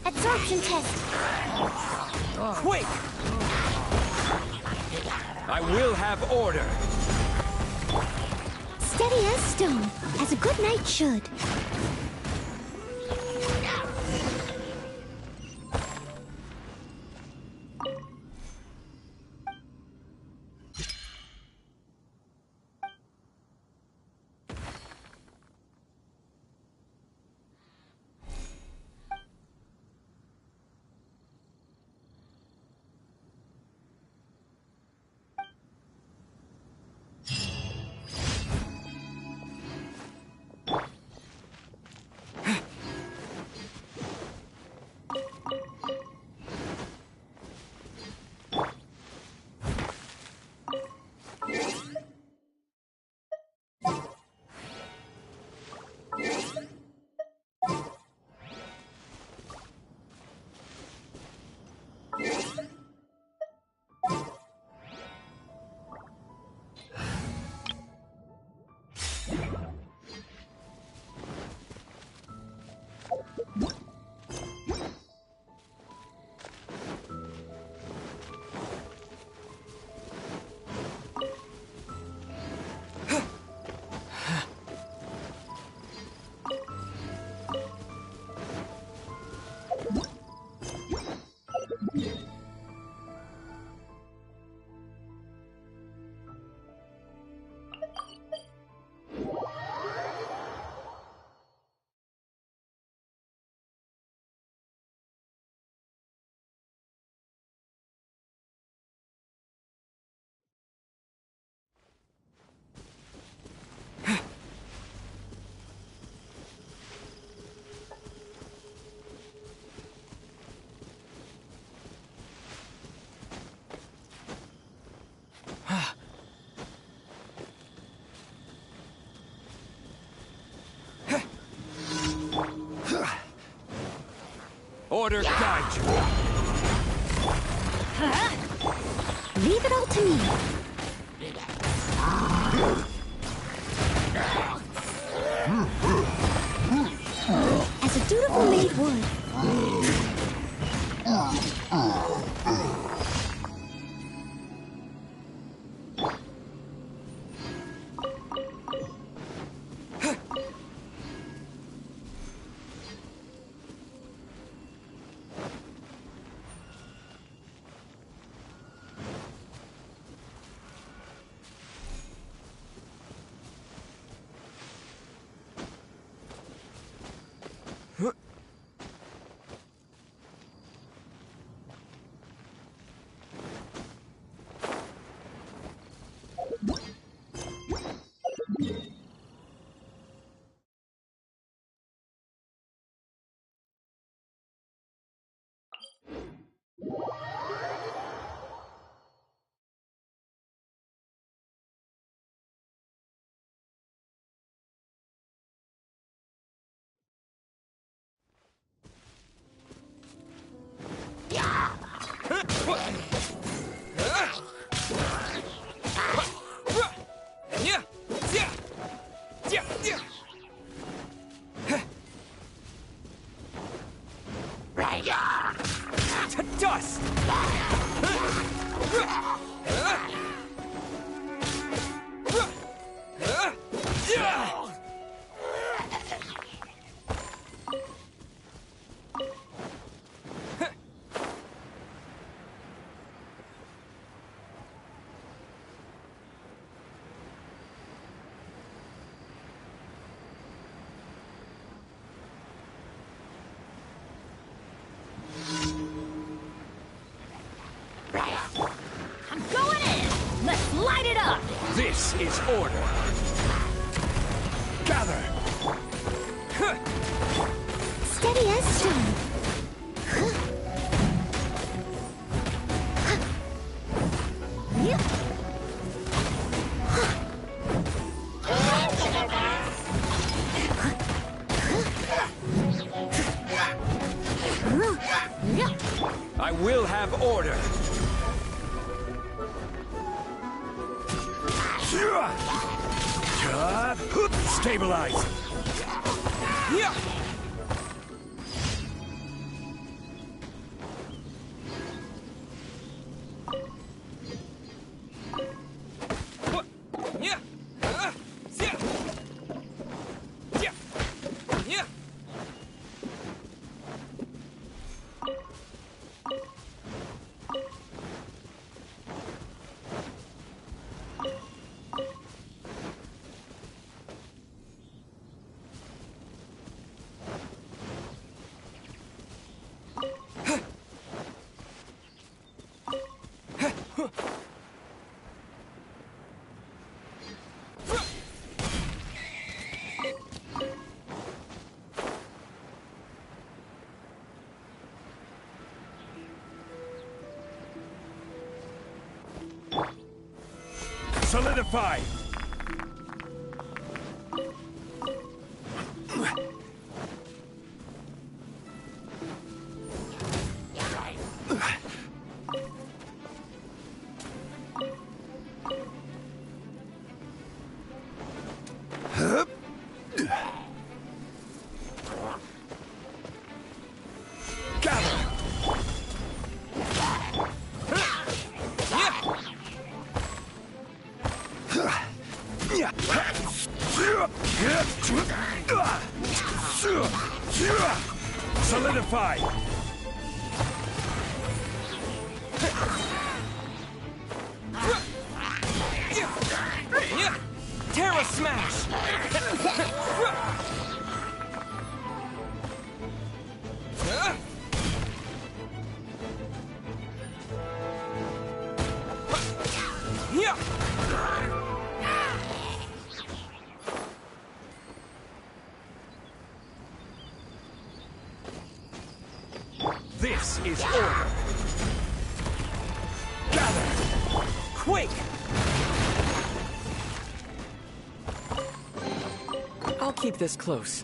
Absorption test. Quick! I will have order. Steady as stone, as a good knight should. Order guide you. Leave it all to me. As a dutiful maid would. Light it up! This is order. Gather. Steady as stone. I will have order. Stabilize. Solidify! Solidify! Terra Smash! This is order. Gather! Quake! I'll keep this close.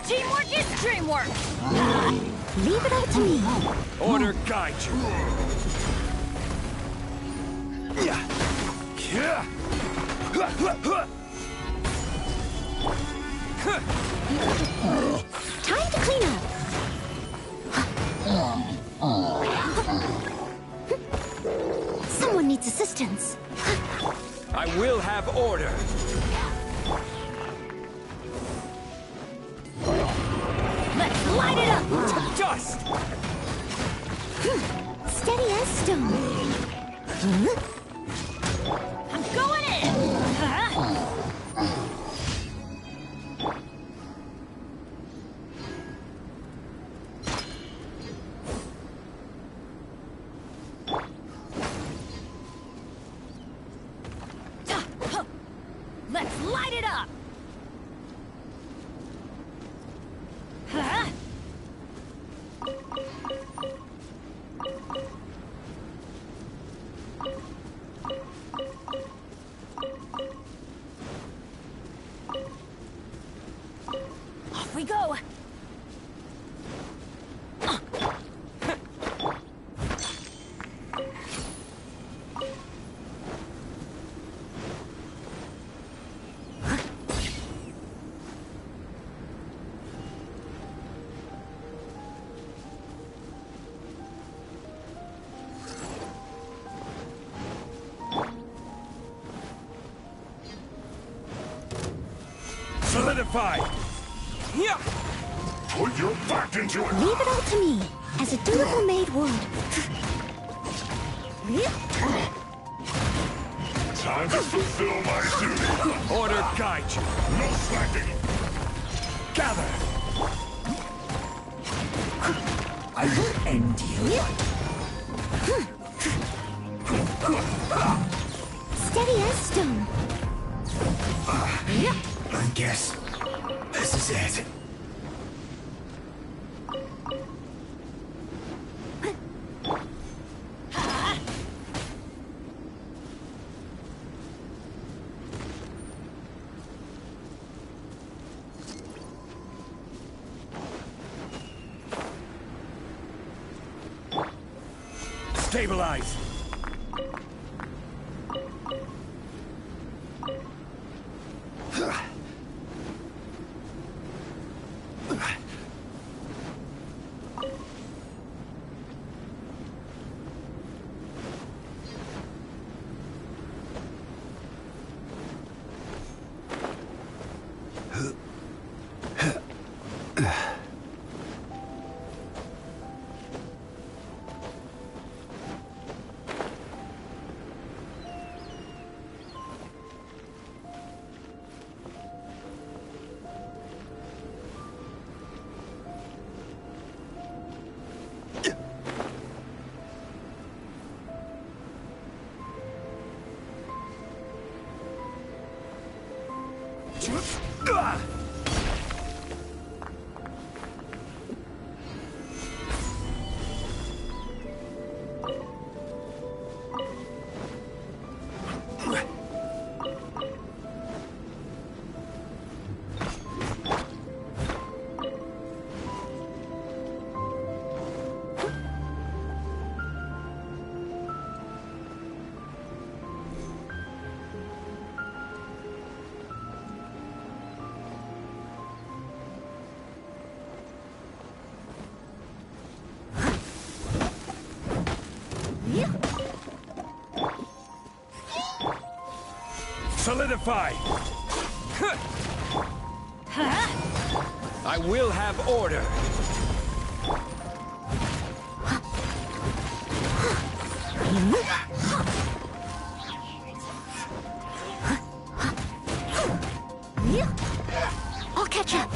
Teamwork is dreamwork! Leave it all to me. Order guide you. Time to clean up. Someone needs assistance. I will have order. light it up! To dust! Steady as stone. I'm going in! Let's light it up! Off we go! Solidify! Yeah! Put your back into it! Leave it all to me, as a dutiful maid would. Time to fulfill my duty! Order guide you! No slacking! Gather! I will end you. Steady as stone. I guess this is it. Stabilize! Solidify! I will have order! I'll catch up.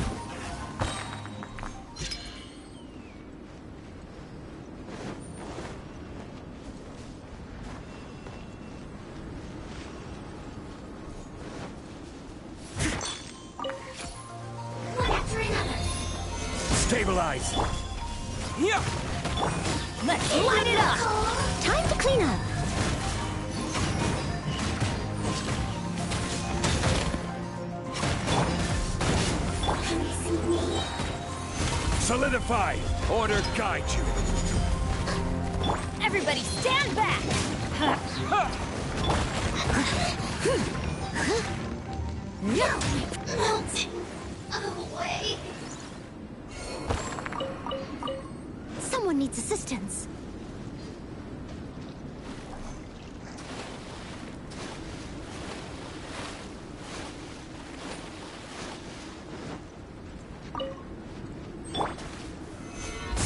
Stabilize! Yeah! Let's light it up! Time to clean up. Solidify! Order guide you! Everybody stand back! Away. Someone needs assistance.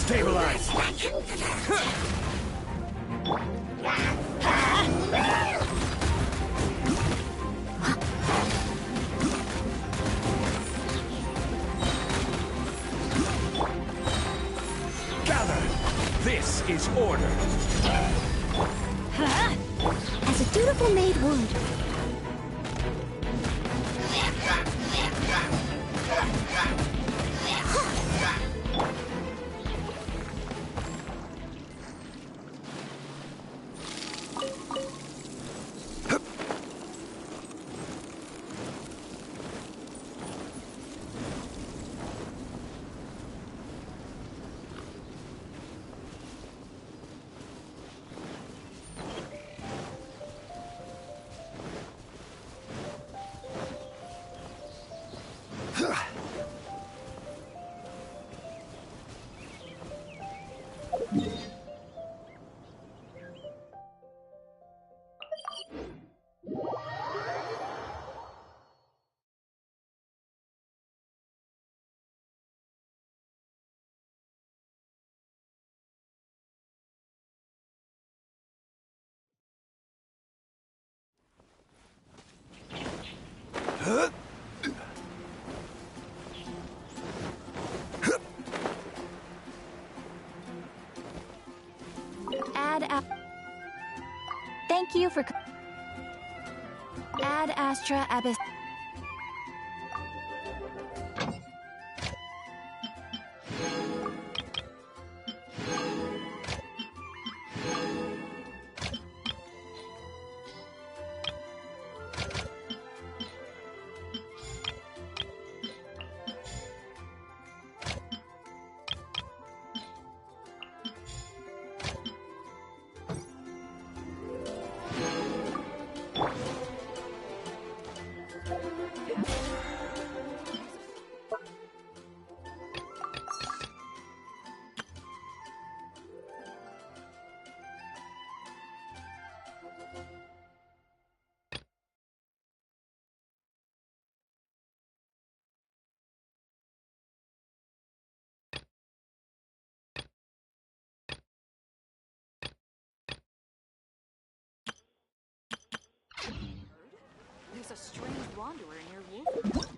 Stabilize! Gather! This is order! As a dutiful maid would. Thank you for Ad Astra Abyss. There's a strange wanderer near Wolf.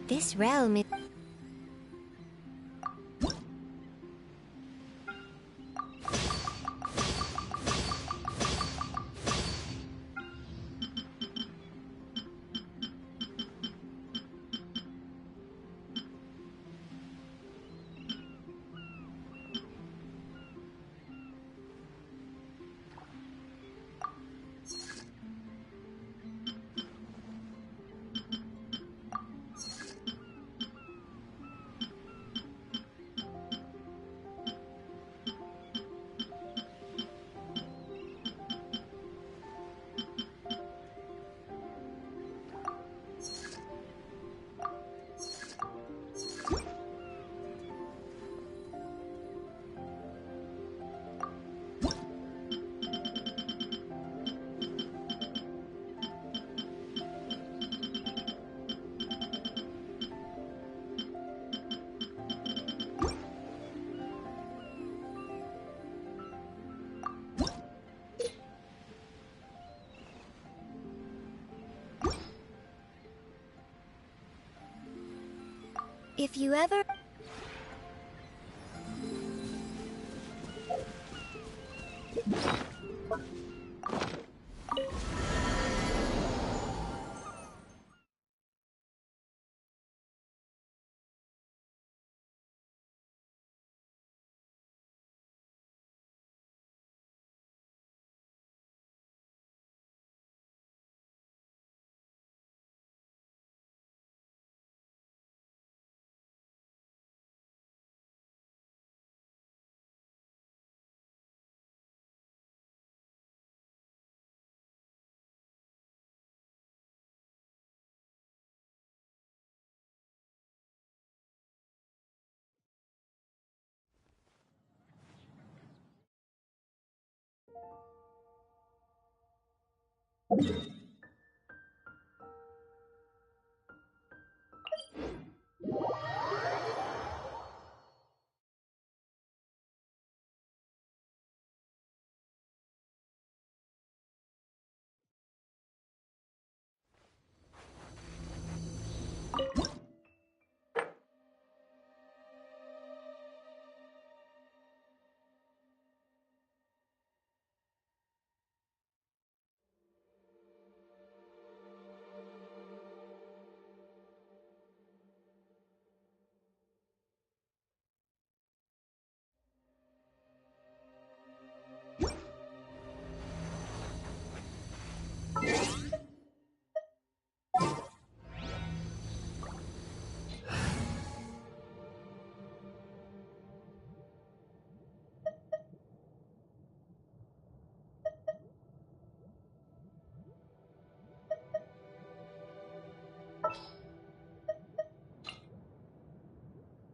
This realm is... If you ever...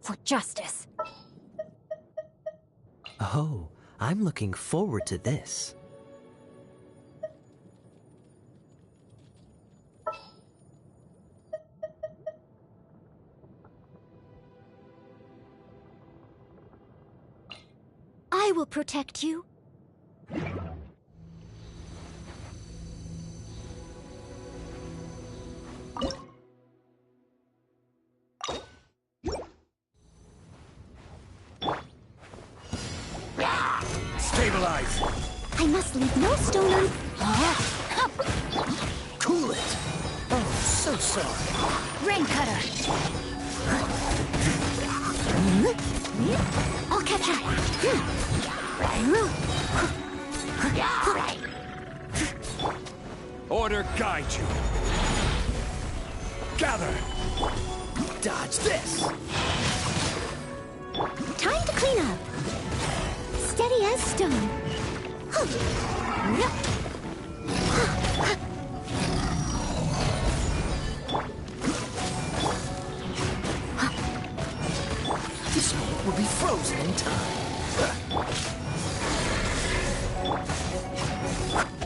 For justice. Oh, I'm looking forward to this. I will protect you. Stabilize! I must leave no stone un... Cool it! Oh, so sorry. Rain cutter. I'll catch up. Order guide you. Gather! Dodge this! Time to clean up. Steady as stone. This one will be frozen in time.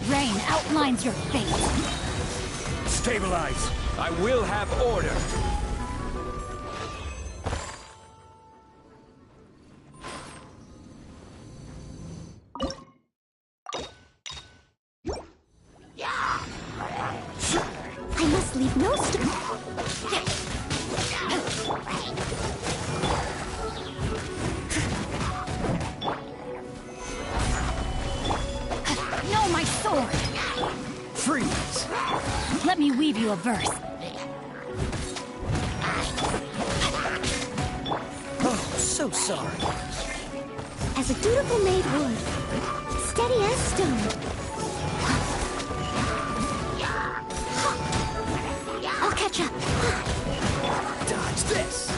Rain outlines your fate. Stabilize! I will have order! I must leave no stone. No, my sword! Freeze! Let me weave you a verse. Oh, so sorry. As a dutiful maid would. Steady as stone. I'll catch up. Dodge this!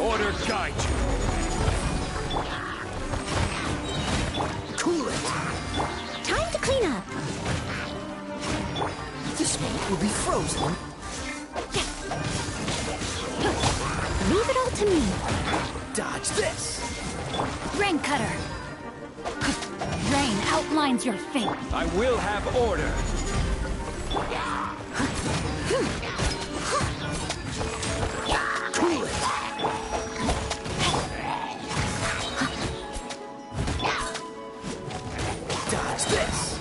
Order guide you. Cool it! Time to clean up. This one will be frozen. Leave it all to me. Dodge this! Rain cutter. Rain outlines your fate. I will have order! Cool it! Dodge this!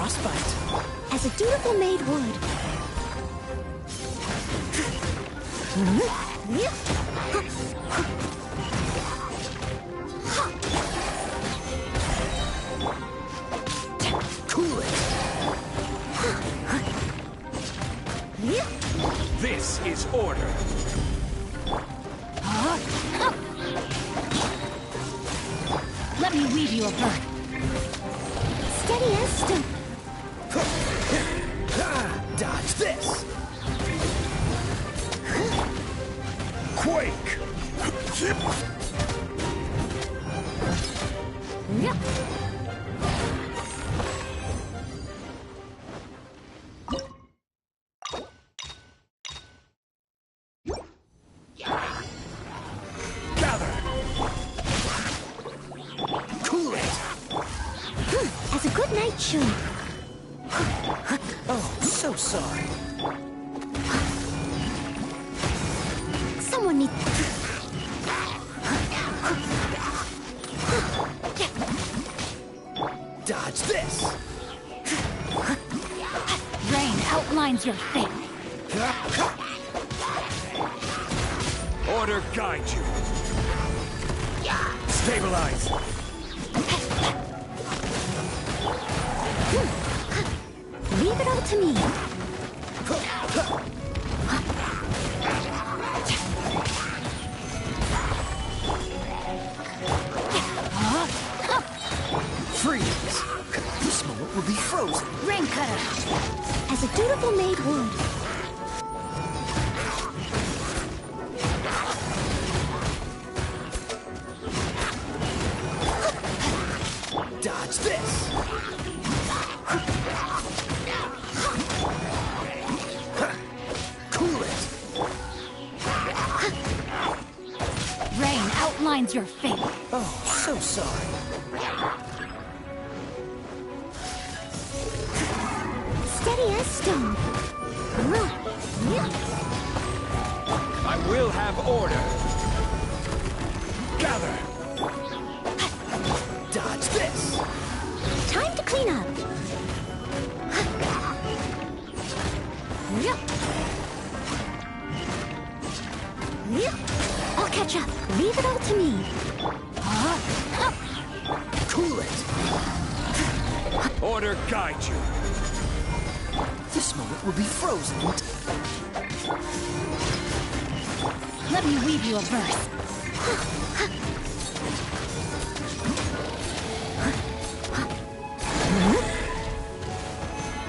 frostbite. As a dutiful maid would. Cool it. This is order. Let me weave you a verse. Steady as stone. Dodge this. Quake. Gather. Cool it. As a good knight should. Oh, so sorry. Someone needs... Dodge this. Rain outlines your fate. Order guide you. Stabilize. Leave it all to me. Freeze. This moment will be frozen. Rain cutter. As a dutiful maid would. Dodge this. Cool it. Rain outlines your fate. Oh, so sorry. Steady as stone. I will have order. Gather. Dodge this. Time to clean up. I'll catch up. Leave it all to me. Cool it. Order guide you. This moment will be frozen. Let me weave you a verse.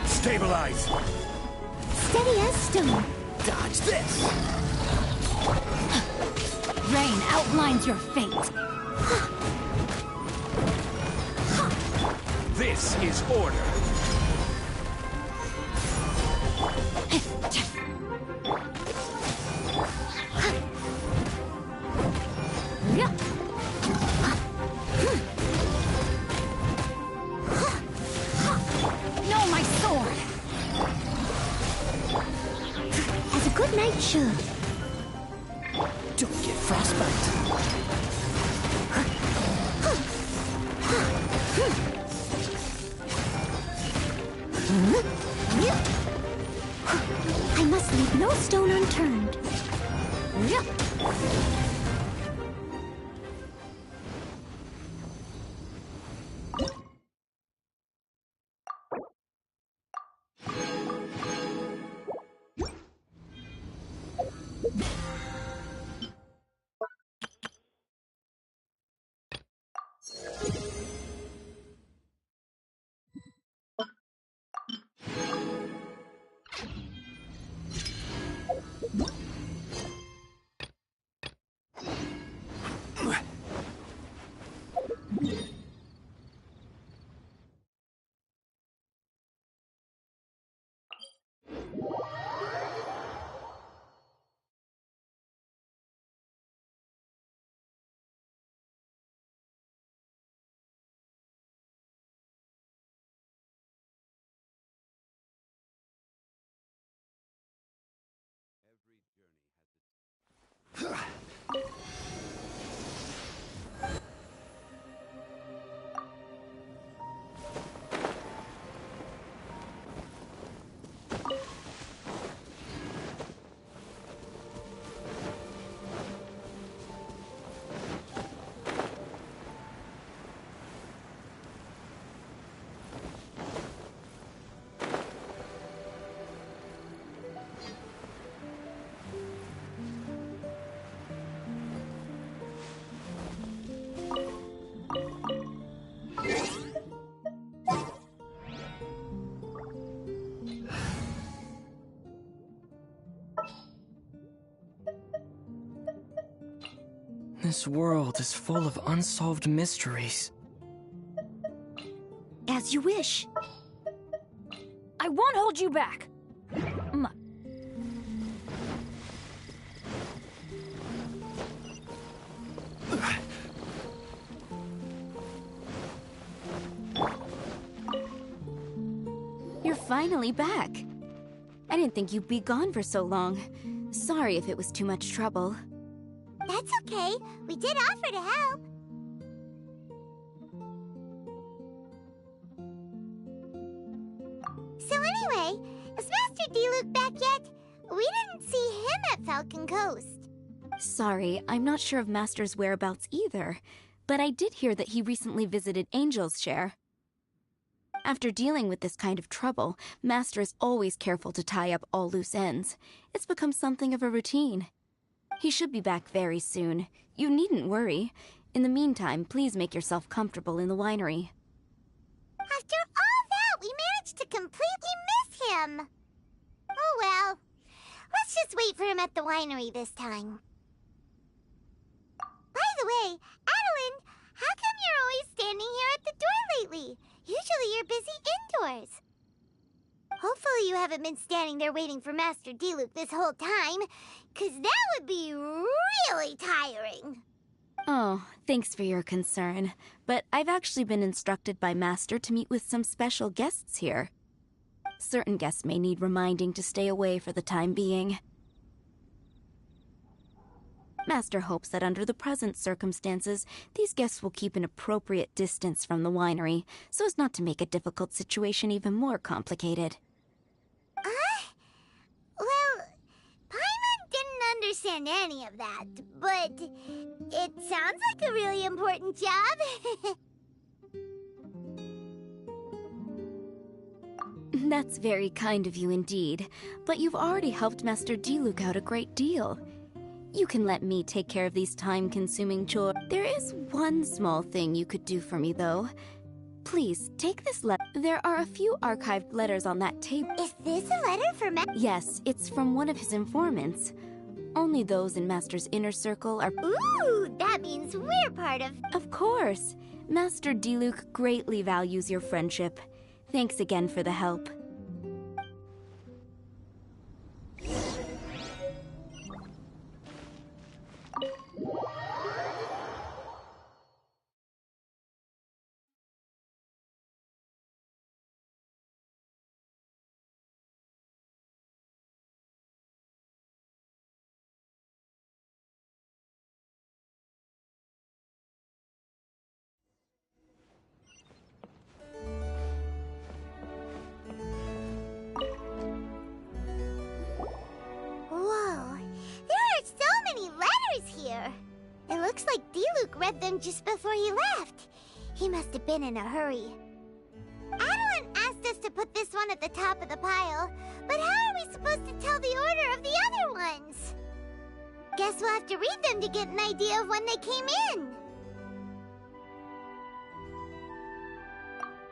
Stabilize. Steady as stone. Dodge this. Rain outlines your fate. This is order. No, my sword. As a good knight should. Don't get frostbite. I must leave no stone unturned. This world is full of unsolved mysteries. As you wish. I won't hold you back. You're finally back. I didn't think you'd be gone for so long. Sorry if it was too much trouble. That's okay. We did offer to help. So anyway, is Master Diluc back yet? We didn't see him at Falcon Coast. Sorry, I'm not sure of Master's whereabouts either, but I did hear that he recently visited Angel's Share. After dealing with this kind of trouble, Master is always careful to tie up all loose ends. It's become something of a routine. He should be back very soon. You needn't worry. In the meantime, please make yourself comfortable in the winery. After all that, we managed to completely miss him. Oh well. Let's just wait for him at the winery this time. By the way, Adeline, how come you're always standing here at the door lately? Usually you're busy indoors. Hopefully you haven't been standing there waiting for Master Diluc this whole time, 'cause that would be really tiring. Oh, thanks for your concern. But I've actually been instructed by Master to meet with some special guests here. Certain guests may need reminding to stay away for the time being. Master hopes that under the present circumstances, these guests will keep an appropriate distance from the winery, so as not to make a difficult situation even more complicated. Well, Paimon didn't understand any of that, but it sounds like a really important job. That's very kind of you indeed, but you've already helped Master Diluc out a great deal. You can let me take care of these time-consuming chores. There is one small thing you could do for me, though. Please, take this letter. There are a few archived letters on that table. Is this a letter for Yes, it's from one of his informants. Only those in Master's inner circle are... Ooh, that means we're part of... Of course! Master Diluc greatly values your friendship. Thanks again for the help. Whoa, there are so many letters here. It looks like Diluc read them just before he left. He must have been in a hurry. Adeline asked us to put this one at the top of the pile, but how are we supposed to tell the order of the other ones? Guess we'll have to read them to get an idea of when they came in.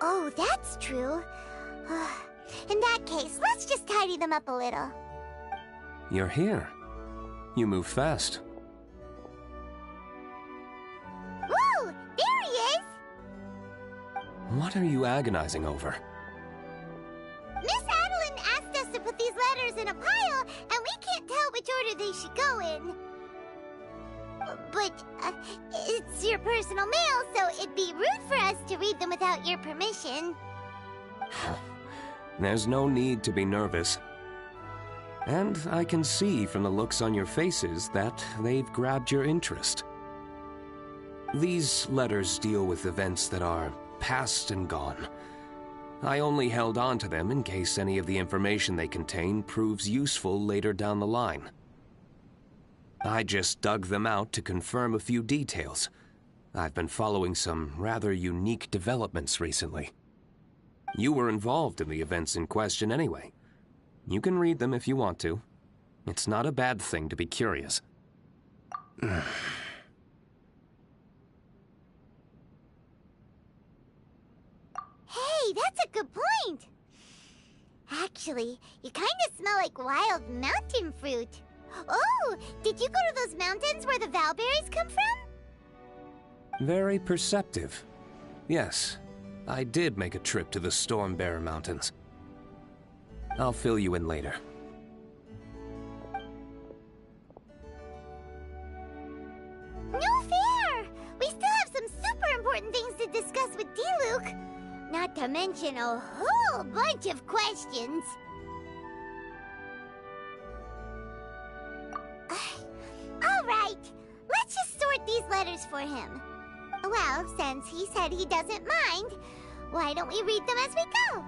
Oh, that's true. In that case, let's just tidy them up a little. You're here. You move fast. Woo! There he is! What are you agonizing over? Miss Adeline asked us to put these letters in a pile, and we can't tell which order they should go in. But, it's your personal mail, so it'd be rude for us to read them without your permission. There's no need to be nervous. And I can see from the looks on your faces that they've grabbed your interest. These letters deal with events that are past and gone. I only held on to them in case any of the information they contain proves useful later down the line. I just dug them out to confirm a few details. I've been following some rather unique developments recently. You were involved in the events in question anyway. You can read them if you want to. It's not a bad thing to be curious. Hey, that's a good point. Actually, you kind of smell like wild mountain fruit. Oh, did you go to those mountains where the valberries come from? Very perceptive. Yes, I did make a trip to the Stormbearer Mountains. I'll fill you in later. No fair! We still have some super important things to discuss with D-Luke. Not to mention a whole bunch of questions. Alright, let's just sort these letters for him. Well, since he said he doesn't mind, why don't we read them as we go?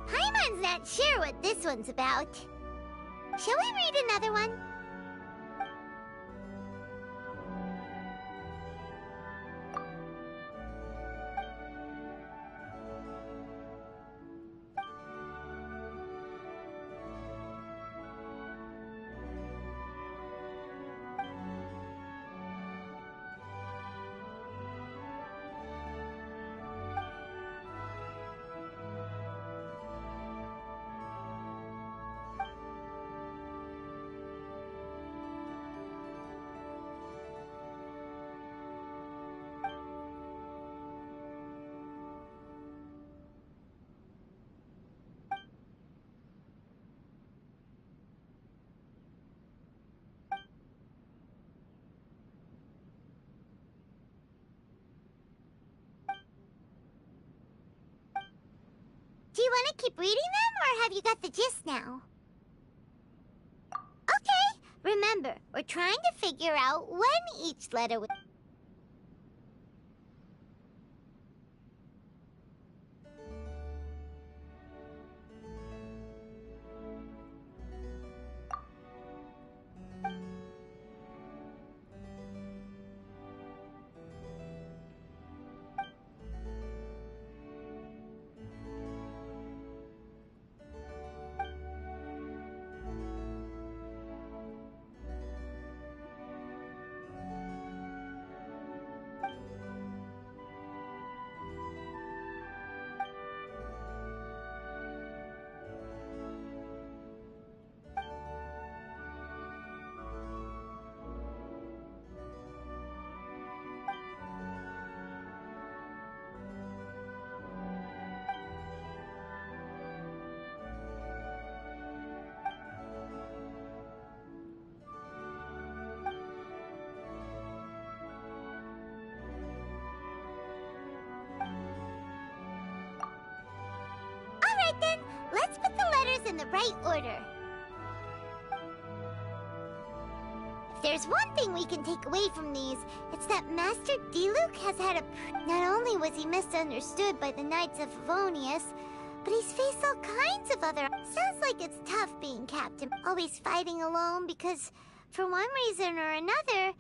Paimon's not sure what this one's about. Shall we read another one? Do you want to keep reading them, or have you got the gist now? Okay, remember, we're trying to figure out when each letter was... Alright then, let's put the letters in the right order. If there's one thing we can take away from these, it's that Master D-Luke has had a... Not only was he misunderstood by the Knights of Favonius, but he's faced all kinds of other... Sounds like it's tough being captain, always fighting alone because, for one reason or another,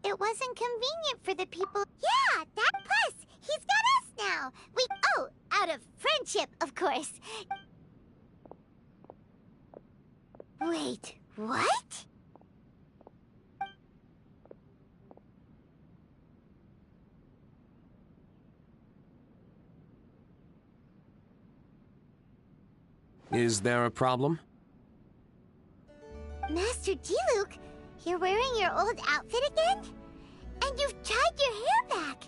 it wasn't convenient for the people. Yeah, that plus, he's got us now. Oh, out of friendship, of course. Wait, what? Is there a problem? Master Diluc, you're wearing your old outfit again? And you've tied your hair back.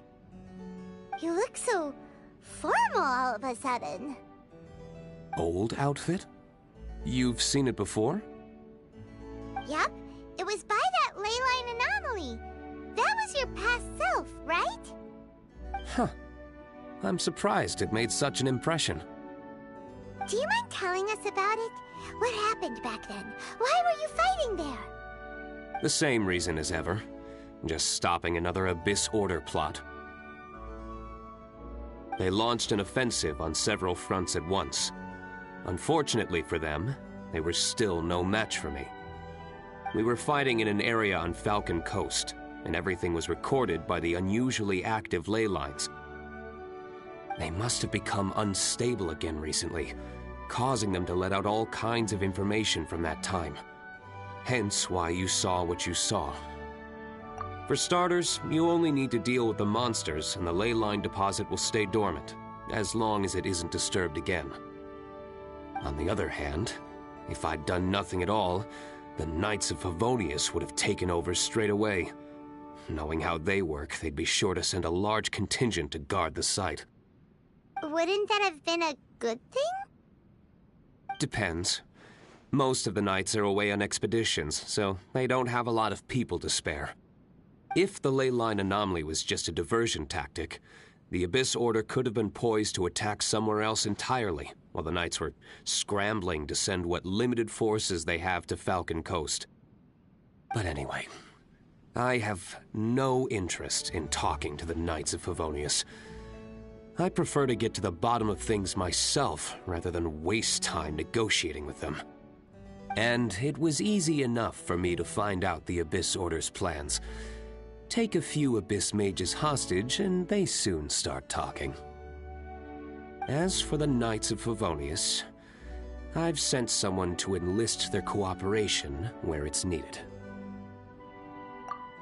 You look so formal all of a sudden. Old outfit? You've seen it before? Yup, it was by that ley line anomaly. That was your past self, right? Huh. I'm surprised it made such an impression. Do you mind telling us about it? What happened back then? Why were you fighting there? The same reason as ever. Just stopping another Abyss Order plot. They launched an offensive on several fronts at once. Unfortunately for them, they were still no match for me. We were fighting in an area on Falcon Coast, and everything was recorded by the unusually active ley lines. They must have become unstable again recently, causing them to let out all kinds of information from that time. Hence why you saw what you saw. For starters, you only need to deal with the monsters and the ley line deposit will stay dormant, as long as it isn't disturbed again. On the other hand, if I'd done nothing at all, the Knights of Favonius would have taken over straight away. Knowing how they work, they'd be sure to send a large contingent to guard the site. Wouldn't that have been a good thing? Depends. Most of the Knights are away on expeditions, so they don't have a lot of people to spare. If the ley line anomaly was just a diversion tactic, the Abyss Order could have been poised to attack somewhere else entirely, while the Knights were scrambling to send what limited forces they have to Falcon Coast. But anyway, I have no interest in talking to the Knights of Favonius. I prefer to get to the bottom of things myself, rather than waste time negotiating with them. And it was easy enough for me to find out the Abyss Order's plans. Take a few Abyss Mages hostage, and they soon start talking. As for the Knights of Favonius, I've sent someone to enlist their cooperation where it's needed.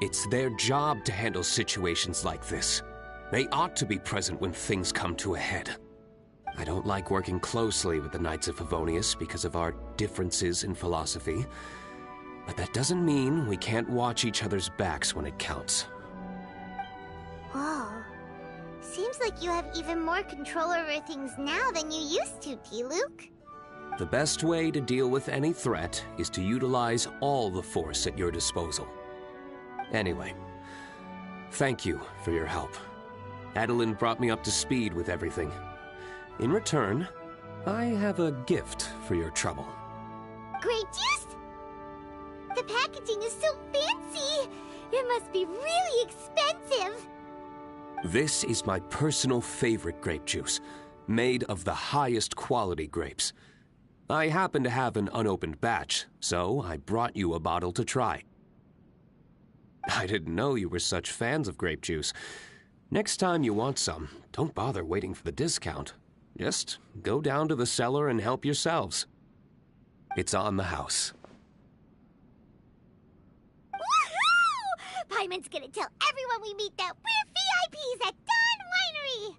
It's their job to handle situations like this. They ought to be present when things come to a head. I don't like working closely with the Knights of Favonius because of our differences in philosophy, but that doesn't mean we can't watch each other's backs when it counts. Whoa. Seems like you have even more control over things now than you used to, Diluc. The best way to deal with any threat is to utilize all the force at your disposal. Anyway, thank you for your help. Adeline brought me up to speed with everything. In return, I have a gift for your trouble. Grape juice? The packaging is so fancy! It must be really expensive! This is my personal favorite grape juice, made of the highest quality grapes. I happen to have an unopened batch, so I brought you a bottle to try. I didn't know you were such fans of grape juice. Next time you want some, don't bother waiting for the discount. Just go down to the cellar and help yourselves. It's on the house. Woohoo! Paimon's gonna tell everyone we meet that we're VIPs at Dawn Winery!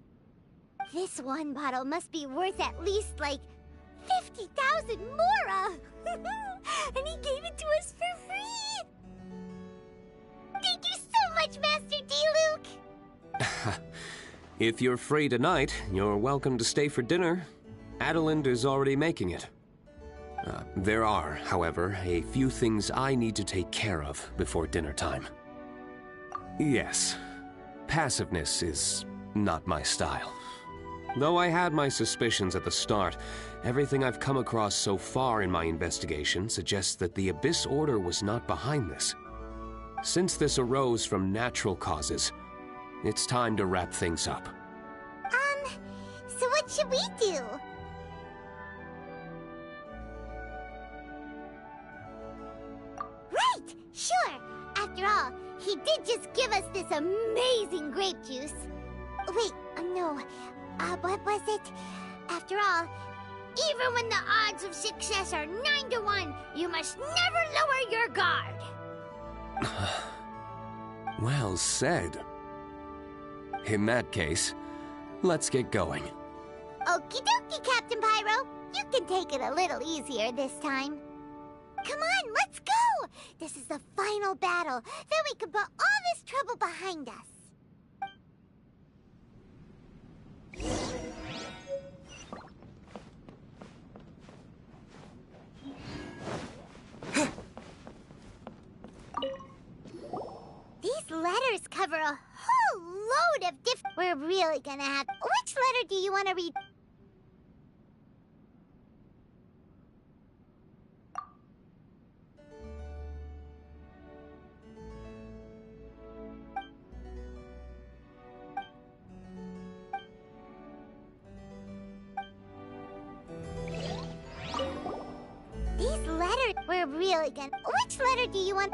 This one bottle must be worth at least, like, 50,000 mora! And he gave it to us for free! Thank you so much, Master Diluc! If you're free tonight, you're welcome to stay for dinner. Adeline is already making it. There are, however, a few things I need to take care of before dinner time. Yes, passiveness is not my style. Though I had my suspicions at the start, everything I've come across so far in my investigation suggests that the Abyss Order was not behind this. Since this arose from natural causes, it's time to wrap things up. So what should we do? Right! Sure! After all, he did did just give us this amazing grape juice. Wait, no. What was it? After all, even when the odds of success are 9 to 1, you must never lower your guard. Well said. In that case, let's get going. Okie dokie, Captain Pyro. You can take it a little easier this time. Come on, let's go! This is the final battle. Then we can put all this trouble behind us. These letters cover a whole load of We're really gonna have... Which letter do you want to read? These letters... We're really gonna... Which letter do you want...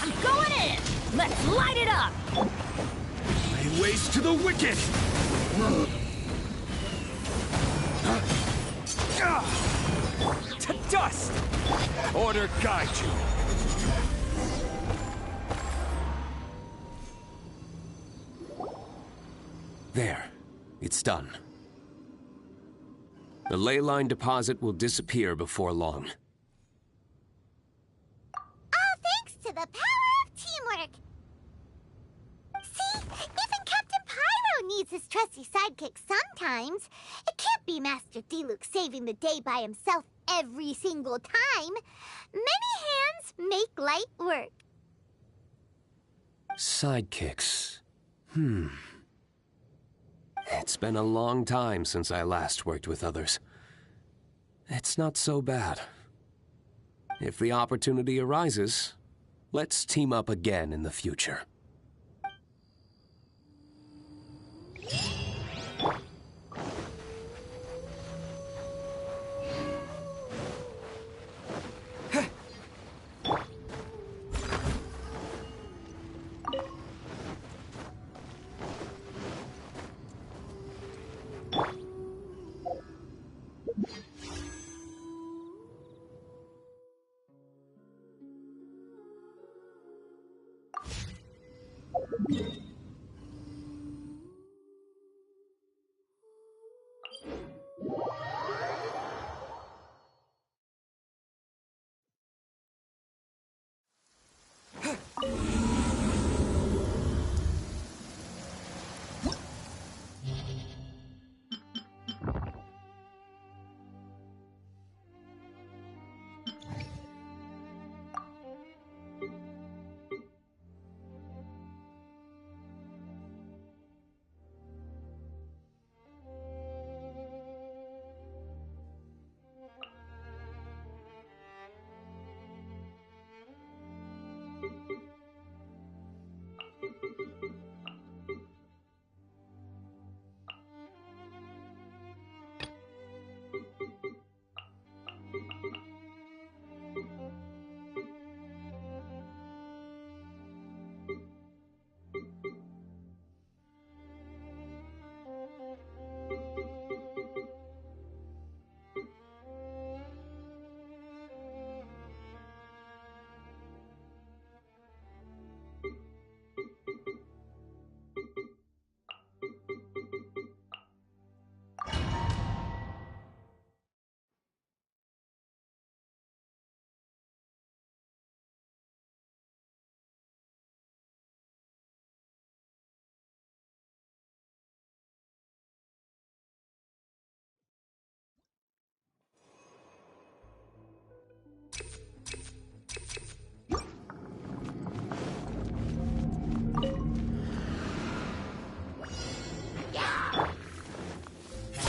I'm going in! Let's light it up! Lay waste to the wicked! To dust! Order guide you! There. It's done. The ley line deposit will disappear before long. All thanks to the power of teamwork! See? Even Captain Pyro needs his trusty sidekick sometimes. It can't be Master Diluc saving the day by himself every single time. Many hands make light work. Sidekicks. It's been a long time since I last worked with others. It's not so bad. If the opportunity arises, let's team up again in the future.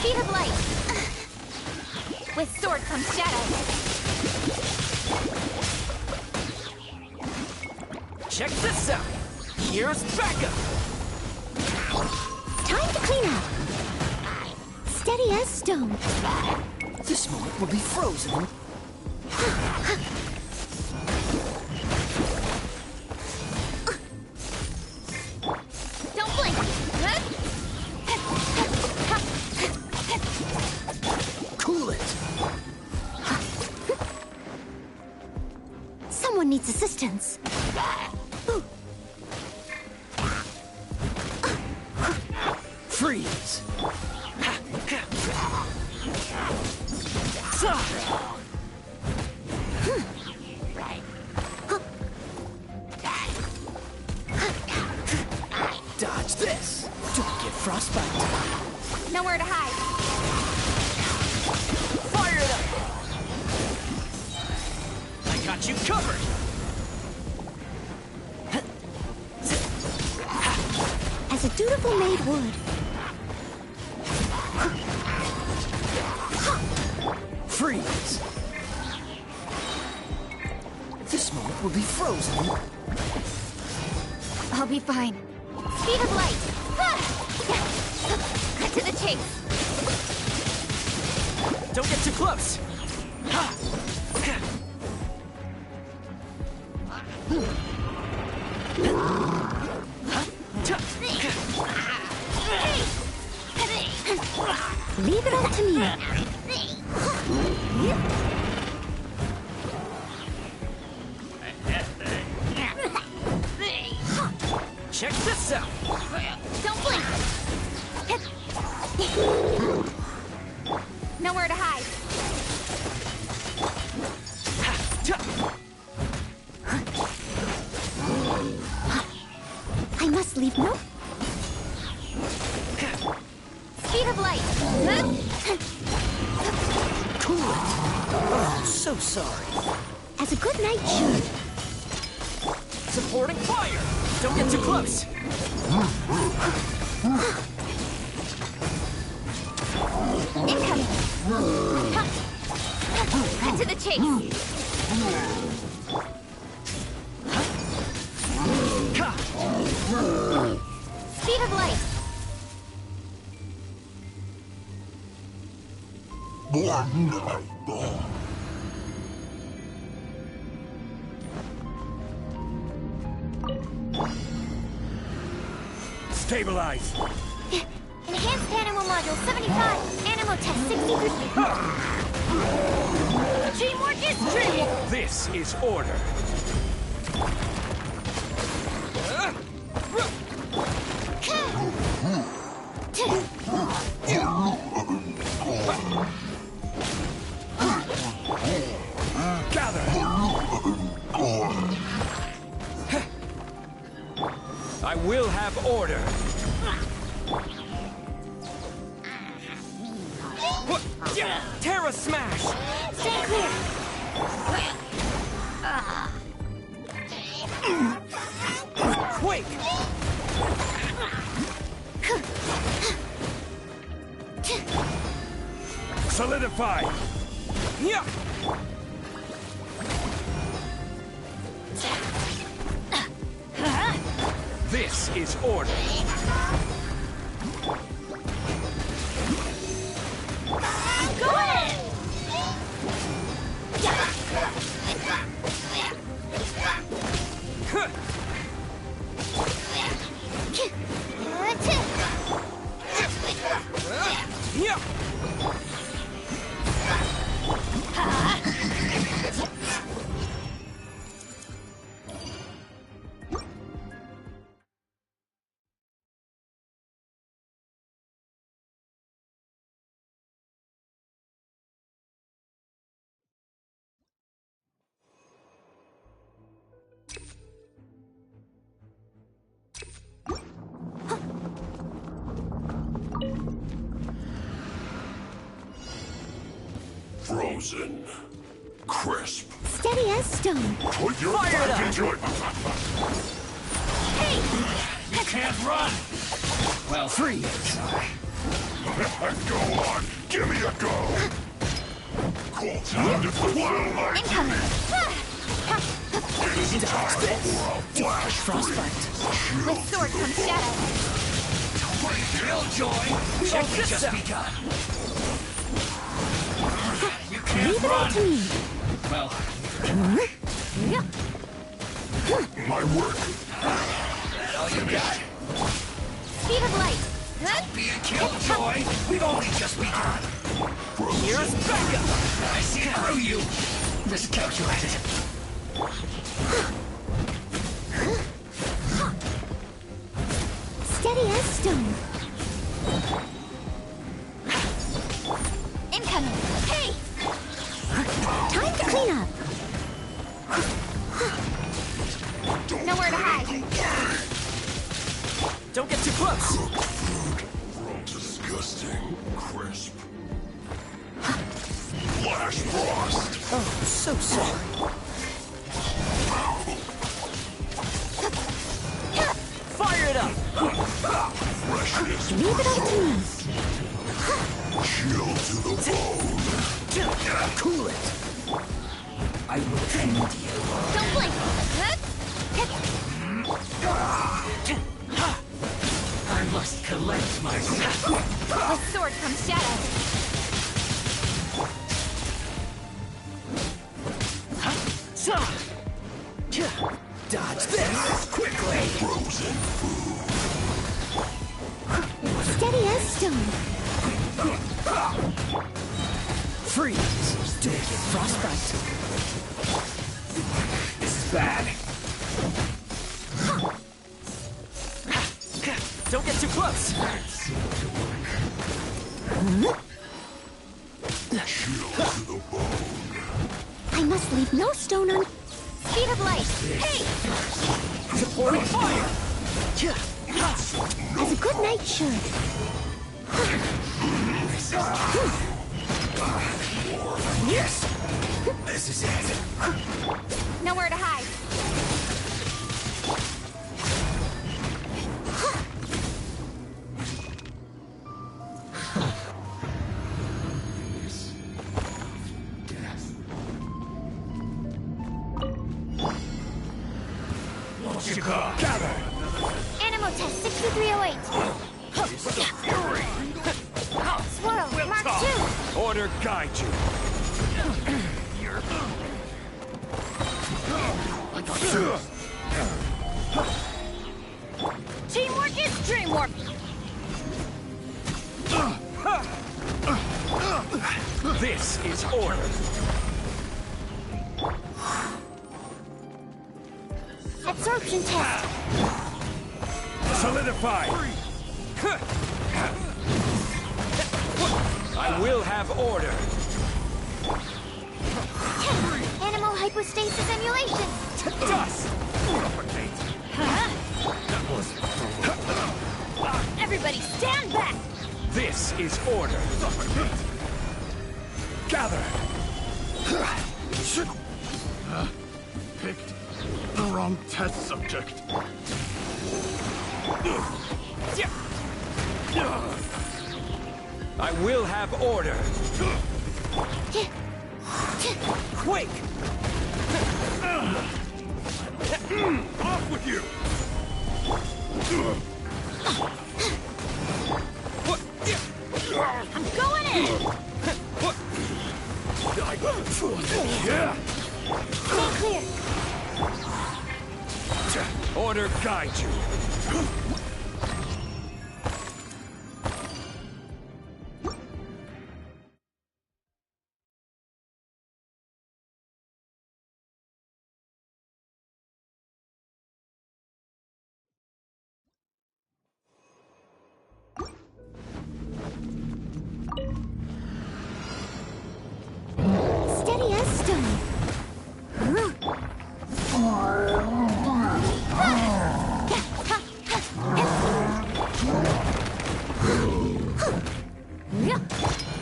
Speed of light! With sword comes shadow. Check this out! Here's backup! Time to clean up. Steady as stone. This moment will be frozen. Don't blink! Cool it. Someone needs assistance. Freeze. Dodge this. Don't get frostbite. Nowhere to hide. Fire it up! I got you covered! As a dutiful maid would. Freeze. This moment will be frozen. I'll be fine. Speed of light! Cut to the chase! Don't get too close! Leave it up to me. Check this out! Don't blink! Nowhere to hide. I must leave no. Speed of light! Cool it. Oh, so sorry. As a good knight should. Supporting fire! Don't get too close! Incoming! Cut to the chase! Speed of light! Stabilize! Enhanced animal module 75. Animal test 63. Teamwork is dream! This is order! I will have order. Terra Smash! Stay clear. Quake! Solidify! Yeah! This is order. Go in! Yeah! Frozen. Crisp. Steady as stone. Put your Fire it back up. into it. You can't run! Well, freeze! Go on. Give me a go. Cool time to feel like Incoming. it is time for a flash Frostbite. With sword comes shadow. Killjoy! Check this out! begun. You can't Leave it all run! to me. Well, my work. all you got. Speed of light. Be a killjoy! We've only just begun. Here's backup! I see through you! Miscalculated. Steady as stone. Incoming. Hey! Time to clean up. Nowhere to hide. Don't get too close! Disgusting. Crisp. Flash frost. Oh, so sorry. Fire it up! Freshness. Leave it all to me. Chill to the bone. Cool it! I will end you. Don't blink. I must collect myself. With sword comes shadow. So, dodge this quickly. Frozen food. Steady as stone. Freeze. Don't get frostbite. This is bad. Don't get too close. Chill to the bone. I must leave no stone un... Speed of light. Hey! Supporting fire. As a good knight should. Yes. This is it. Nowhere to hide. Gather. Animal test 6308. Swirl, Mark 2. Order guide you. Teamwork is dreamwork! This is order. Absorption test. Solidify. I will have order. Animal hypostasis emulation. To dust. That was This is order. Gather. Picked the wrong test subject. I will have order. Quake! Off with you! I'm going in! Yeah! Stay clear! Order guide you. Steady as stone.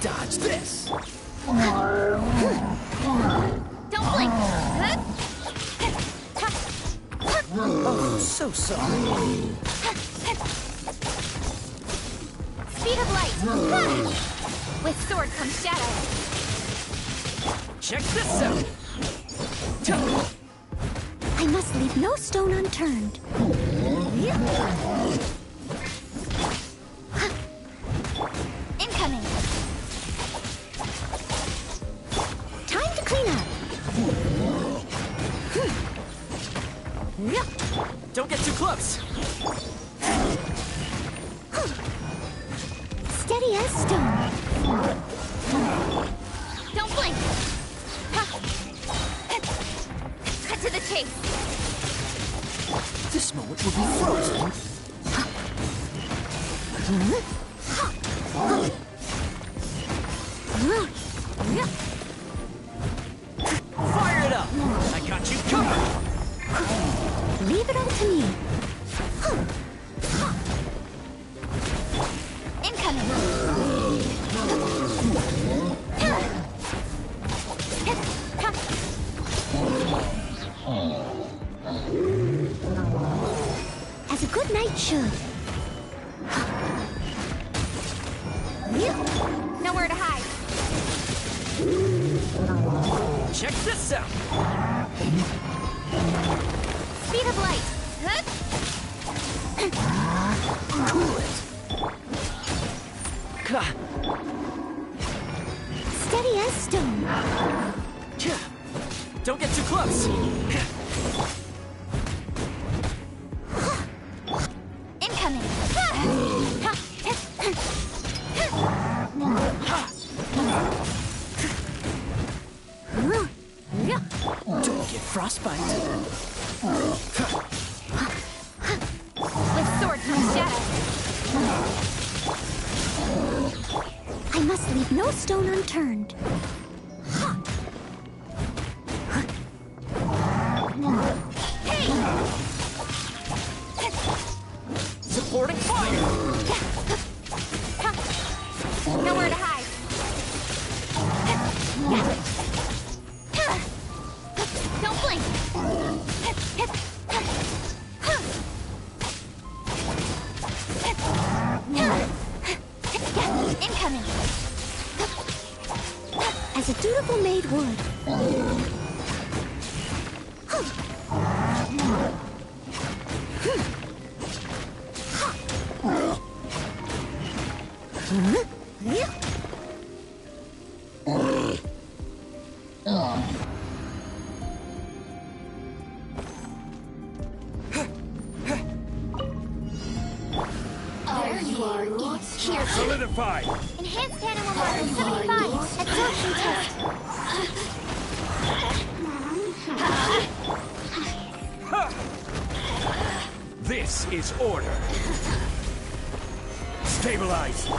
Dodge this! Don't blink! Oh, so sorry. Speed of light! With sword comes shadow. Check this out. I must leave no stone unturned. Incoming! Time to clean up. Don't get too close. Steady as stone. Don't blink! Cut to the chase! This moment will be frozen. Fire it up. I got you covered. Leave it all to me. Incoming! As a good knight should. Nowhere to hide. Check this out. Speed of light! Steady as stone. Don't get too close. Incoming! Don't get frostbite. With sword comes shadow. I must leave no stone unturned. Supporting fire. Nowhere to hide. Don't blink. Incoming. As a dutiful maid would. There you are. Here. Solidified. Enhanced animal model 75. Absorption test. This is order. Stabilize.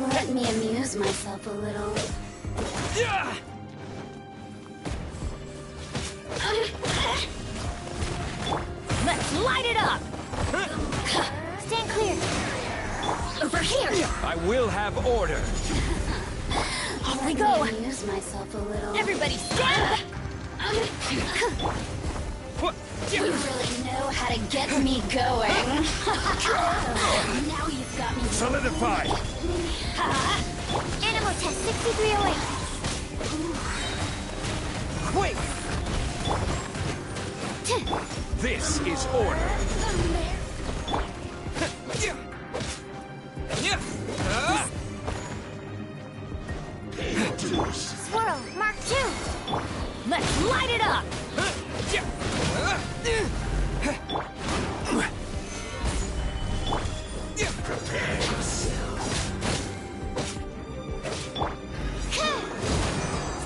Let me amuse myself a little. Yeah! Let's light it up. Stand clear. Here! I will have order. Off we go! Use myself a little. Everybody stand back! What? You really know how to get me going. Now you've got me. Solidify. Animal test 6308. Quick! This is order. Swirl, Mark 2. Let's light it up!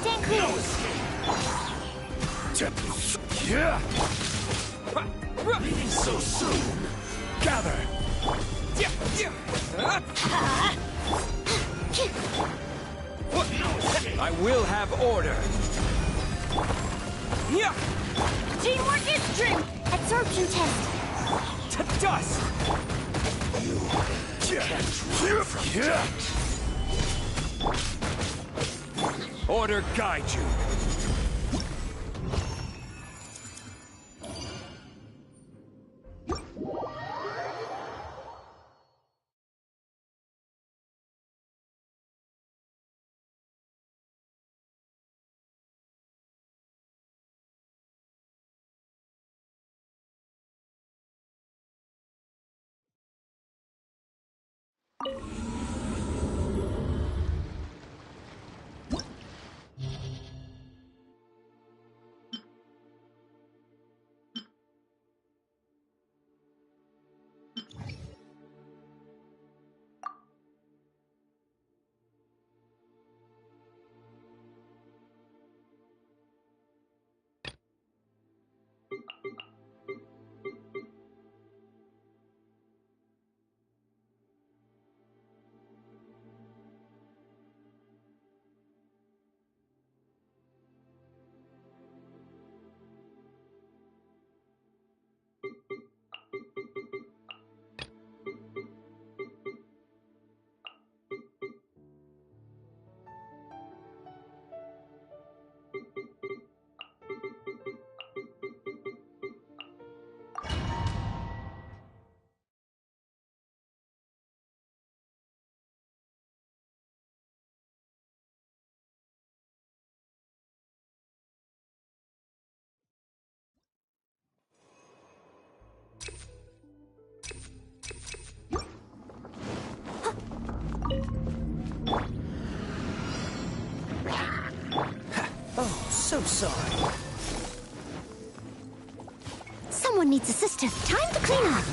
Stand clear. Leaving so soon. Gather. I will have order. Teamwork is dream! Absorption test. To dust. Order guide you. Oh, so sorry. Someone needs assistance. Time to clean up.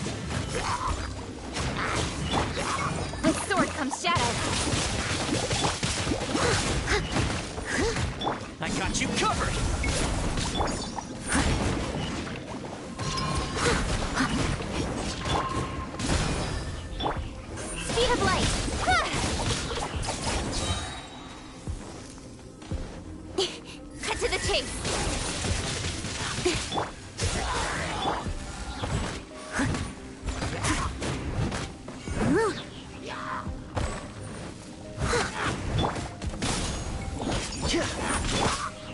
With sword comes shadow. I got you covered. Speed of light. Cut to the chase.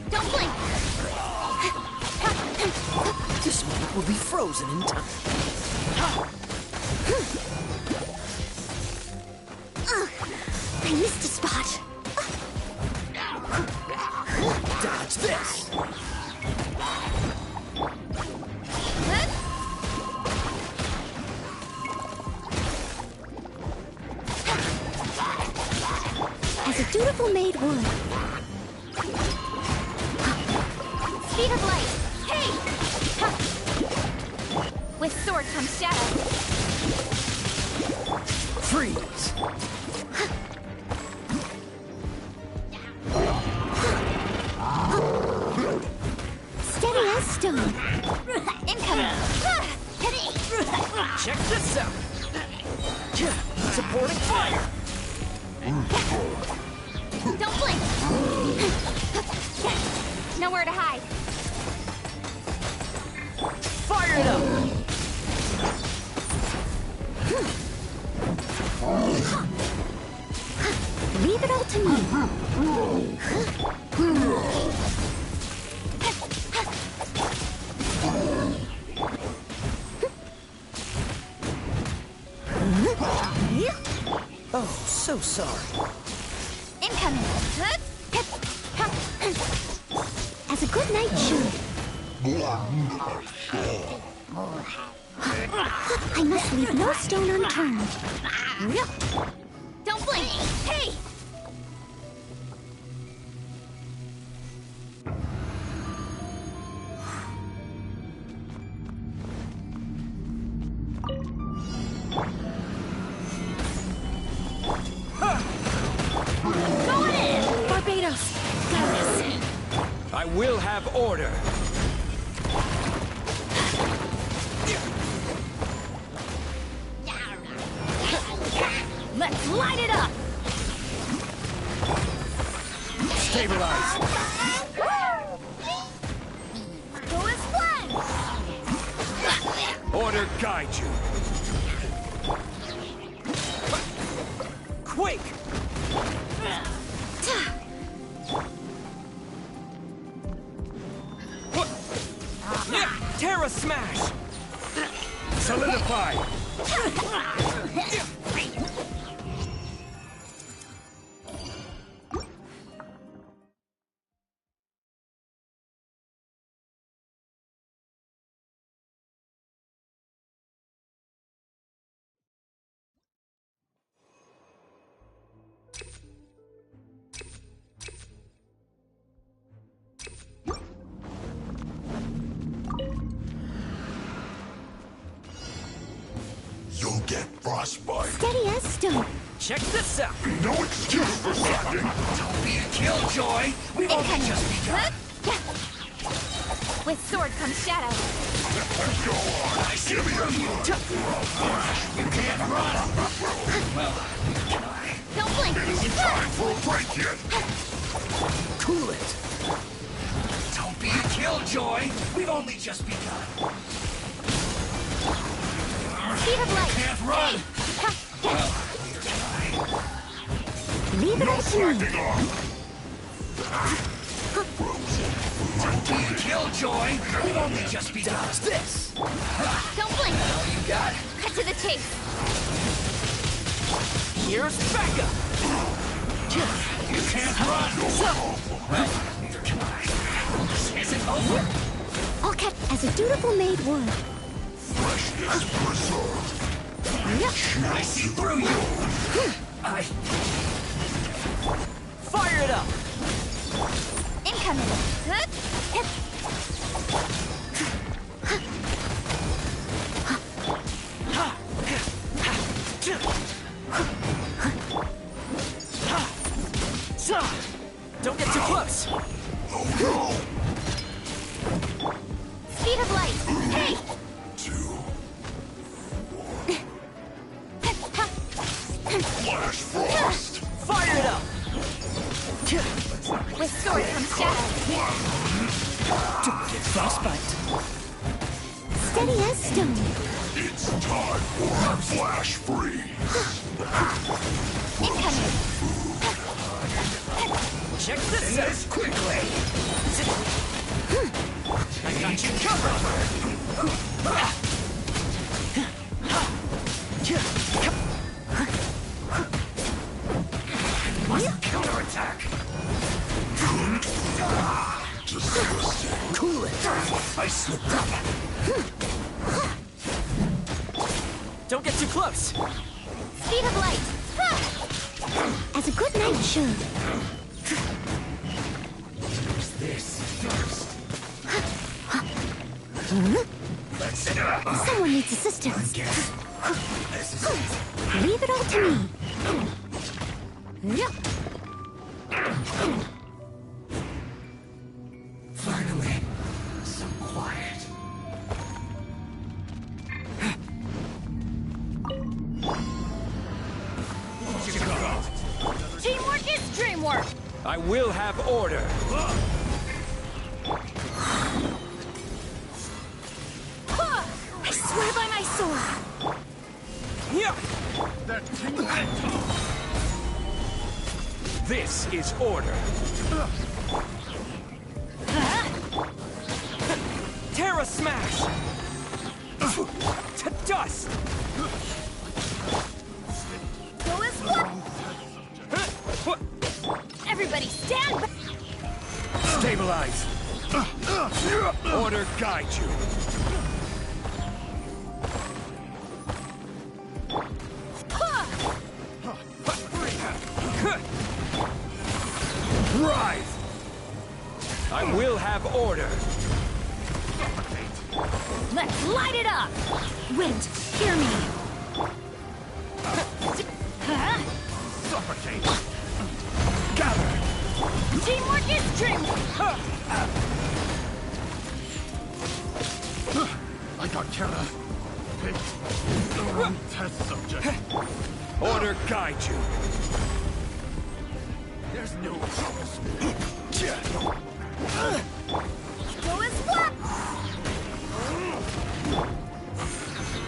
Don't blink. This moment will be frozen in time. I missed a spot. Dodge this. As a dutiful maid would. Speed of light. Hey! With sword comes shadow. Freeze. Steady as stone. Incoming. Check this out. Supporting fire. Don't blink. Nowhere to hide. Fire it up. to me. Oh, so sorry. Incoming. As a good night should. I must leave no stone unturned. Don't blink! Hey! Going in! Barbados! Got this! I will have order. Let's light it up! Stabilize. Go as planned! Order guide you. Quake! Terra smash! Solidify! You'll get frostbite. Steady as stone. Check this out! No excuse for slacking. Don't be a killjoy! We've only just begun! With sword comes shadow. Go on. I see Give me a you! You can't run! Well, try. Don't blink! It isn't time for a break yet. Cool it! Don't be a killjoy! We've only just begun! Speed of light! Can't run! Well, try. Leave it No up to me. slacking off. Don't be a killjoy! We've only just begun! This! Don't blink! All you got? Cut to the chase! Here's backup! You can't run! Well, neither can I. This isn't over! All kept as a dutiful maid would. Freshness preserved. I see through you! Fire it up! Incoming! Don't get too close! Oh no! Speed of light! Hey! 2, 1. Flash frost. Fire it up! With sword comes shadow. Don't get frostbite! Steady as stone. It's time for a flash freeze. Incoming! Check this out! Quickly! I got you covered! Must counterattack! Disgusting. Cool it! I slipped up! Don't get too close! Speed of light! As a good night should. This first. Let's Someone needs assistance. guess. This is easy. Leave it all to me. Finally, so quiet. Teamwork is dreamwork! I will have order. I swear by my sword! Yeah. This is order. Terra Smash! To dust! Go as one! Everybody stand back! Stabilize! Order guide you! Rise! I will have order! Let's light it up! Wind, hear me! Suffocate! Gather! Teamwork is dreamwork! I got Terra. Picked the wrong test subject. Order guide you! There's no choice. Go as one!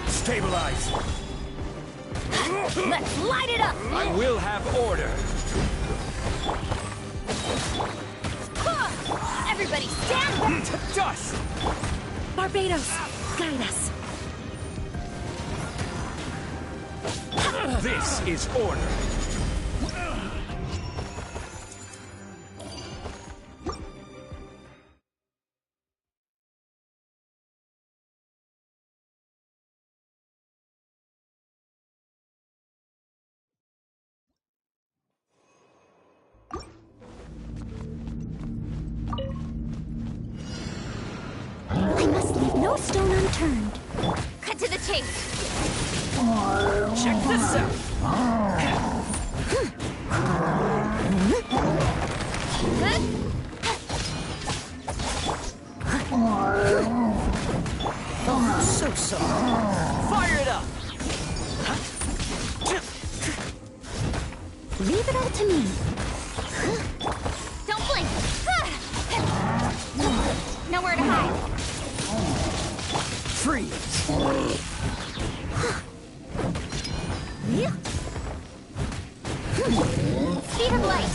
Stabilize! Let's light it up! I will have order! Everybody stand back! To dust! Barbados, guide us! This is order! I must leave no stone unturned. Cut to the chase! Check this out! Good? Oh, so sorry. Fire it up! Leave it all to me. Don't blink! Nowhere to hide! Freeze! Speed of light!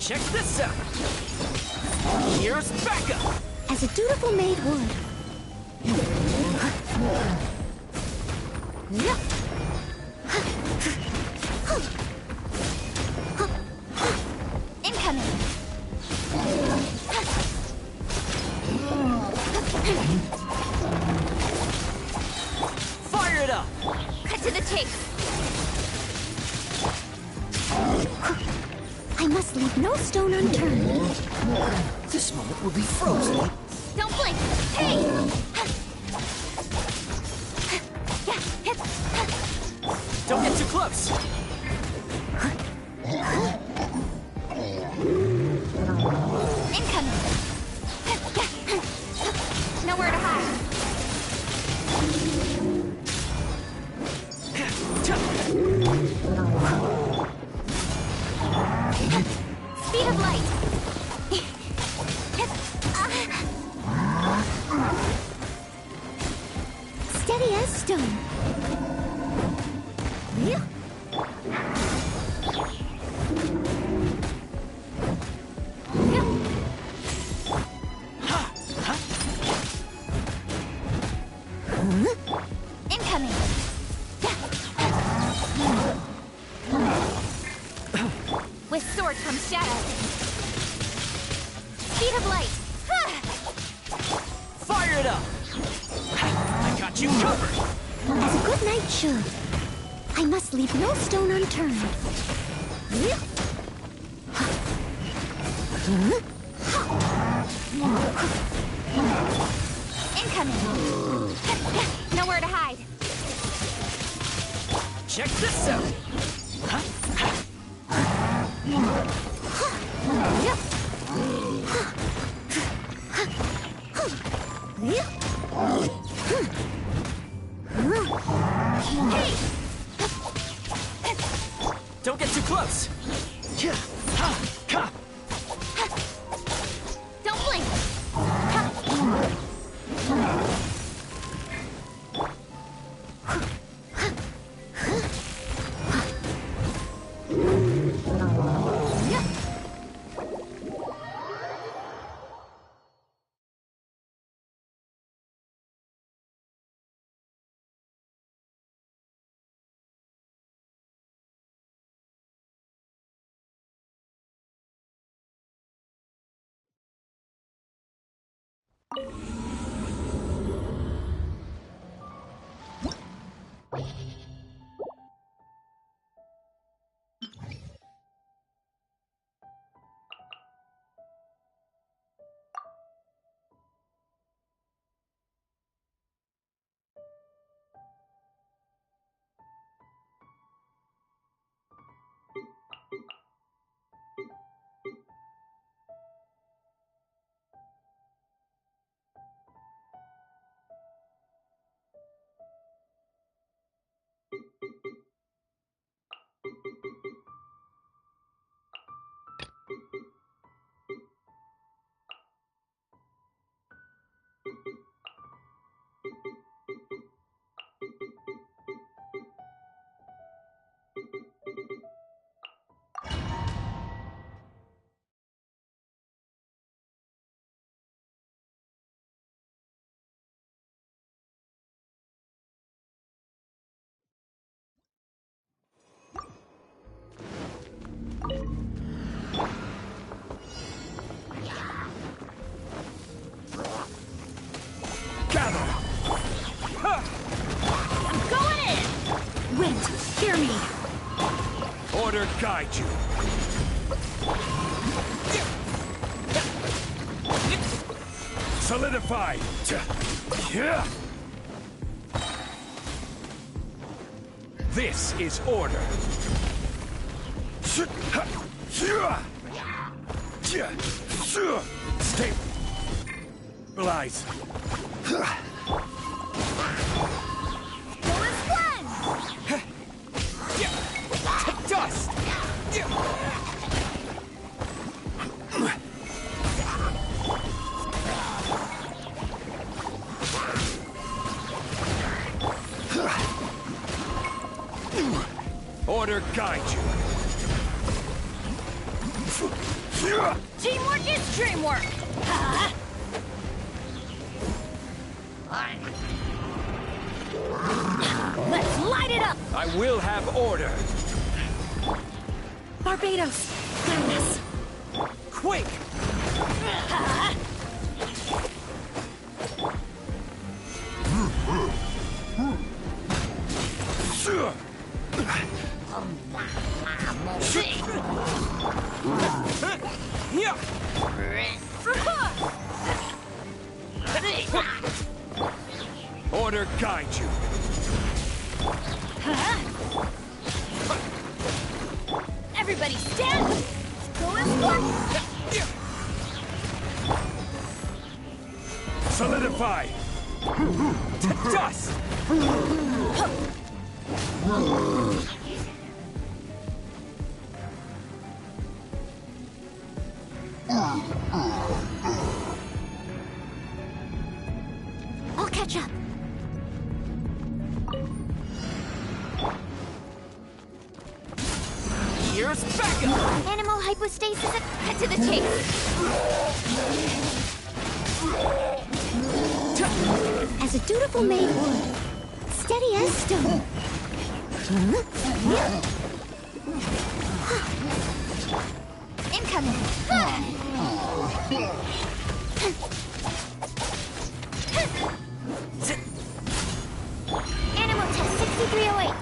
Check this out! Here's backup! As a dutiful maid would. Incoming! Fire it up! Cut to the chase! I must leave no stone unturned. This moment will be frozen. Don't blink! Hey! Don't get too close! Incoming! Nowhere to hide! Speed of light! Steady as stone. Incoming! With sword comes shadow. Speed of light! Fire it up! I got you covered! As a good knight should. I must leave no stone unturned. Incoming! Nowhere to hide. Check this out! Don't get too close! Don't blink! Order guide you. Solidify. This is order. Stabilize. Dust! Order guide you. Teamwork is dreamwork! Let's light it up! I will have order. Barbados, clearness. Quick! Order guide you. Everybody stand! Go as one! Solidify. To dust. I'll catch up. Here's backup. Animal hypostasis and cut to the chase. As a dutiful maid would. Steady as stone. Incoming. Animal test 6308.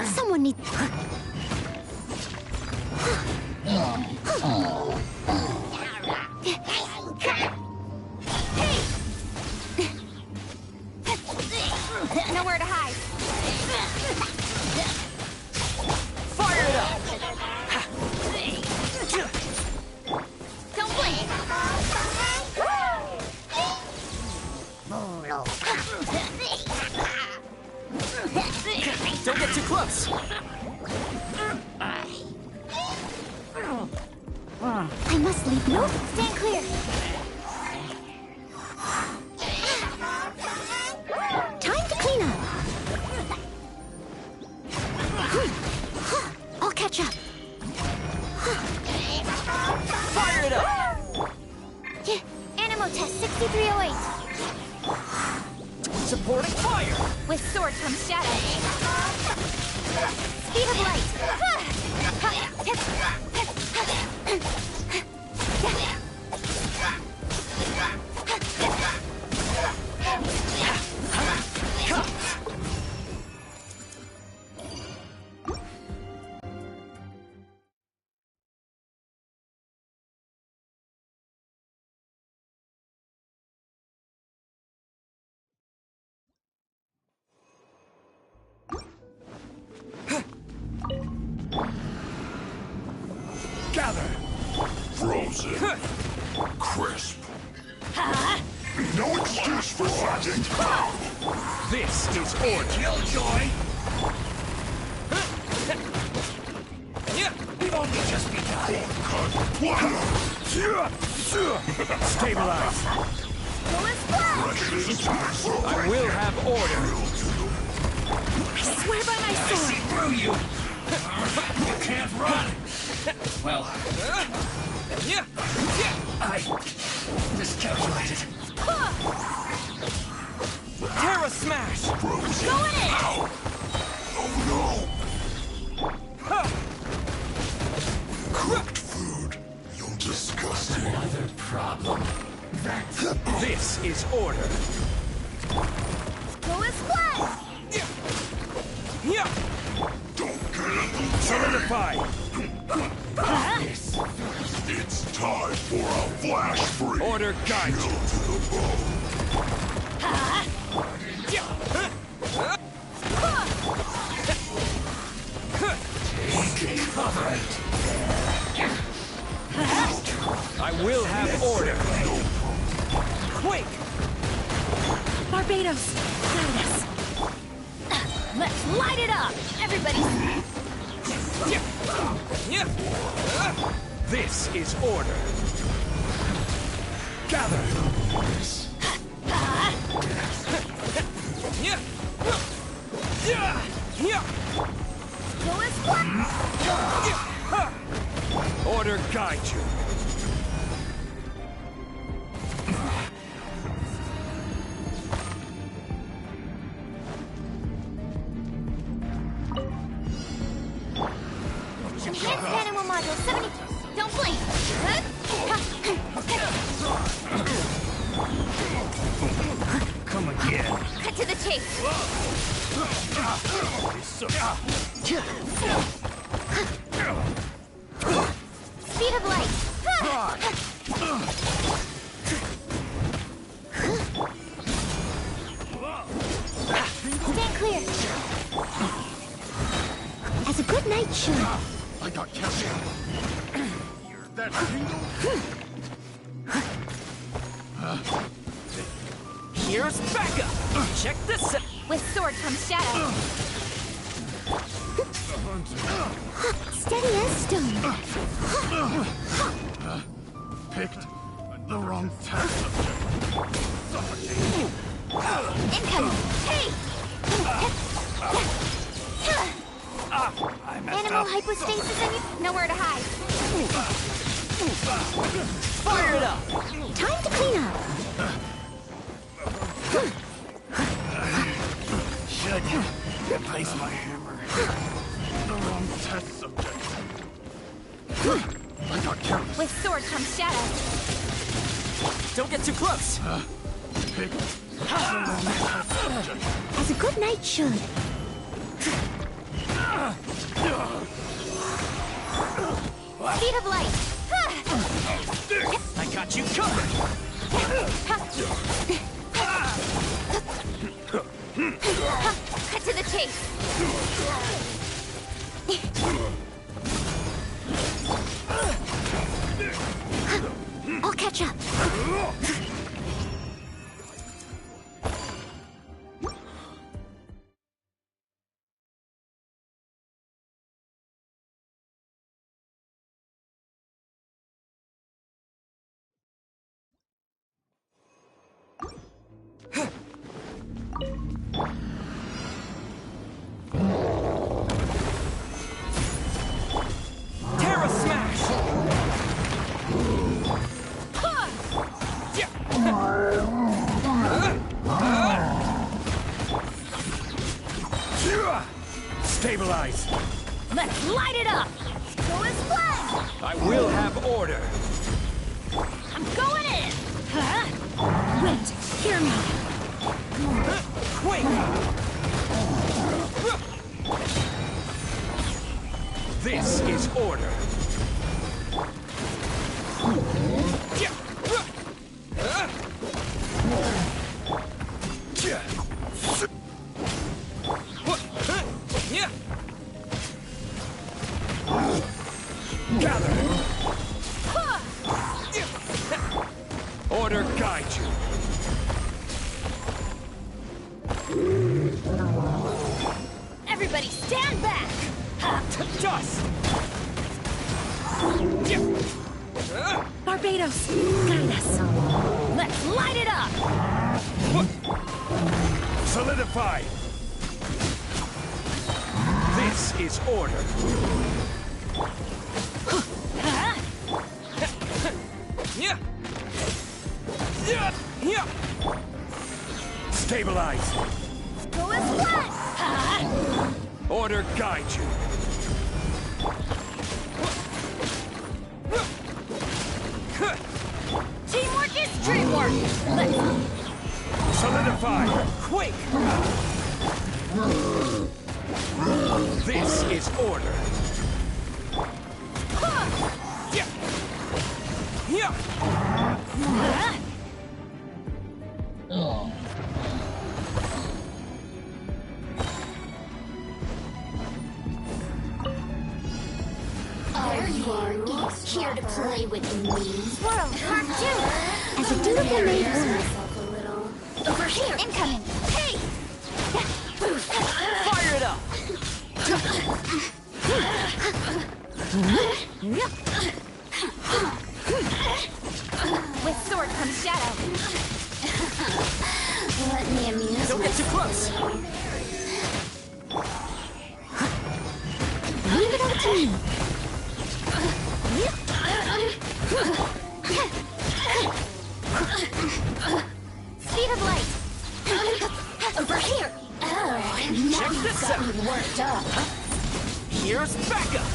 Someone needs... Nowhere to hide. Fire it up. Don't blink! Don't get too close. I must leave. Nope, stand clear. Time to clean up. I'll catch up. Fire it up. Yeah, Animal test 6308. Supporting fire. With sword comes shadow. Speed of light. frozen. Crisp. No excuse for slacking. This is order. Killjoy! We've only just begun. Stabilize. I will have order. I swear by my I sword. see through you. You can't run. Well, I miscalculated. Terra Smash! Going in! Oh no! Cooked food. You're disgusting. Another problem. This is order. Go as one! Yeah! Don't get it. Solidify! It's time for a flash freeze. Order guide Kill you. to the bone. Take cover. I will have order. Quake! Barbados, guide us. Let's light it up! Everybody, This is order. Gather! go as one! Order guide you. Enhanced animal module 70. Don't blink! Come again. Cut to the chase! Speed of light! Stand clear! As a good knight should. I got captured. Hear that tingle? Here's backup. Check this out. With sword comes shadow. Steady as stone. Picked the wrong task subject. Incoming! Hey! Animal hypostasis and you... Nowhere to hide. Fire it up. Time to clean up. Should replace my hammer. The wrong test subject. I got careless. With sword comes shadow. Don't get too close. Picked the wrong test subject. As a good knight should. Speed of light. I got you covered. Cut to the chase. I'll catch up. Terra Smash! Stabilize! Let's light it up! Go as one! I will have order. I'm going in! Wait, hear me. Quake! This is order. Gather! Solidify! This is order. Stabilize. Go as flat! Order guide you. Teamwork is dreamwork! Let's Solidify. Quake. This is order. There you are, idiots. Here to play with me. Swirl, Mark 2! As a dutiful maid woman. Over here! incoming! Hey! Fire it up! With sword comes shadow. Let me amuse Don't get too close. Leave it up to me. Speed of light! over here! Oh, now Check you've this got out. me worked up. Here's backup.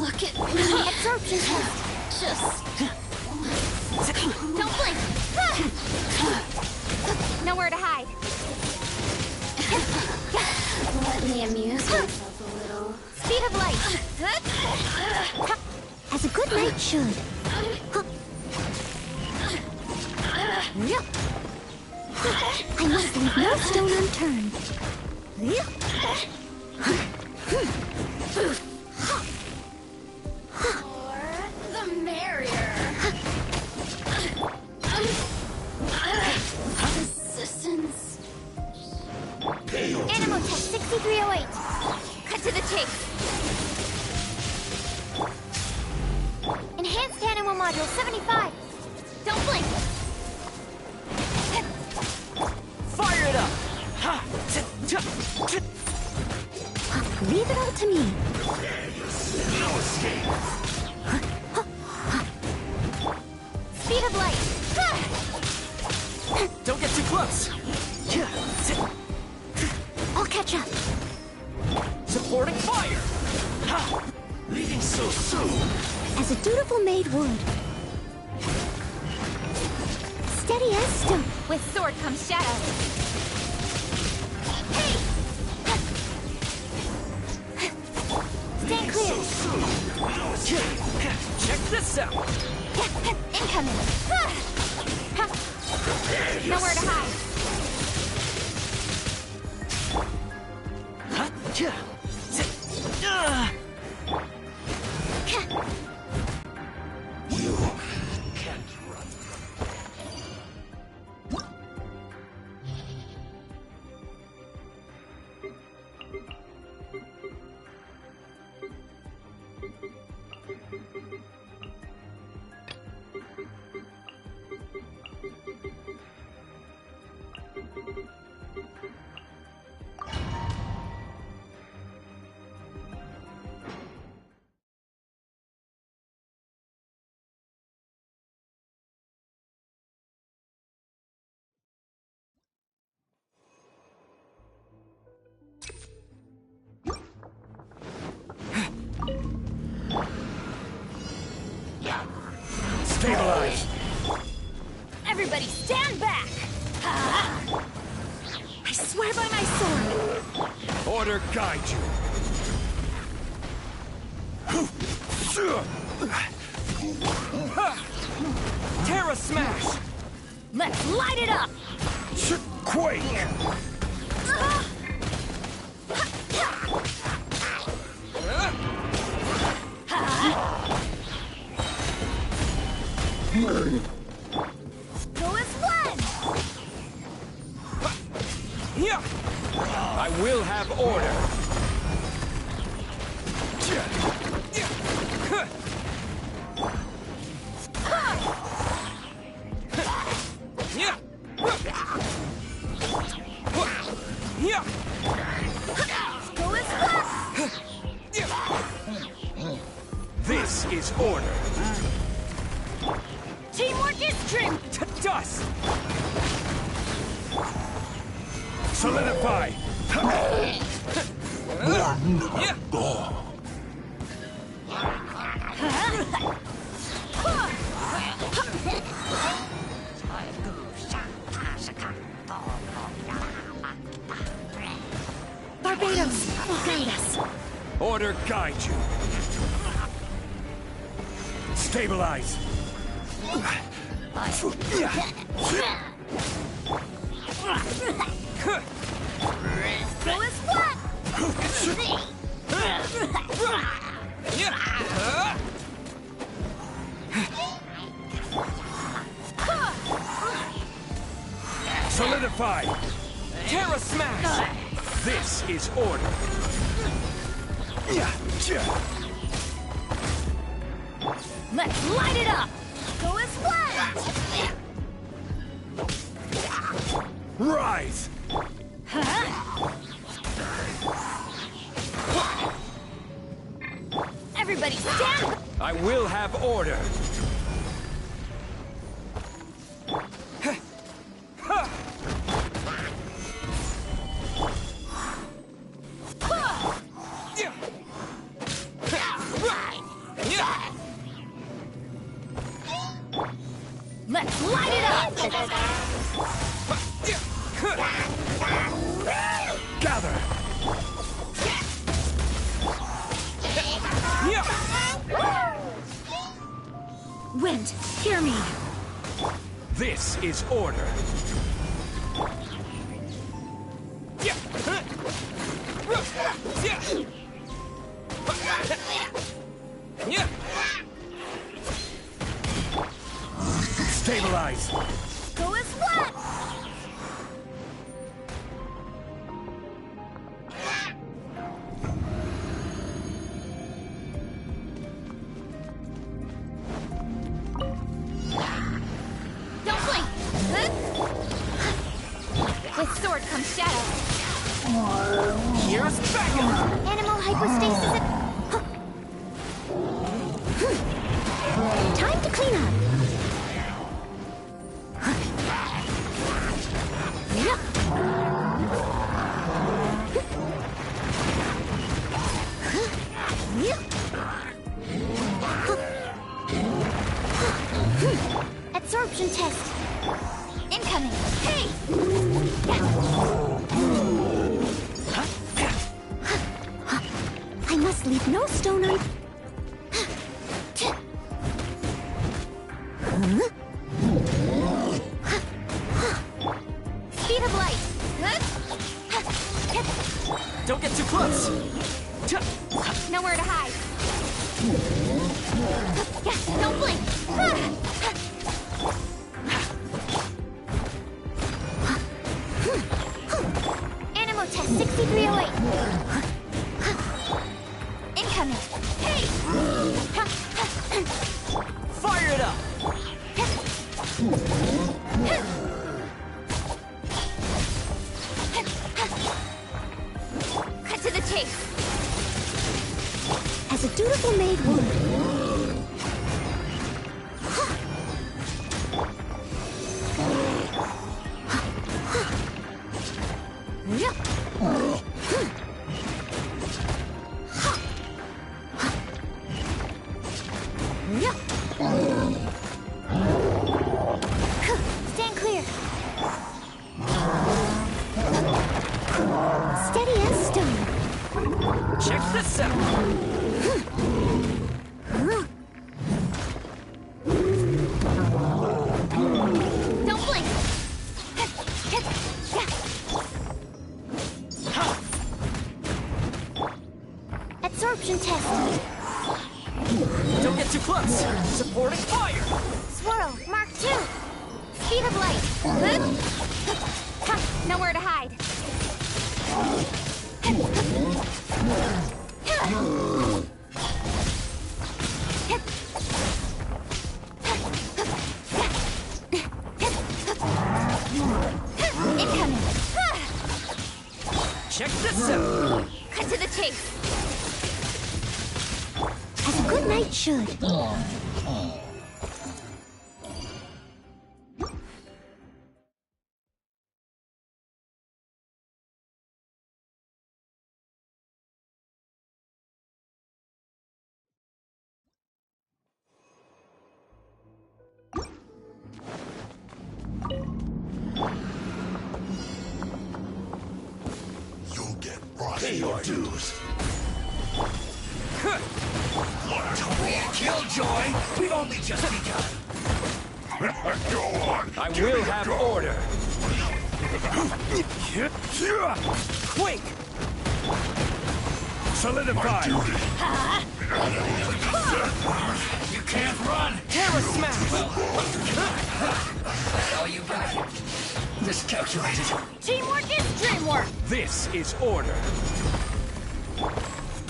Look at me. Absorption test. Just Don't blink! Nowhere to hide. let me amuse myself a little. Speed of light! As a good knight should. I must leave no stone unturned. The merrier. Resistance. Animal test 6308. Cut to the chase. Enhanced animal module 75. Don't blink. Fire it up. Leave it all to me. Speed of light. Don't get too close. I'll catch up. Supporting fire. Leaving so soon. As a dutiful maid would. Steady as stone. With sword comes shadow. Hey! Stand clear. Check this out. Incoming. Nowhere to hide. You can't run. Stabilize. Everybody stand back! I swear by my sword! Order guide you. Terra smash. Let's light it up! Quake. Go as one! I will have order. Is trim! To dust! Solidify! Barbados, guide us. Order guide you. Stabilize. Go as flat! Solidify. Terra smash. This is order. Let's light it up! Go as flat! Rise. Everybody stand! I will have order. Let's light it up! Gather. Wind, hear me. This is order. Stabilize. Go as flat! Don't blink! With sword comes shadow. Here's backup. Animal hypostasis. Time to clean up. Absorption test. Incoming. Hey! I must leave no stone un... Speed of light. Don't get too close. Nowhere to hide. Don't blink. Animal test 6308. Incoming. Hey! Fire it up. Cut to the chase. As a dutiful maid would. Stand clear. Steady as stone. Check this out. Don't blink. Absorption test. Don't get too close. Supporting fire. Swirl. Mark 2. Speed of light. Nowhere to hide. Incoming. Check this out. Cut to the chase. As a good knight should. pay your dues. Don't be a killjoy. We've only just begun. Go on! I will have order. Quake! Solidify! You can't run! Terra smash! That's all you got. Miscalculated. Teamwork is dreamwork! This is order.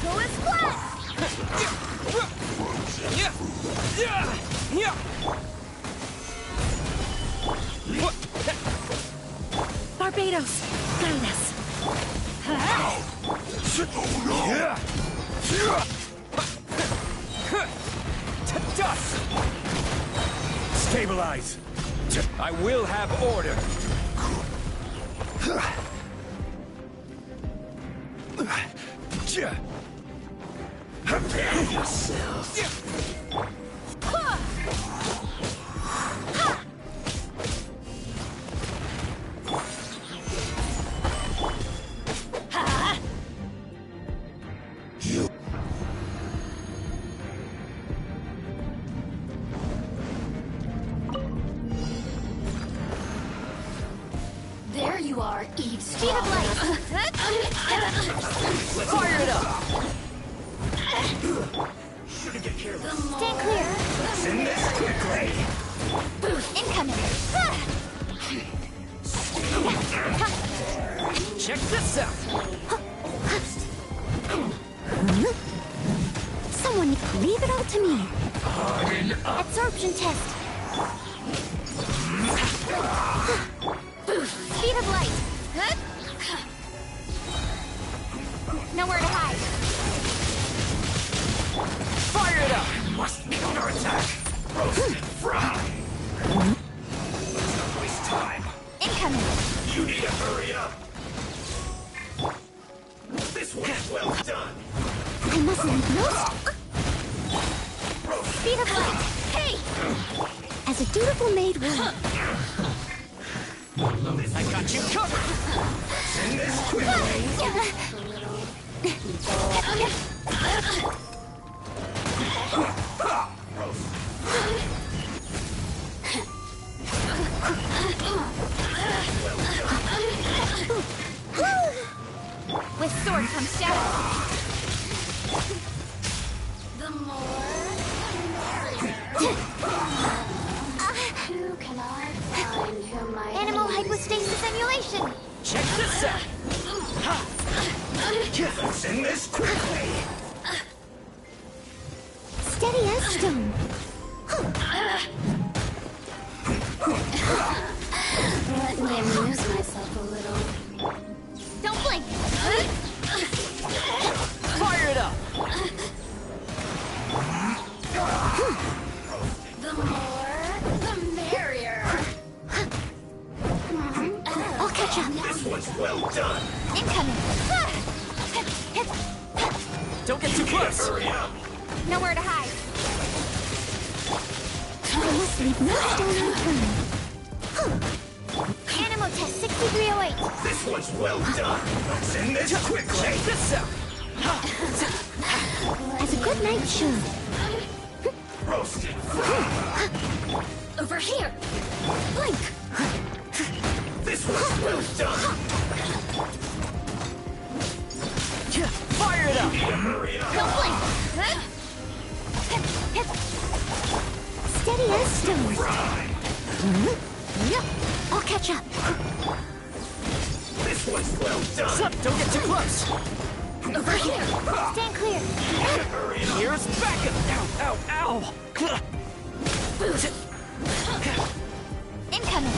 Go and splat! Barbados, guide us. To dust! Stabilize! I will have order! Prepare yourself! There you are, Eve. Speed of light! Fire it up! Stand clear. Send this quickly! Incoming. Check this out! Someone leave it all to me. Absorption test. Speed of light. Nowhere to hide. Fire it up! Must be under attack! Roast and fry! Let's not waste time! Incoming. You need to hurry up! This one's well done! I must leave no Speed of light. Hey! As a dutiful maid will. I got you covered! Send this quickly! With sword comes shadow. The more, who can I find who might Animal hypostasis emulation. Check this out! Send this quickly! Steady as stone. let me amuse myself a little. Don't blink. Fire it up! The more, the merrier. I'll catch up. This one's well done! Incoming. Don't get too close! Hurry up! Nowhere to hide. I must leave no stone unturned. Animal test 6308. This one's well done! Send this quickly! Check this out! As a good knight should. Roasted! Over here. Blink. This one's well done! Fire it up! Hurry up! Don't blink. Steady as stone. Yep. I'll catch up. This one's well done! Slip, don't get too close! Over here. Stand clear. Here's backup! Ow, ow, ow! Incoming.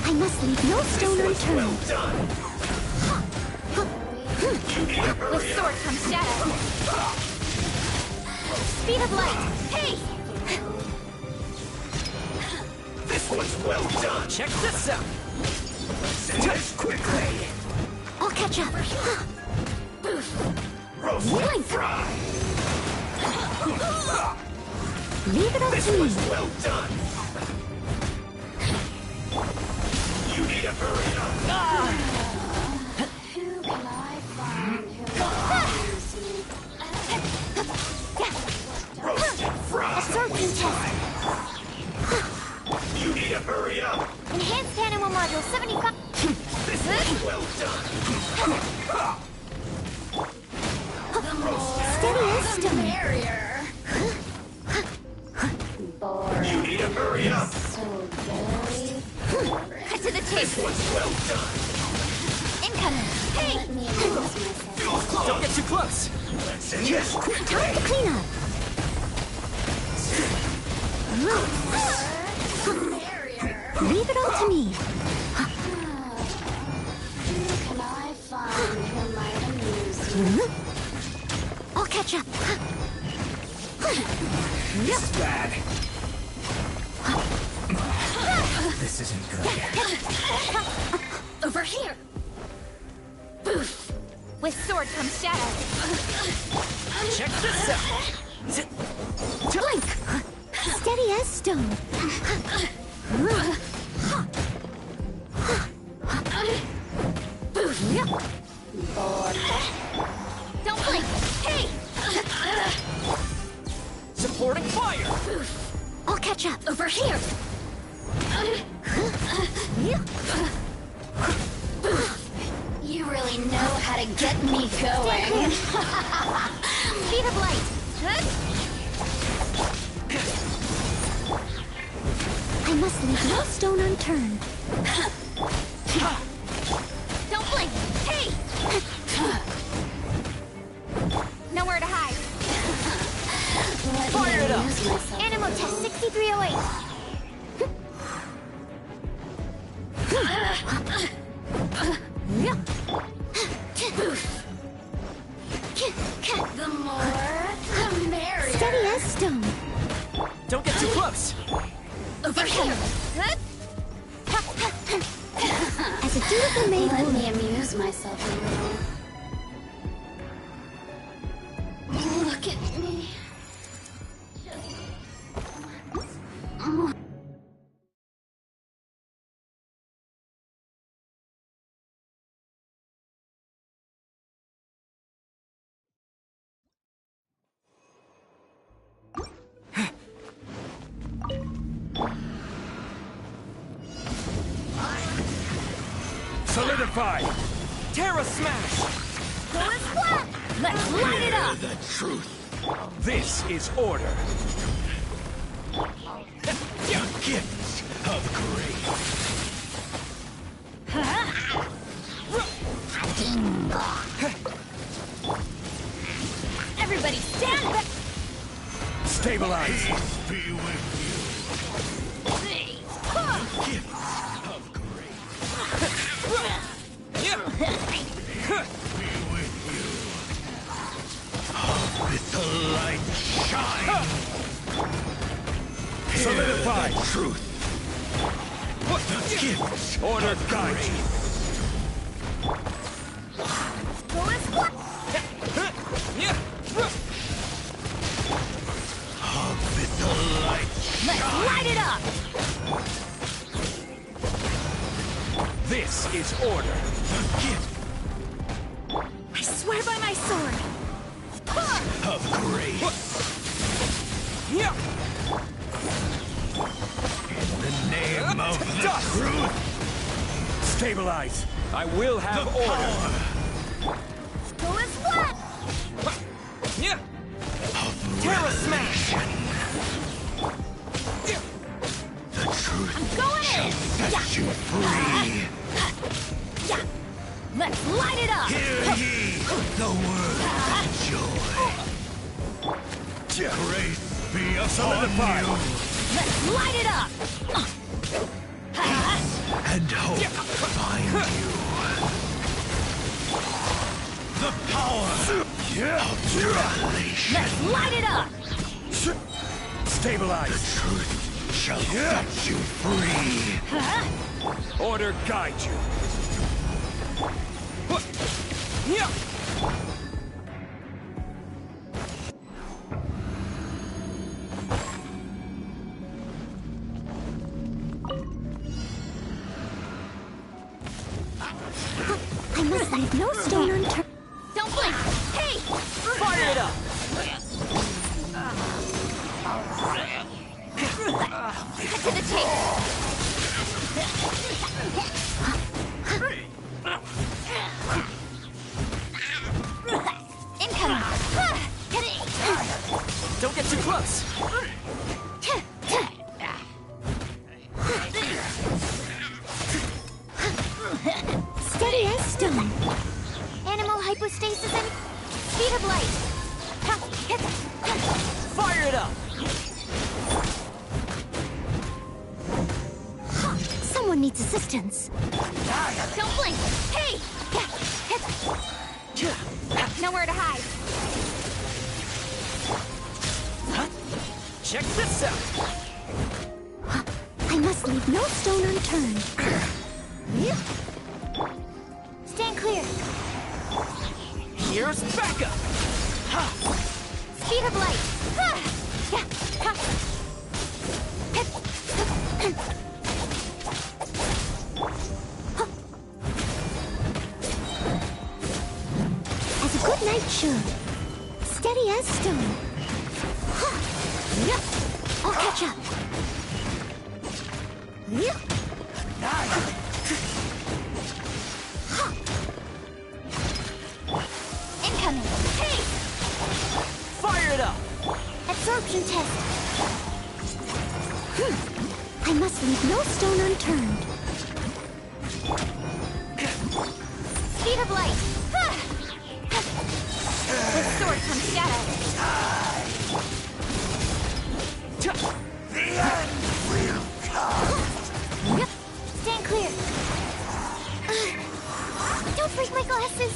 I must leave no stone unturned. Well done! With sword comes shadow. Speed of light. Hey! This one's well done! Check this out! Send this quickly! I'll catch up. Roast Blink. and fry! Leave it up This to me. one's well done! You need to hurry up. Who can I find who Roasted fries. Absorption test. You need to hurry up. Enhanced animal module 75. This is well done. Steady as stone. barrier? Bored. You need to hurry up. So very. Cut to the This chase. one's well done. Incoming. Hey! Let me amuse myself. Don't get too close. Let's just Time to clean up. Barrier. Leave it all to me. Who can I find who might amuse you? I'll catch up. This is bad. This isn't good. Over here. Boof. With sword comes shadow. Check this out. Blink. Steady as stone. Bored. Don't blink. Hey! Supporting fire. I'll catch up. Over here. You really know how to get me going. Speed of light. I must leave no stone unturned. Don't blink. Hey! Nowhere to hide. Let me amuse myself. Animal test 6308. The more, the merrier. Steady as stone. Don't get too close. Over here. As a dutiful maid Let would. me amuse myself a little. Look at me. Solidify. Terra smash. Let's light it up. The truth. This is order. Your gifts of grace. Everybody stand back. Stabilize. Peace be with you. Gifts of grace. Be with you. With the light shine. Solidify. The truth. The gifts Order of guide grace. you. With the light Let's shine. light it up. This is order. The gift I swear by my sword. of grace. In the name of the Dust. truth. Stabilize. I will have The order. power Go as what? of Terra smash. the truth Going in. set you free. Let's light it up. Hear ye the word of joy. Grace be upon Solidify. you, Let's light it up. and hope find you. The power of revelation. Let's light it up. Stabilize. Truth shall set you free. Order guide you. must leave no stone unturned. Don't blink! Hey! Fire it up! Cut to the chase! Incoming! Get it! Don't get too close! Steady as stone. Animal hypostasis and speed of light. Fire it up! Someone needs assistance. Don't blink! Hey! Nowhere to hide. Check this out! I must leave no stone unturned. Stand clear. Here's backup! Speed of light. As a good knight should. Steady as stone. I'll catch up. Incoming. Hey! Fire it up! Absorption test. I must leave no stone unturned. Speed of light. With sword comes shadow. The end will come. Stand clear. Don't break my glasses.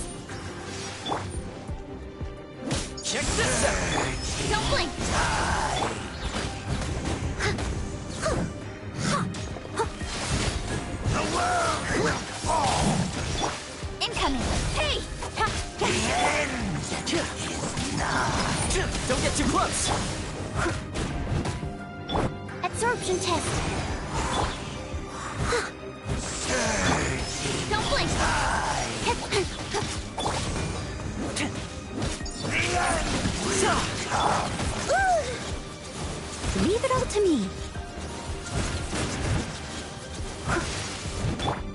Check this out! Don't blink! The world will fall. Incoming! Hey! The end is nigh. Don't get too close! Absorption test. Don't blink! The end will come. Leave it all to me.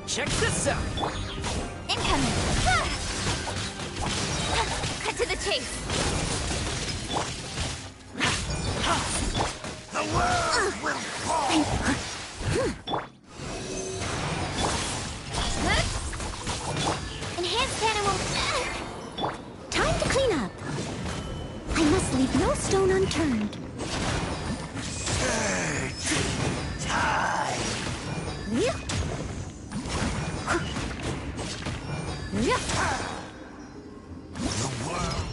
Check this out! Incoming! Cut to the chase! The world will fall. Enhanced animal. Time to clean up. I must leave no stone unturned. Time. The world.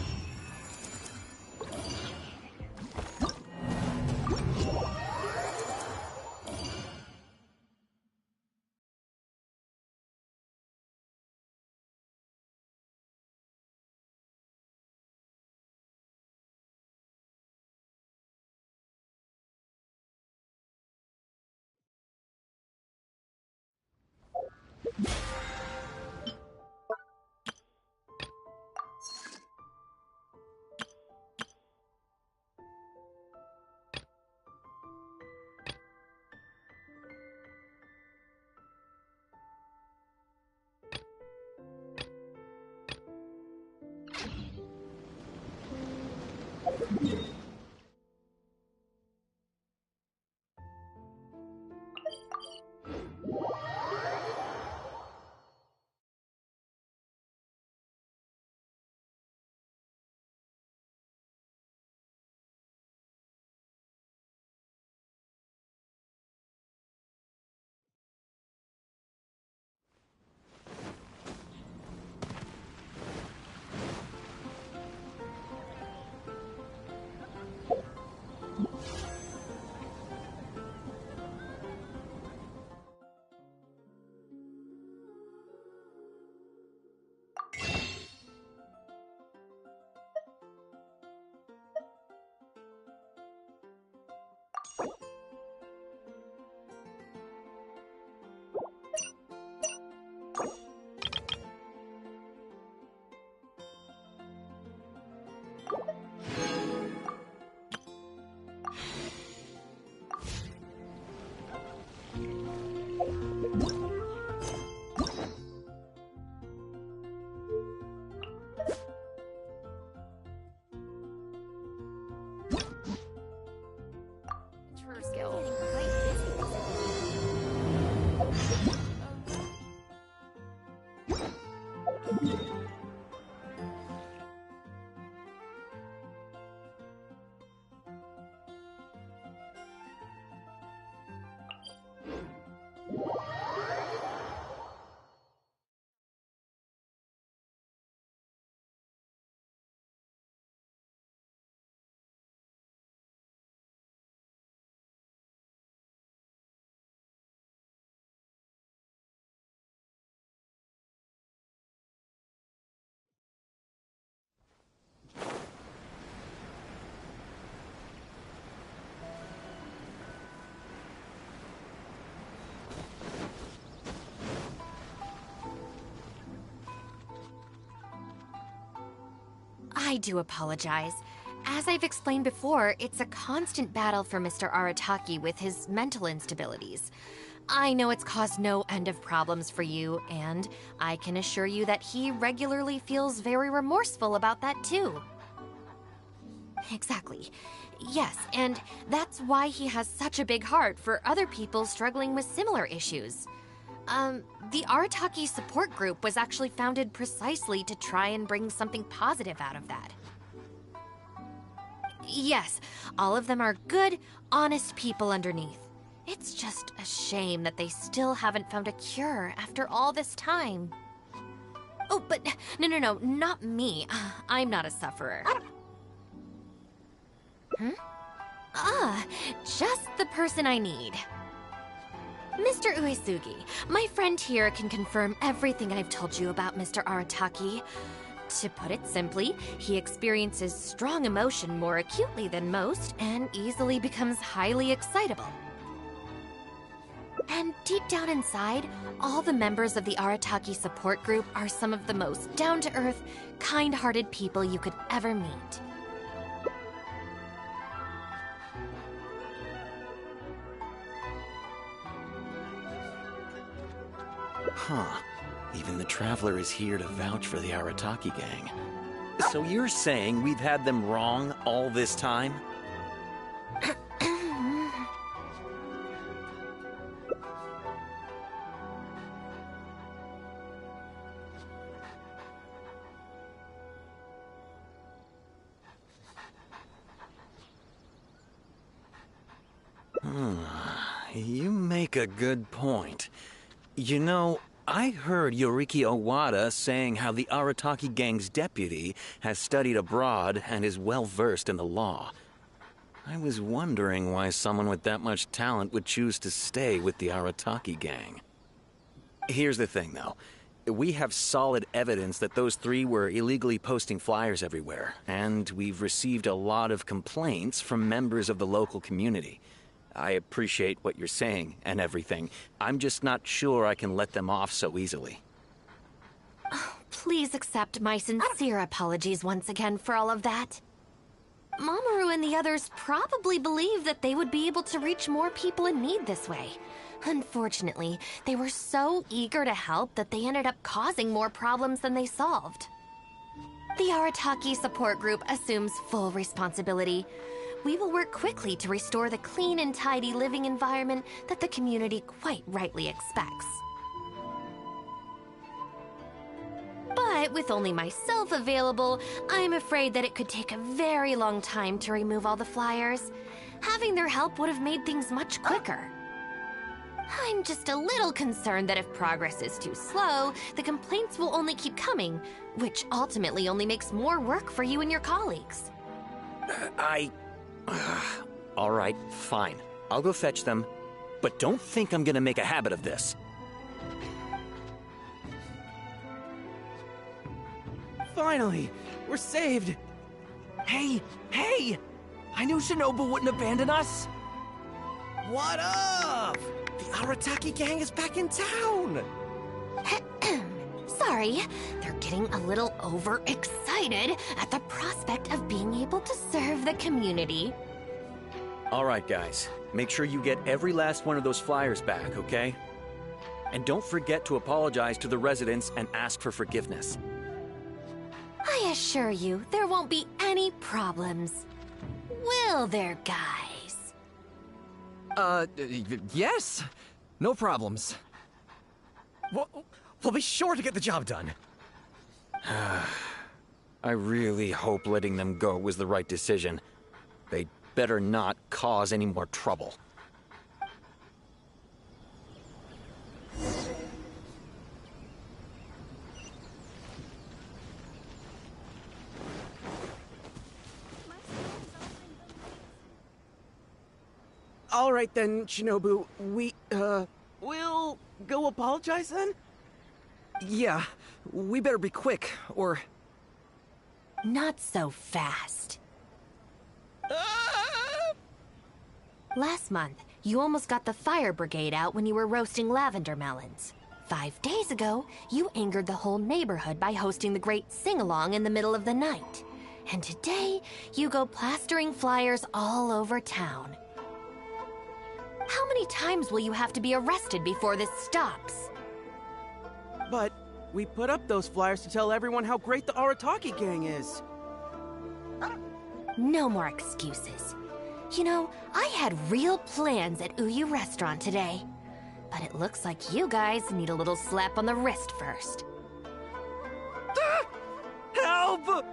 I do apologize. As I've explained before, it's a constant battle for Mr. Arataki with his mental instabilities. I know it's caused no end of problems for you, and I can assure you that he regularly feels very remorseful about that too. Exactly. Yes, and that's why he has such a big heart for other people struggling with similar issues. The Arataki support group was actually founded precisely to try and bring something positive out of that. Yes, all of them are good, honest people underneath. It's just a shame that they still haven't found a cure after all this time. Oh, but no, not me. I'm not a sufferer. Just the person I need. Mr. Uesugi, my friend here can confirm everything I've told you about Mr. Arataki. To put it simply, he experiences strong emotion more acutely than most and easily becomes highly excitable. And deep down inside, all the members of the Arataki support group are some of the most down-to-earth, kind-hearted people you could ever meet. Huh. Even the Traveler is here to vouch for the Arataki gang. So you're saying we've had them wrong all this time? You make a good point. You know, I heard Yoriki Owada saying how the Arataki gang's deputy has studied abroad and is well-versed in the law. I was wondering why someone with that much talent would choose to stay with the Arataki gang. Here's the thing, though. We have solid evidence that those three were illegally posting flyers everywhere, and we've received a lot of complaints from members of the local community. I appreciate what you're saying and everything. I'm just not sure I can let them off so easily. Oh, please accept my sincere apologies once again for all of that. Mamoru and the others probably believed that they would be able to reach more people in need this way. Unfortunately, they were so eager to help that they ended up causing more problems than they solved. The Arataki support group assumes full responsibility. We will work quickly to restore the clean and tidy living environment that the community quite rightly expects. But with only myself available, I'm afraid that it could take a very long time to remove all the flyers. Having their help would have made things much quicker. I'm just a little concerned that if progress is too slow, the complaints will only keep coming, which ultimately only makes more work for you and your colleagues. All right, fine. I'll go fetch them, but don't think I'm gonna make a habit of this. Finally, we're saved. Hey! I knew Shinobu wouldn't abandon us. What up? The Arataki gang is back in town. Sorry, they're getting a little overexcited at the prospect of being able to serve the community. All right, guys. Make sure you get every last one of those flyers back, okay? And don't forget to apologize to the residents and ask for forgiveness. I assure you, there won't be any problems. Will there, guys? Yes. No problems. We'll be sure to get the job done. I really hope letting them go was the right decision. They better not cause any more trouble. All right then, Shinobu. We'll go apologize then? Yeah, we better be quick, or... Not so fast. Last month, you almost got the fire brigade out when you were roasting lavender melons. 5 days ago, you angered the whole neighborhood by hosting the great sing-along in the middle of the night. And today, you go plastering flyers all over town. How many times will you have to be arrested before this stops? But we put up those flyers to tell everyone how great the Arataki gang is. No more excuses. You know, I had real plans at Uyu Restaurant today. But it looks like you guys need a little slap on the wrist first. Help!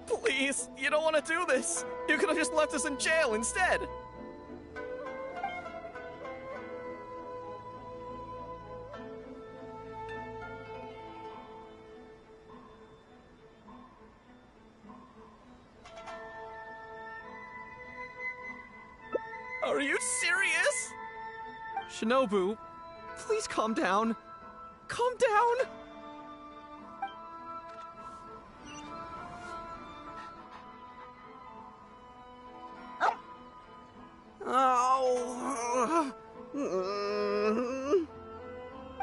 Please, you don't want to do this. You could have just left us in jail instead. Are you serious? Shinobu, please calm down. Calm down! Oh.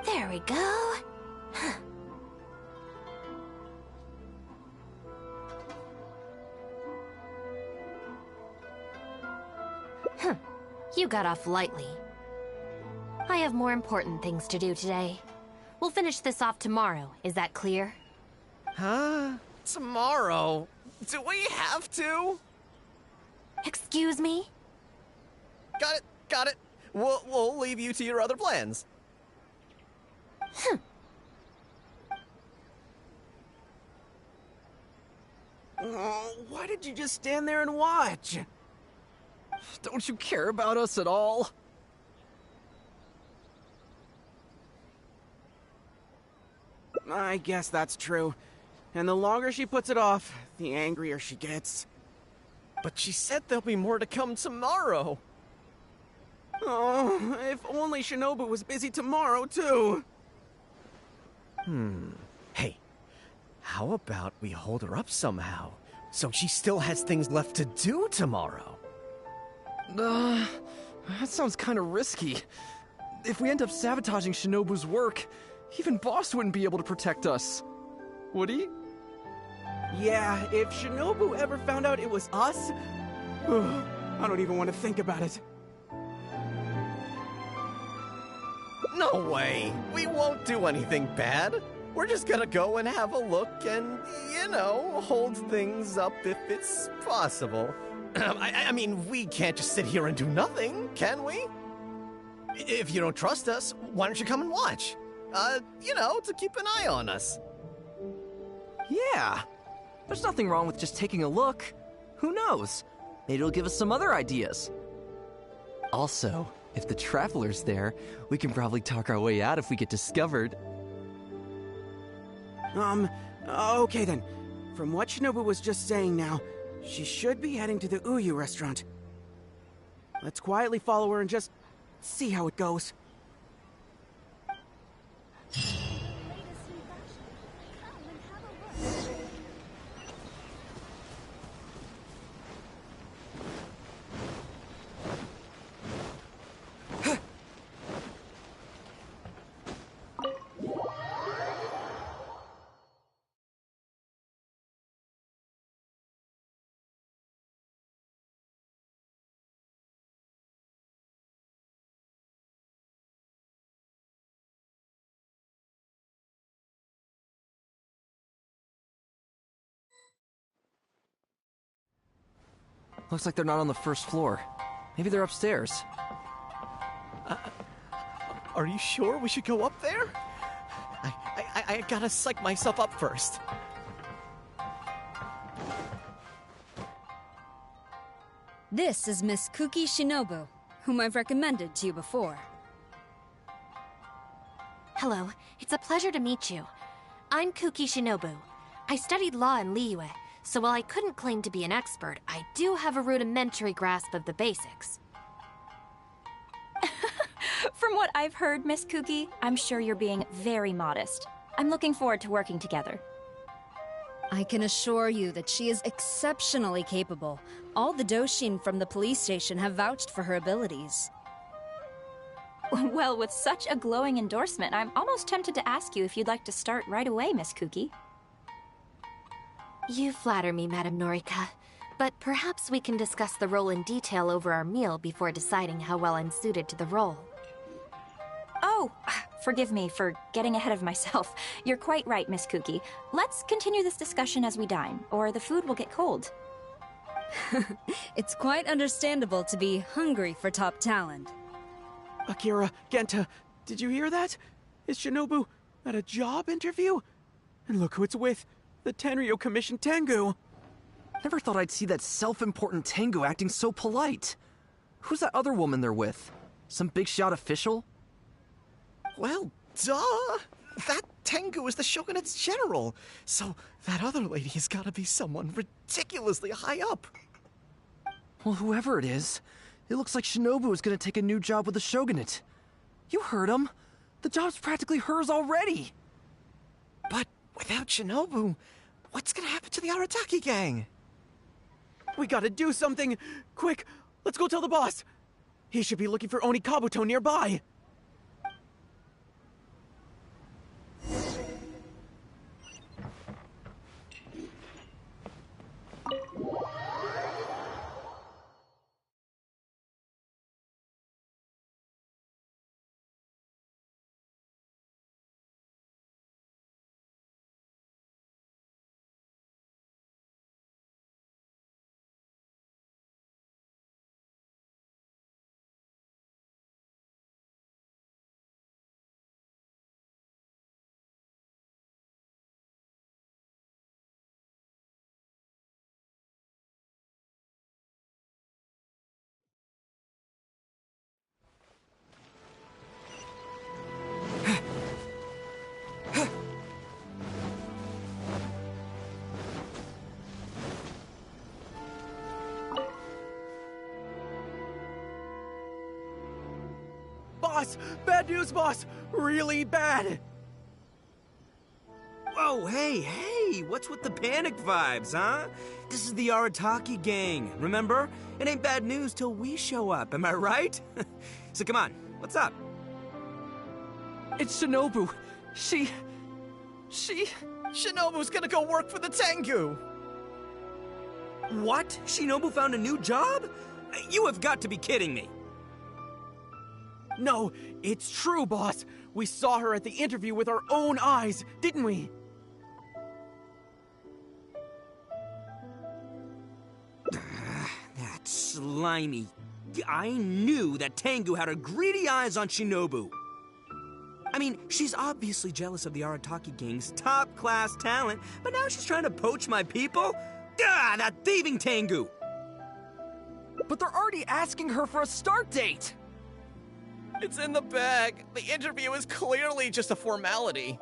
There we go. You got off lightly. I have more important things to do today. We'll finish this off tomorrow, is that clear? Huh? Tomorrow? Do we have to? Excuse me? Got it. We'll leave you to your other plans. Oh, why did you just stand there and watch? Don't you care about us at all? I guess that's true. And the longer she puts it off, the angrier she gets. But she said there'll be more to come tomorrow. Oh, if only Shinobu was busy tomorrow, too. Hey, how about we hold her up somehow, so she still has things left to do tomorrow? That sounds kind of risky. If we end up sabotaging Shinobu's work, even Boss wouldn't be able to protect us. Would he? Yeah, if Shinobu ever found out it was us, I don't even want to think about it. No way! We won't do anything bad. We're just gonna go and have a look and, you know, hold things up if it's possible. I mean, we can't just sit here and do nothing, can we? If you don't trust us, why don't you come and watch? You know, to keep an eye on us. Yeah. There's nothing wrong with just taking a look. Who knows? Maybe it'll give us some other ideas. Also, if the Traveler's there, we can probably talk our way out if we get discovered. Okay then. From what Shinobu was just saying now, she should be heading to the Uyu restaurant. Let's quietly follow her and just see how it goes. Looks like they're not on the first floor. Maybe they're upstairs. Are you sure we should go up there? I gotta psych myself up first. This is Miss Kuki Shinobu, whom I've recommended to you before. Hello, it's a pleasure to meet you. I'm Kuki Shinobu. I studied law in Liyue, so while I couldn't claim to be an expert, I do have a rudimentary grasp of the basics. From what I've heard, Miss Kuki, I'm sure you're being very modest. I'm looking forward to working together. I can assure you that she is exceptionally capable. All the Doshin from the police station have vouched for her abilities. Well, with such a glowing endorsement, I'm almost tempted to ask you if you'd like to start right away, Miss Kuki. You flatter me, Madame Norika. But perhaps we can discuss the role in detail over our meal before deciding how well I'm suited to the role. Oh, forgive me for getting ahead of myself. You're quite right, Miss Kuki. Let's continue this discussion as we dine, or the food will get cold. It's quite understandable to be hungry for top talent. Akira, Genta, did you hear that? Is Shinobu at a job interview? And look who it's with, the Tenryo Commission Tengu. Never thought I'd see that self-important Tengu acting so polite. Who's that other woman they're with? Some big shot official? Well, duh! That Tengu is the Shogunate's general, so that other lady has gotta be someone ridiculously high up. Well, whoever it is, it looks like Shinobu is gonna take a new job with the Shogunate. You heard him. The job's practically hers already. But without Shinobu, what's gonna happen to the Arataki gang? We gotta do something! Quick, let's go tell the boss! He should be looking for Oni Kabuto nearby! Boss! Bad news, boss! Really bad! Whoa, hey! What's with the panic vibes, huh? This is the Arataki gang, remember? It ain't bad news till we show up, am I right? So come on, what's up? It's Shinobu. Shinobu's gonna go work for the Tengu! What? Shinobu found a new job? You have got to be kidding me! No, it's true, boss. We saw her at the interview with our own eyes, didn't we? That slimy... I knew that Tengu had her greedy eyes on Shinobu. I mean, she's obviously jealous of the Arataki gang's top-class talent, but now she's trying to poach my people? Ah, that thieving Tengu! But they're already asking her for a start date! It's in the bag. The interview is clearly just a formality.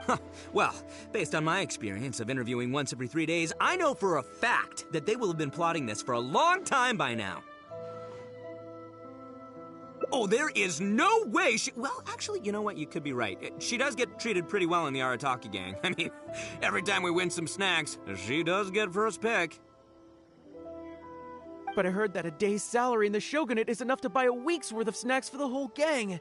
Huh. Well, based on my experience of interviewing once every 3 days, I know for a fact that they will have been plotting this for a long time by now. Oh, there is no way she... Well, actually, you know what? You could be right. She does get treated pretty well in the Arataki gang. I mean, every time we win some snacks, she does get first pick. But I heard that a day's salary in the Shogunate is enough to buy a week's worth of snacks for the whole gang.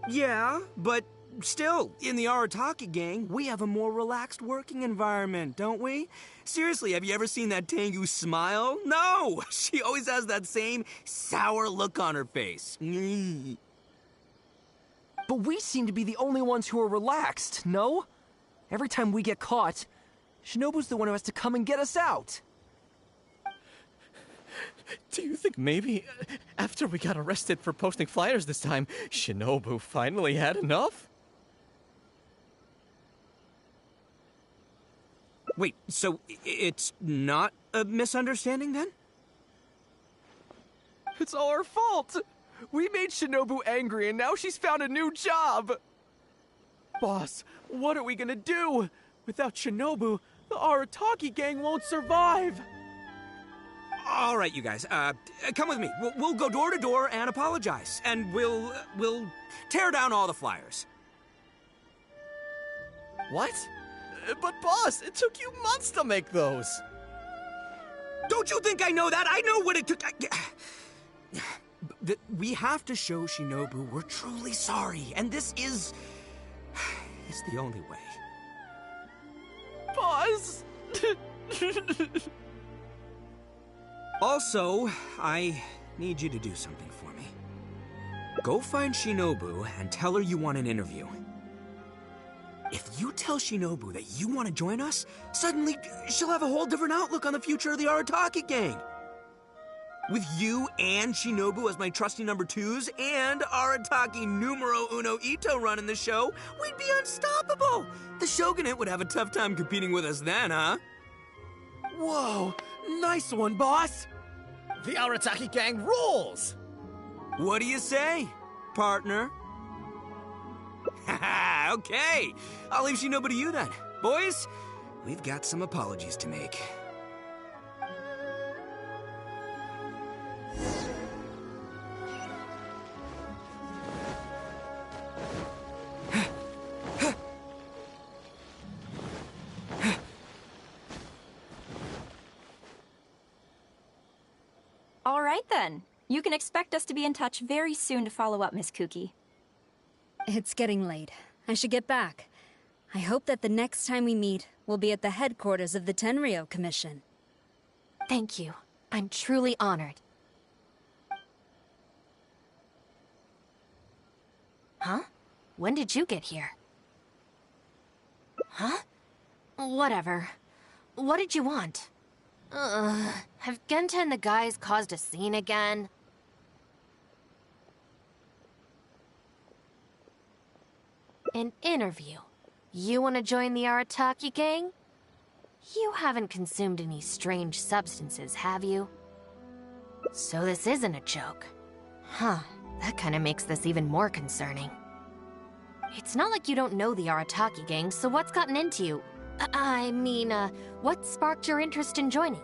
Yeah, but still, in the Arataki gang, we have a more relaxed working environment, don't we? Seriously, have you ever seen that Tengu smile? No! She always has that same sour look on her face. But we seem to be the only ones who are relaxed, no? Every time we get caught, Shinobu's the one who has to come and get us out. Do you think maybe, after we got arrested for posting flyers this time, Shinobu finally had enough? Wait, so it's not a misunderstanding then? It's all our fault! We made Shinobu angry and now she's found a new job! Boss, what are we gonna do? Without Shinobu, the Arataki gang won't survive! All right, you guys, come with me. We'll go door to door and apologize, and we'll tear down all the flyers. What? But boss, it took you months to make those. Don't you think I know that? I know what it took. We have to show Shinobu we're truly sorry, and this is... it's the only way. boss! Also, I need you to do something for me. Go find Shinobu and tell her you want an interview. If you tell Shinobu that you want to join us, suddenly she'll have a whole different outlook on the future of the Arataki gang. With you and Shinobu as my trusty number twos and Arataki numero uno Ito running the show, we'd be unstoppable. The Shogunate would have a tough time competing with us then, huh? Whoa, nice one, boss! The Arataki gang rules! What do you say, partner? Haha, okay. I'll leave Shinobu to you then. Boys, we've got some apologies to make. All right, then. You can expect us to be in touch very soon to follow up, Miss Kuki. It's getting late. I should get back. I hope that the next time we meet, we'll be at the headquarters of the Tenryo Commission. Thank you. I'm truly honored. Huh? When did you get here? Huh? Whatever. What did you want? Have Genta and the guys caused a scene again? An interview? You want to join the Arataki gang? You haven't consumed any strange substances, have you? So this isn't a joke. Huh, that kind of makes this even more concerning. It's not like you don't know the Arataki gang, so what's gotten into you? I mean, what sparked your interest in joining?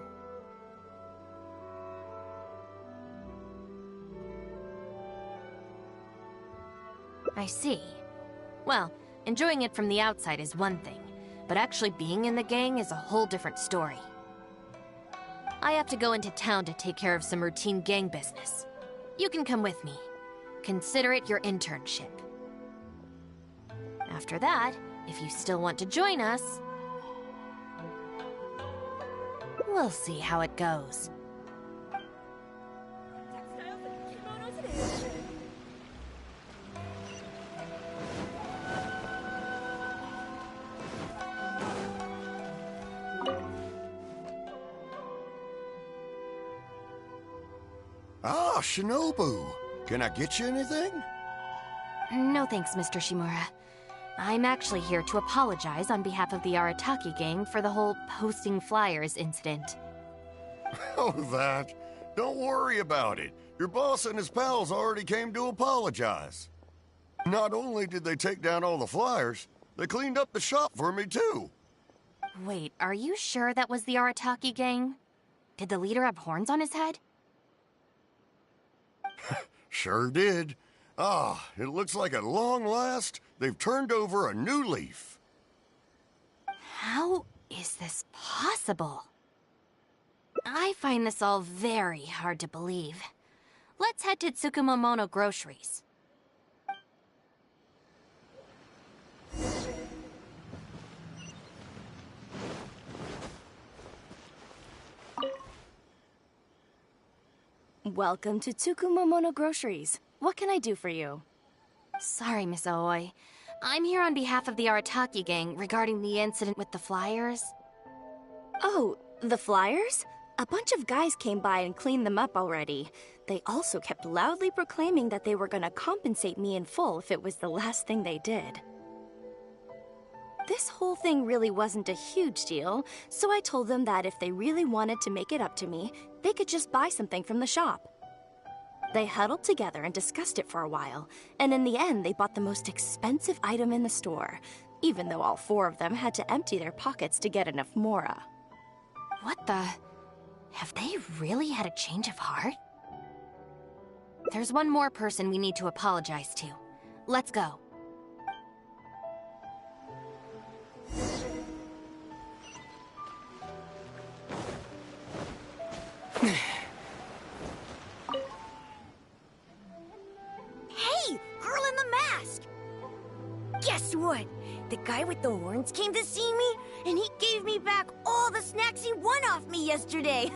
I see. Well, enjoying it from the outside is one thing, but actually being in the gang is a whole different story. I have to go into town to take care of some routine gang business. You can come with me. Consider it your internship. After that, if you still want to join us, we'll see how it goes. Ah, Shinobu. Can I get you anything? No thanks, Mr. Shimura. I'm actually here to apologize on behalf of the Arataki gang for the whole posting flyers incident. Oh, that? Don't worry about it. Your boss and his pals already came to apologize. Not only did they take down all the flyers, they cleaned up the shop for me, too. Wait, are you sure that was the Arataki gang? Did the leader have horns on his head? Sure did. Ah, it looks like at long last, they've turned over a new leaf. How is this possible? I find this all very hard to believe. Let's head to Tsukumomono Groceries. Welcome to Tsukumomono Groceries. What can I do for you? Sorry, Miss Aoi. I'm here on behalf of the Arataki gang regarding the incident with the flyers. Oh, the flyers? A bunch of guys came by and cleaned them up already. They also kept loudly proclaiming that they were gonna compensate me in full if it was the last thing they did. This whole thing really wasn't a huge deal, so I told them that if they really wanted to make it up to me, they could just buy something from the shop. They huddled together and discussed it for a while, and in the end they bought the most expensive item in the store, even though all four of them had to empty their pockets to get enough mora. What the... Have they really had a change of heart? There's one more person we need to apologize to. Let's go. Hey, girl in the mask! Guess what? The guy with the horns came to see me, and he gave me back all the snacks he won off me yesterday.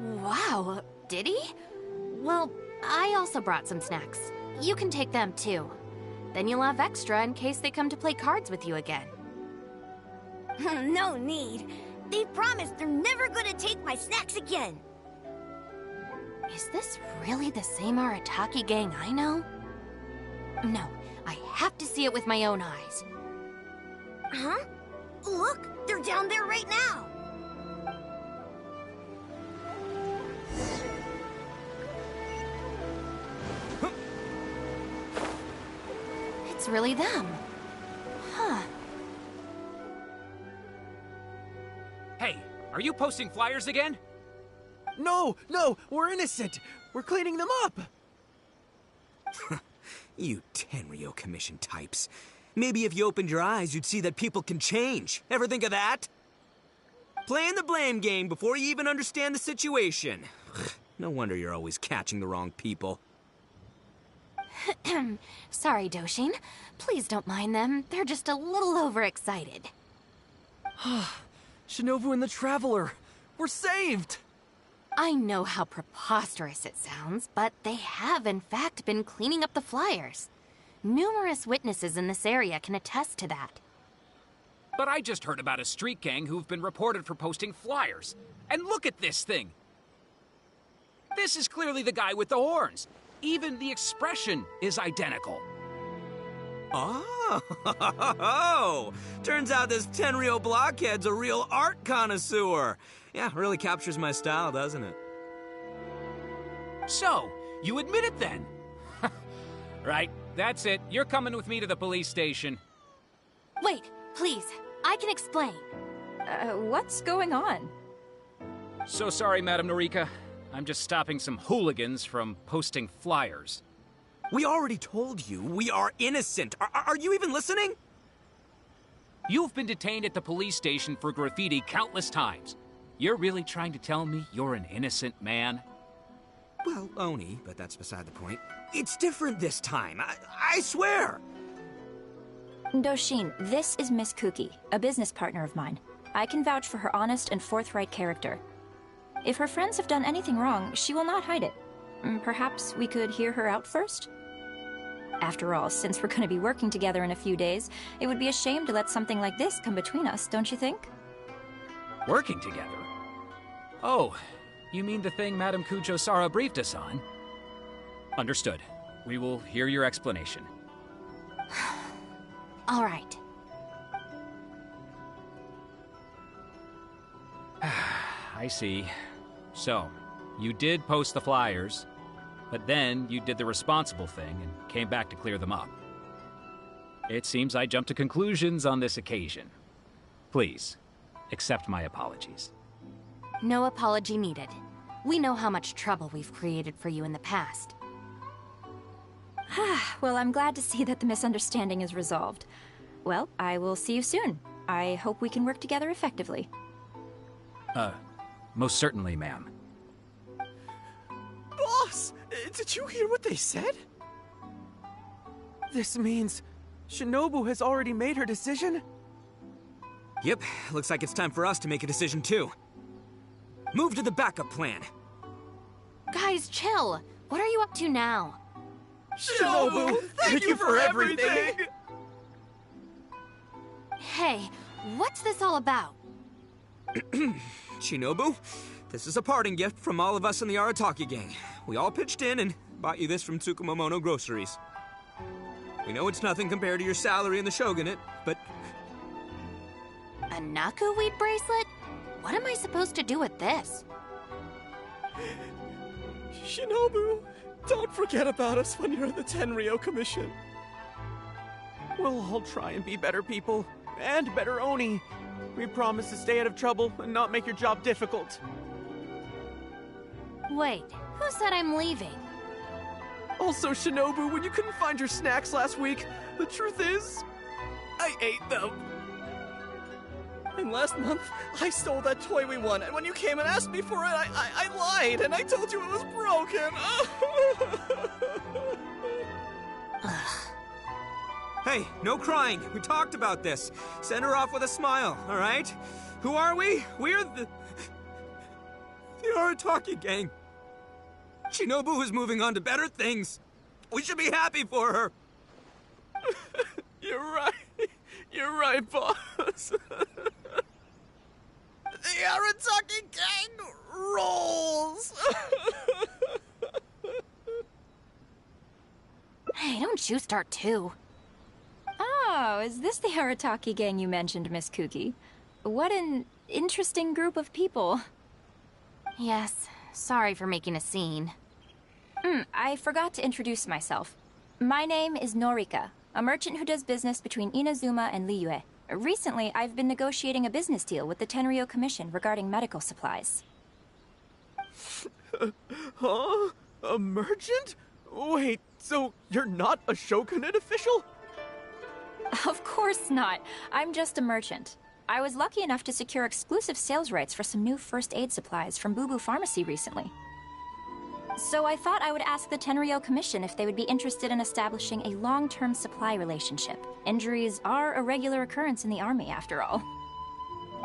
Wow, did he? Well, I also brought some snacks. You can take them too. Then you'll have extra in case they come to play cards with you again. No need. They promised they're never gonna take my snacks again. Is this really the same Arataki gang I know? No, I have to see it with my own eyes. Huh? Look, they're down there right now. It's really them. Huh. Hey, are you posting flyers again? No, we're innocent. We're cleaning them up. You Tenryo Commission types. Maybe if you opened your eyes, you'd see that people can change. Ever think of that? Playing the blame game before you even understand the situation. No wonder you're always catching the wrong people. Sorry, Doshin. Please don't mind them. They're just a little overexcited. Shinobu and the Traveler. We're saved! I know how preposterous it sounds, but they have in fact been cleaning up the flyers. Numerous witnesses in this area can attest to that. But I just heard about a street gang who've been reported for posting flyers. And look at this thing! This is clearly the guy with the horns. Even the expression is identical. Oh, turns out this Tenryo blockhead's a real art connoisseur. Yeah, really captures my style, doesn't it? So, you admit it then? Right, that's it. You're coming with me to the police station. Wait, please. I can explain. What's going on? So sorry, Madam Norika. I'm just stopping some hooligans from posting flyers. We already told you we are innocent. Are you even listening? You've been detained at the police station for graffiti countless times. You're really trying to tell me you're an innocent man? Well, Oni, but that's beside the point. It's different this time. I swear! Doshin, this is Miss Kuki, a business partner of mine. I can vouch for her honest and forthright character. If her friends have done anything wrong, she will not hide it. Perhaps we could hear her out first? After all, since we're going to be working together in a few days, it would be a shame to let something like this come between us, don't you think? Working together? Oh, you mean the thing Madame Kujo-Sara briefed us on? Understood. We will hear your explanation. All right. I see. So, you did post the flyers, but then you did the responsible thing and came back to clear them up. It seems I jumped to conclusions on this occasion. Please, accept my apologies. No apology needed. We know how much trouble we've created for you in the past. Well, I'm glad to see that the misunderstanding is resolved. Well, I will see you soon. I hope we can work together effectively. Most certainly, ma'am. Boss! Did you hear what they said? This means Shinobu has already made her decision? Yep, looks like it's time for us to make a decision too. Move to the backup plan. Guys, chill. What are you up to now? Shinobu, thank you for everything! Hey, what's this all about? Shinobu, this is a parting gift from all of us in the Arataki gang. We all pitched in and bought you this from Tsukumomono Groceries. We know it's nothing compared to your salary in the Shogunate, but... A Naku weed bracelet? What am I supposed to do with this? Shinobu, don't forget about us when you're in the Tenryo Commission. We'll all try and be better people, and better Oni. We promise to stay out of trouble and not make your job difficult. Wait, who said I'm leaving? Also, Shinobu, when you couldn't find your snacks last week, the truth is, I ate them. And last month, I stole that toy we won, and when you came and asked me for it, I lied, and I told you it was broken. Hey, no crying. We talked about this. Send her off with a smile, all right? Who are we? We're the Arataki gang. Shinobu is moving on to better things. We should be happy for her. You're right. You're right, boss. The Arataki gang rolls. Hey, don't you start too. Oh, is this the Arataki gang you mentioned, Miss Kuki? What an interesting group of people. Yes, sorry for making a scene. I forgot to introduce myself. My name is Norika, a merchant who does business between Inazuma and Liyue. Recently, I've been negotiating a business deal with the Tenryo Commission regarding medical supplies. Huh? A merchant? Wait, so you're not a Shokunin official? Of course not. I'm just a merchant. I was lucky enough to secure exclusive sales rights for some new first aid supplies from Boo Boo Pharmacy recently. So I thought I would ask the Tenryo Commission if they would be interested in establishing a long-term supply relationship. Injuries are a regular occurrence in the army, after all.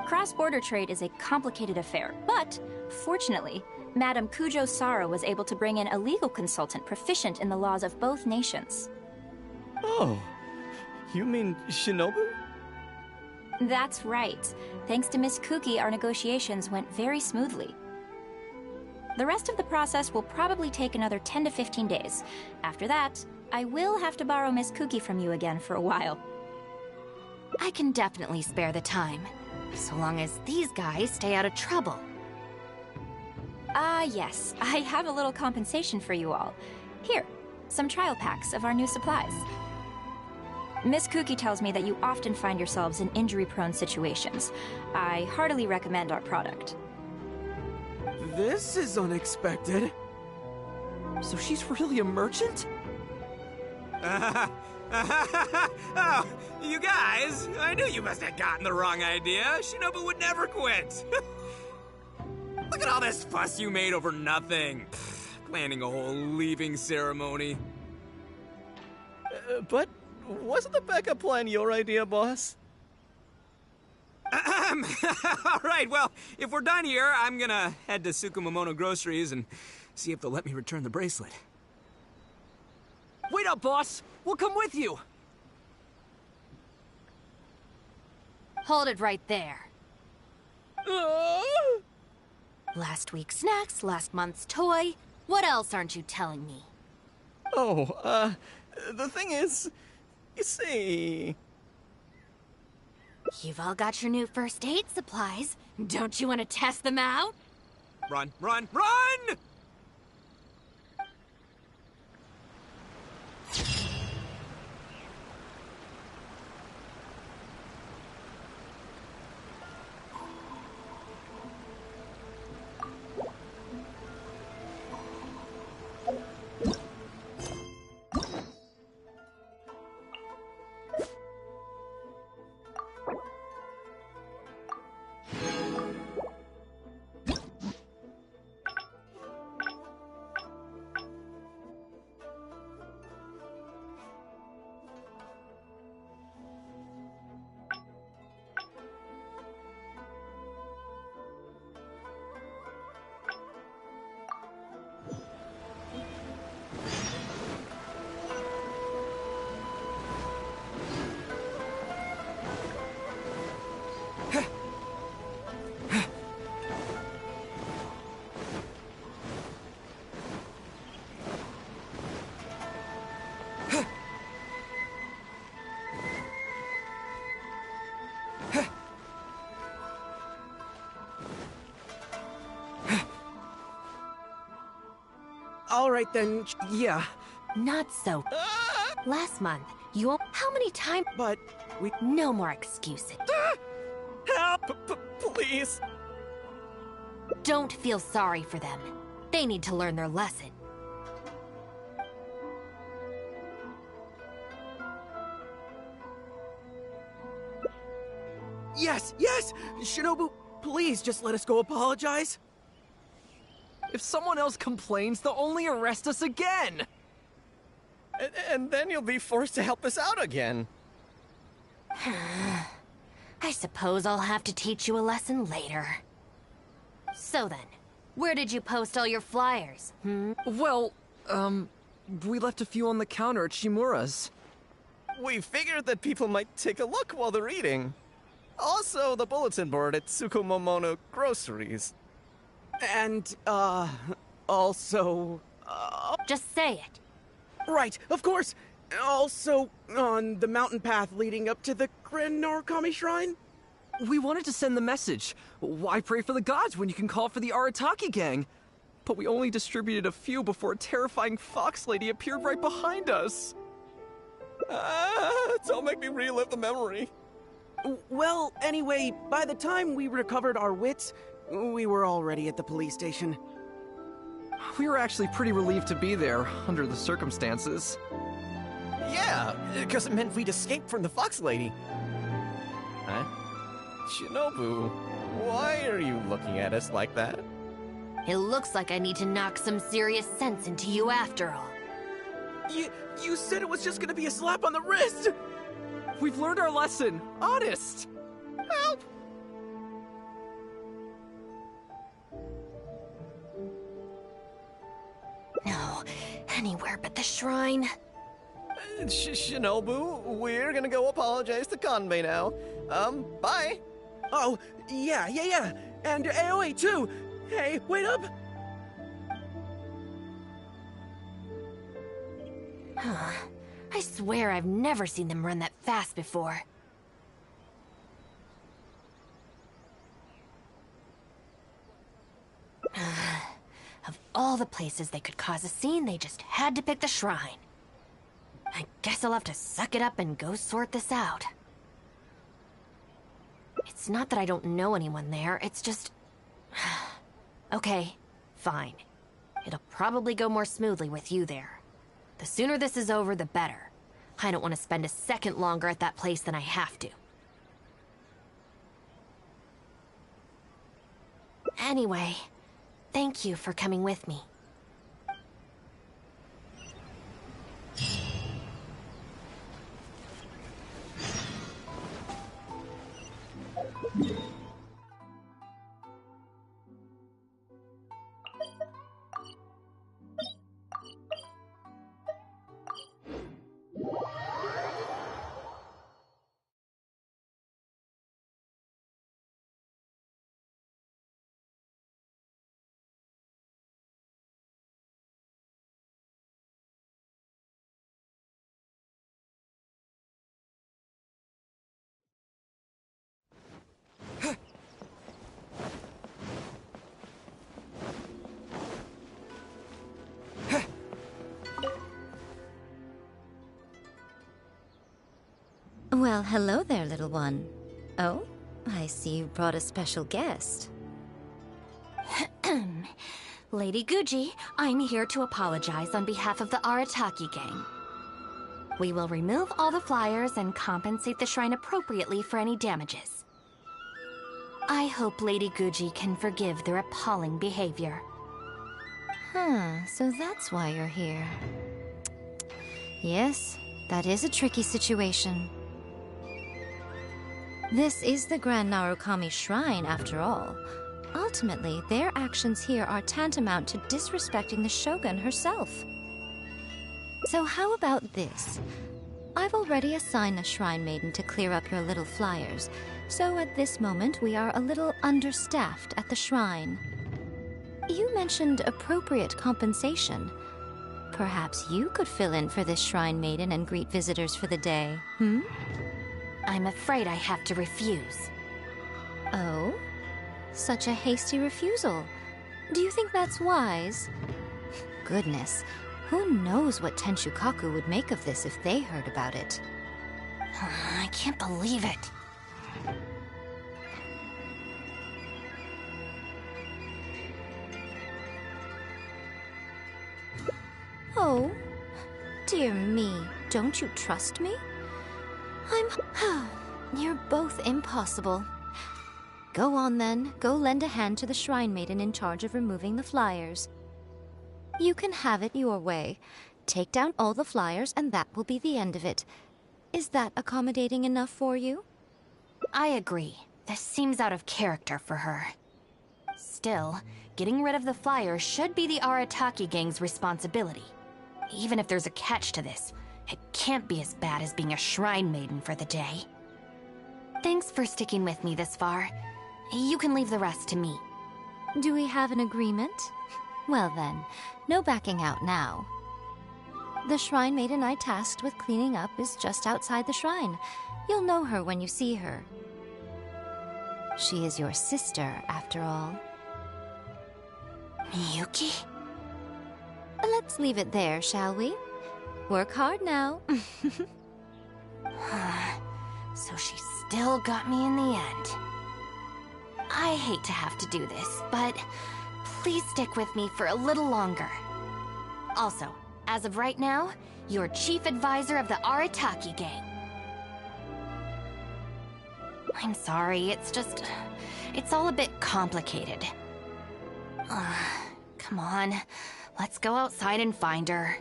Cross-border trade is a complicated affair, but fortunately, Madame Kujo Sara was able to bring in a legal consultant proficient in the laws of both nations. Oh, you mean Shinobu? That's right. Thanks to Miss Kuki, our negotiations went very smoothly. The rest of the process will probably take another 10 to 15 days. After that, I will have to borrow Miss Kuki from you again for a while. I can definitely spare the time, so long as these guys stay out of trouble. Yes. I have a little compensation for you all. Here, some trial packs of our new supplies. Miss Kuki tells me that you often find yourselves in injury-prone situations. I heartily recommend our product. This is unexpected. So she's really a merchant? Oh, you guys, I knew you must have gotten the wrong idea. Shinobu would never quit. Look at all this fuss you made over nothing. Planning a whole leaving ceremony. But wasn't the backup plan your idea, boss? All right, well, if we're done here, I'm gonna head to Tsukumomono Groceries and see if they'll let me return the bracelet. Wait up, boss! We'll come with you! Hold it right there. Last week's snacks, last month's toy. What else aren't you telling me? Oh, the thing is, you see... You've all got your new first aid supplies. Don't you want to test them out? Run, run, run! All right then, yeah. Not so. Last month, you... How many times... But we... No more excuses. Help! Please! Don't feel sorry for them. They need to learn their lesson. Yes, yes! Shinobu, please just let us go apologize. If someone else complains, they'll only arrest us again! and then you'll be forced to help us out again. I suppose I'll have to teach you a lesson later. So then, where did you post all your flyers, Well, we left a few on the counter at Shimura's. We figured that people might take a look while they're eating. Also, the bulletin board at Tsukumomono Groceries. And, also, Just say it. Right, of course. Also, on the mountain path leading up to the Grand Narukami Shrine. We wanted to send the message. Why pray for the gods when you can call for the Arataki gang? But we only distributed a few before a terrifying fox lady appeared right behind us. Don't make me relive the memory. Well, anyway, by the time we recovered our wits, we were already at the police station. We were actually pretty relieved to be there, under the circumstances. Yeah, because it meant we'd escape from the fox lady. Huh? Shinobu, why are you looking at us like that? It looks like I need to knock some serious sense into you after all. You said it was just gonna be a slap on the wrist! We've learned our lesson, honest! Help! No, anywhere but the shrine. Shinobu, we're gonna go apologize to Kanbei now. Bye. Oh, yeah. And Aoi too! Hey, wait up! I swear I've never seen them run that fast before. Of all the places they could cause a scene, they just had to pick the shrine. I guess I'll have to suck it up and go sort this out. It's not that I don't know anyone there, it's just... Okay, fine. It'll probably go more smoothly with you there. The sooner this is over, the better. I don't want to spend a second longer at that place than I have to. Anyway, thank you for coming with me. Well, hello there, little one. Oh, I see you brought a special guest. Lady Guji, I'm here to apologize on behalf of the Arataki gang. We will remove all the flyers and compensate the shrine appropriately for any damages. I hope Lady Guji can forgive their appalling behavior. So that's why you're here. Yes, that is a tricky situation. This is the Grand Narukami Shrine, after all. Ultimately, their actions here are tantamount to disrespecting the Shogun herself. So how about this? I've already assigned a Shrine Maiden to clear up your little flyers, so at this moment we are a little understaffed at the shrine. You mentioned appropriate compensation. Perhaps you could fill in for this Shrine Maiden and greet visitors for the day, I'm afraid I have to refuse. Oh? Such a hasty refusal. Do you think that's wise? Goodness, who knows what Tenshukaku would make of this if they heard about it? I can't believe it. Oh, dear me, don't you trust me? You're both impossible. Go on then, go lend a hand to the Shrine Maiden in charge of removing the flyers. You can have it your way. take down all the flyers and that will be the end of it. Is that accommodating enough for you? I agree. This seems out of character for her. Still, getting rid of the flyers should be the Arataki gang's responsibility. Even if there's a catch to this, it can't be as bad as being a shrine maiden for the day. Thanks for sticking with me this far. You can leave the rest to me. Do we have an agreement? Well then, no backing out now. The shrine maiden I tasked with cleaning up is just outside the shrine. You'll know her when you see her. She is your sister, after all. Miyuki? Let's leave it there, shall we? Work hard now. So she still got me in the end. I hate to have to do this, but please stick with me for a little longer. Also, as of right now, you're chief advisor of the Arataki gang. I'm sorry, it's all a bit complicated. Come on, let's go outside and find her.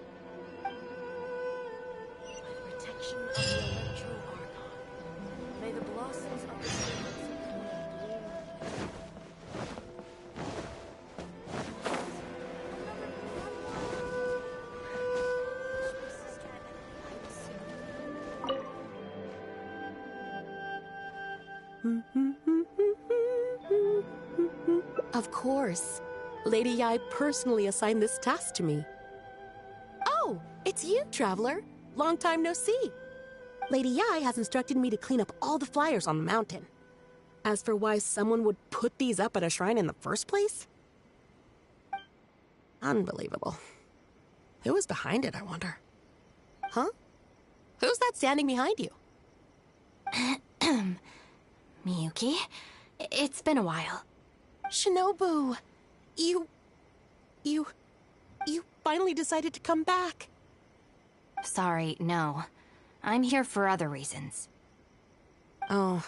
Protection of the Electro Archon. May the blossoms of the Of course. Lady Yai personally assigned this task to me. Oh, it's you, Traveler. Long time no see. Lady Yai has instructed me to clean up all the flyers on the mountain. As for why someone would put these up at a shrine in the first place? Unbelievable. Who was behind it, I wonder? Huh? Who's that standing behind you? Miyuki, it's been a while. Shinobu, you finally decided to come back. Sorry, no. I'm here for other reasons. Oh,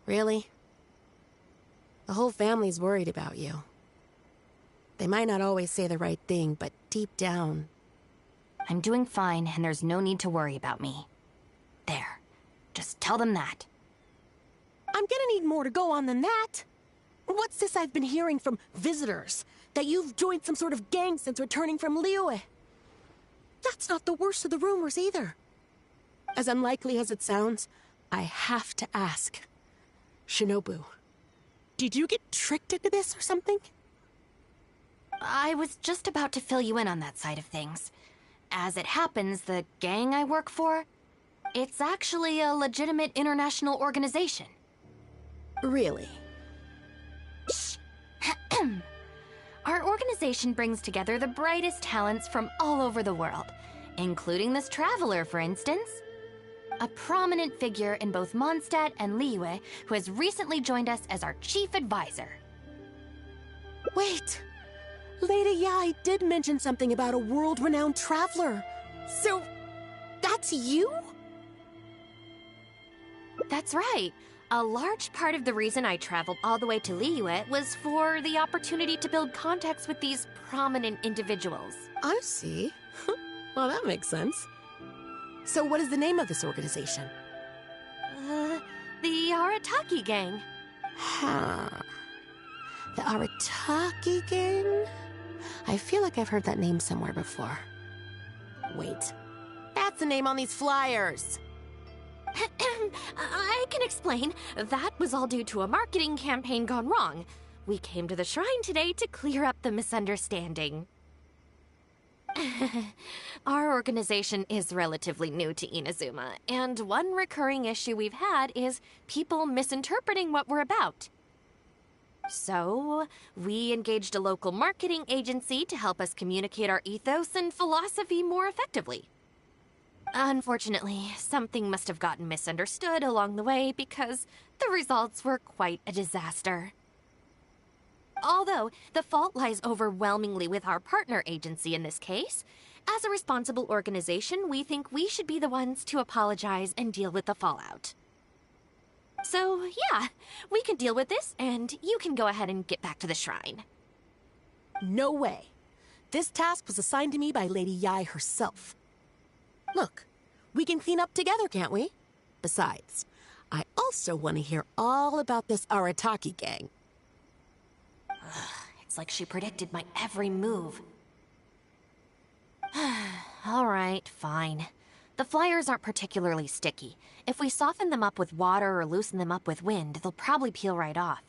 really? The whole family's worried about you. They might not always say the right thing, but deep down... I'm doing fine, and there's no need to worry about me. There. Just tell them that. I'm gonna need more to go on than that. What's this I've been hearing from visitors? That you've joined some sort of gang since returning from Liyue? That's not the worst of the rumors either. As unlikely as it sounds, I have to ask. Shinobu, did you get tricked into this or something? I was just about to fill you in on that side of things. As it happens, the gang I work for, it's actually a legitimate international organization. Really? Shh. Our organization brings together the brightest talents from all over the world, including this traveler, for instance. A prominent figure in both Mondstadt and Liyue, who has recently joined us as our chief advisor. Wait! Lady Yai did mention something about a world-renowned traveler. So, that's you? That's right. A large part of the reason I traveled all the way to Liyue was for the opportunity to build contacts with these prominent individuals. I see. Well, that makes sense. So what is the name of this organization? The Arataki gang. Huh. The Arataki gang? I feel like I've heard that name somewhere before. Wait. That's the name on these flyers! I can explain. That was all due to a marketing campaign gone wrong. We came to the shrine today to clear up the misunderstanding. Our organization is relatively new to Inazuma, and one recurring issue we've had is people misinterpreting what we're about. So, we engaged a local marketing agency to help us communicate our ethos and philosophy more effectively. Unfortunately, something must have gotten misunderstood along the way because the results were quite a disaster. Although, the fault lies overwhelmingly with our partner agency in this case, as a responsible organization, we think we should be the ones to apologize and deal with the fallout. So, yeah, we can deal with this, and you can go ahead and get back to the shrine. No way. this task was assigned to me by Lady Yai herself. Look, we can clean up together, can't we? Besides, I also want to hear all about this Arataki gang. It's like she predicted my every move. All right, fine. The flyers aren't particularly sticky. If we soften them up with water or loosen them up with wind, they'll probably peel right off.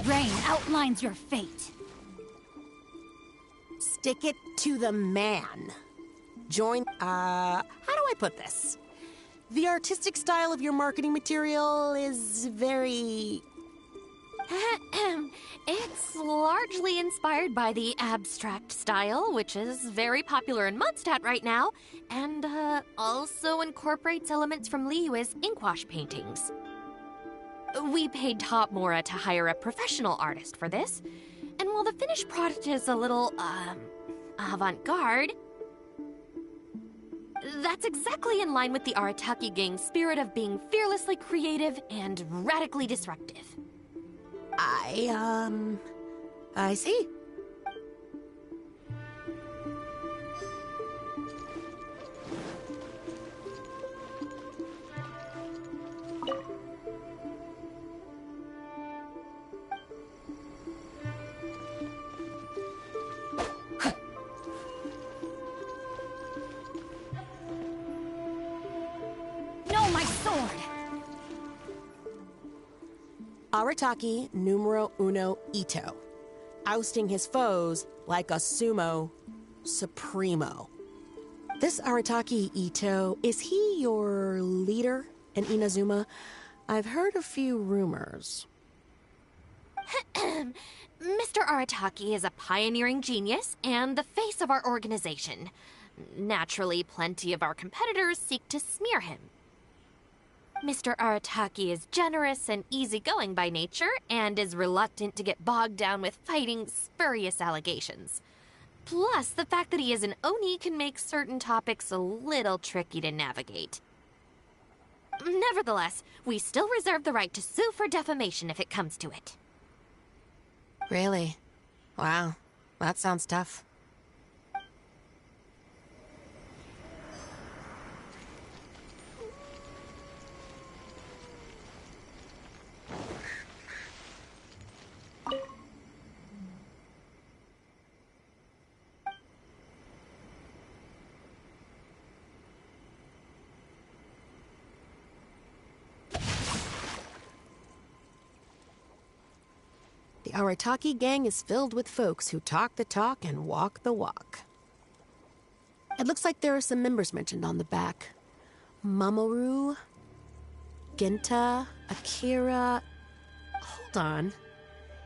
Rain outlines your fate. Stick it to the man. Join, how do I put this? The artistic style of your marketing material is very... It's largely inspired by the abstract style, which is very popular in Mondstadt right now, and also incorporates elements from Liyue's inkwash paintings. We paid Top Mora to hire a professional artist for this, and while the finished product is a little, avant-garde, that's exactly in line with the Arataki gang's spirit of being fearlessly creative and radically disruptive. I see. No, my sword! Arataki numero uno Ito. Ousting his foes like a sumo supremo. This Arataki Ito, is he your leader in Inazuma? I've heard a few rumors. Mr. Arataki is a pioneering genius and the face of our organization. Naturally, plenty of our competitors seek to smear him. Mr. Arataki is generous and easygoing by nature and is reluctant to get bogged down with fighting spurious allegations. Plus, the fact that he is an Oni can make certain topics a little tricky to navigate. Nevertheless, we still reserve the right to sue for defamation if it comes to it. Really? Wow, that sounds tough. The Arataki gang is filled with folks who talk the talk and walk the walk. It looks like there are some members mentioned on the back. Mamoru, Genta, Akira... Hold on.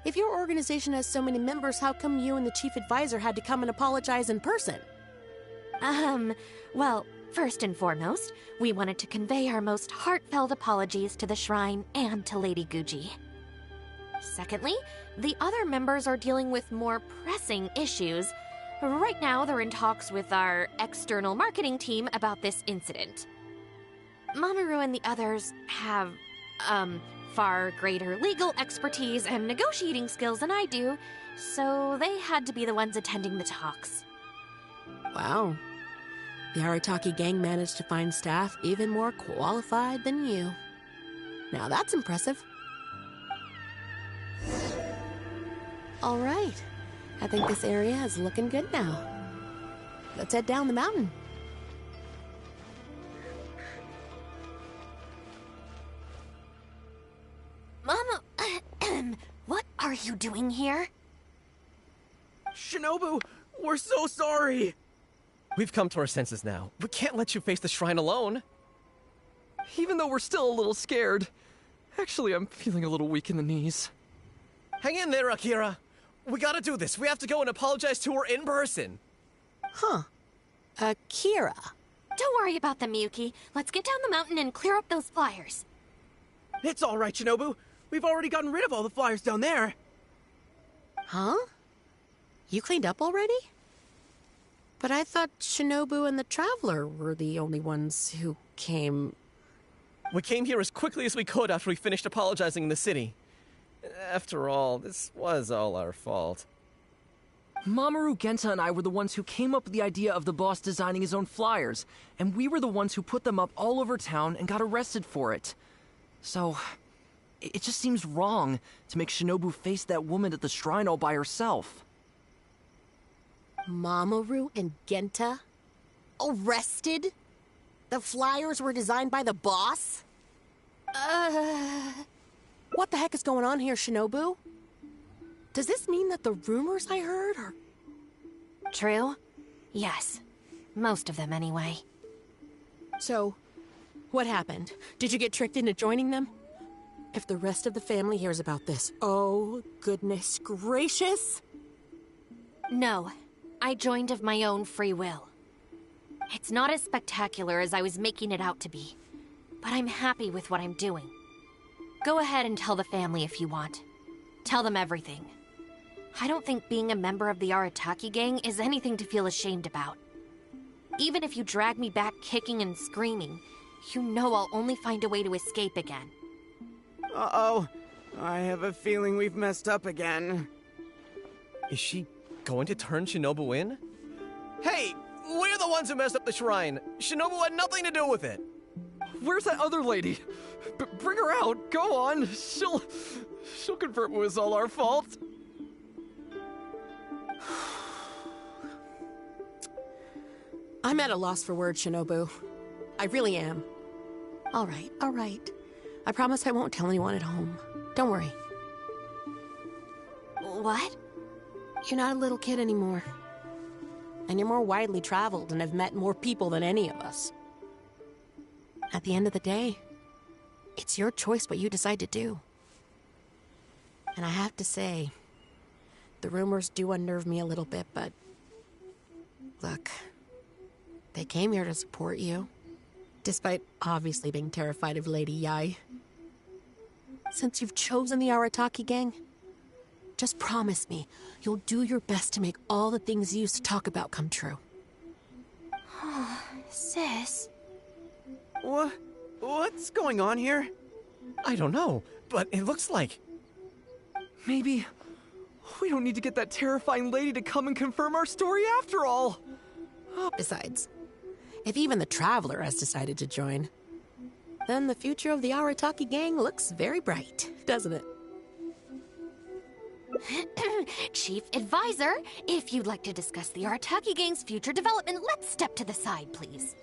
If your organization has so many members, how come you and the chief advisor had to come and apologize in person? Well, first and foremost, we wanted to convey our most heartfelt apologies to the shrine and to Lady Guji. Secondly, the other members are dealing with more pressing issues. Right now, they're in talks with our external marketing team about this incident. Mamoru and the others have, far greater legal expertise and negotiating skills than I do, so they had to be the ones attending the talks. Wow. The Arataki gang managed to find staff even more qualified than you. Now that's impressive. All right. I think this area is looking good now. Let's head down the mountain. Mama, what are you doing here? Shinobu, we're so sorry! We've come to our senses now. We can't let you face the shrine alone. Even though we're still a little scared. Actually, I'm feeling a little weak in the knees. Hang in there, Akira. We gotta do this. We have to go and apologize to her in person. Huh. Akira. Don't worry about them, Yuki. Let's get down the mountain and clear up those flyers. It's all right, Shinobu. We've already gotten rid of all the flyers down there. Huh? You cleaned up already? But I thought Shinobu and the Traveler were the only ones who came... We came here as quickly as we could after we finished apologizing in the city. After all, this was all our fault. Mamoru, Genta, and I were the ones who came up with the idea of the boss designing his own flyers, and we were the ones who put them up all over town and got arrested for it. So, it just seems wrong to make Shinobu face that woman at the shrine all by herself. Mamoru and Genta? Arrested? The flyers were designed by the boss? What the heck is going on here, Shinobu? Does this mean that the rumors I heard are... True? Yes. Most of them, anyway. So, what happened? Did you get tricked into joining them? If the rest of the family hears about this, oh, goodness gracious! No. I joined of my own free will. It's not as spectacular as I was making it out to be, but I'm happy with what I'm doing. Go ahead and tell the family if you want. Tell them everything. I don't think being a member of the Arataki gang is anything to feel ashamed about. Even if you drag me back kicking and screaming, you know I'll only find a way to escape again. Uh-oh. I have a feeling we've messed up again. Is she going to turn Shinobu in? Hey, we're the ones who messed up the shrine. Shinobu had nothing to do with it. Where's that other lady? Bring her out. Go on. She'll confirm it was all our fault. I'm at a loss for words, Shinobu. I really am. All right, all right. I promise I won't tell anyone at home. Don't worry. What? You're not a little kid anymore. And you're more widely traveled and have met more people than any of us. At the end of the day, it's your choice what you decide to do. And I have to say, the rumors do unnerve me a little bit, but... Look, they came here to support you, despite obviously being terrified of Lady Yai. Since you've chosen the Arataki gang, just promise me you'll do your best to make all the things you used to talk about come true. Sis... What's going on here? I don't know, but it looks like... Maybe we don't need to get that terrifying lady to come and confirm our story after all. Besides, if even the Traveler has decided to join, then the future of the Arataki gang looks very bright, doesn't it? Chief Advisor, if you'd like to discuss the Arataki gang's future development, let's step to the side, please.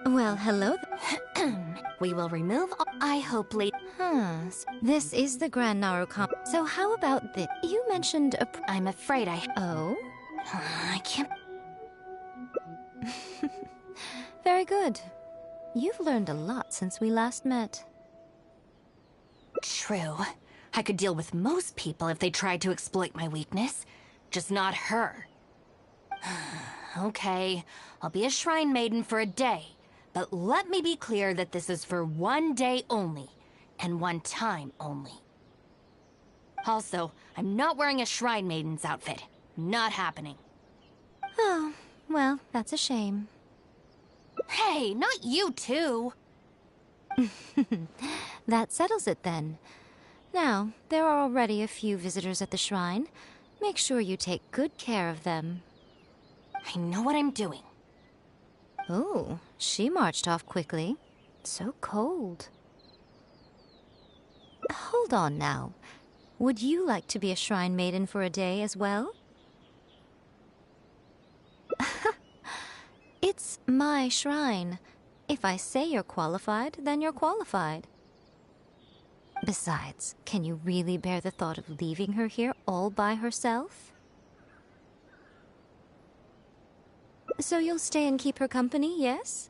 Well, hello. We will remove all... I hope late... This is the Grand Narukami. So how about this? You mentioned a... I'm afraid I... Oh? I can't... Very good. You've learned a lot since we last met. True. I could deal with most people if they tried to exploit my weakness. Just not her. Okay, I'll be a shrine maiden for a day. But let me be clear that this is for one day only, and one time only. Also, I'm not wearing a Shrine Maiden's outfit. Not happening. Oh, well, that's a shame. Hey, not you too! That settles it then. Now, there are already a few visitors at the shrine. Make sure you take good care of them. I know what I'm doing. Oh, she marched off quickly. So cold. Hold on now. Would you like to be a shrine maiden for a day as well? It's my shrine. If I say you're qualified, then you're qualified. Besides, can you really bear the thought of leaving her here all by herself? So you'll stay and keep her company, yes?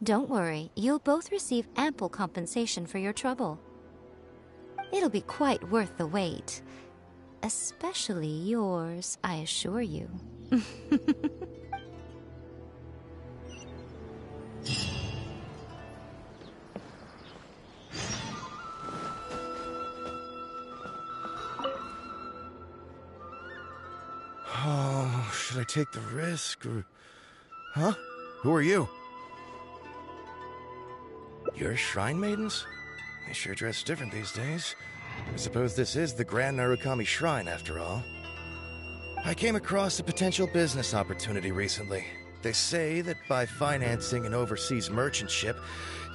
Don't worry, you'll both receive ample compensation for your trouble. It'll be quite worth the wait. Especially yours, I assure you. Oh, should I take the risk or... Huh? Who are you? You're shrine maidens? They sure dress different these days. I suppose this is the Grand Narukami Shrine, after all. I came across a potential business opportunity recently. They say that by financing an overseas merchant ship,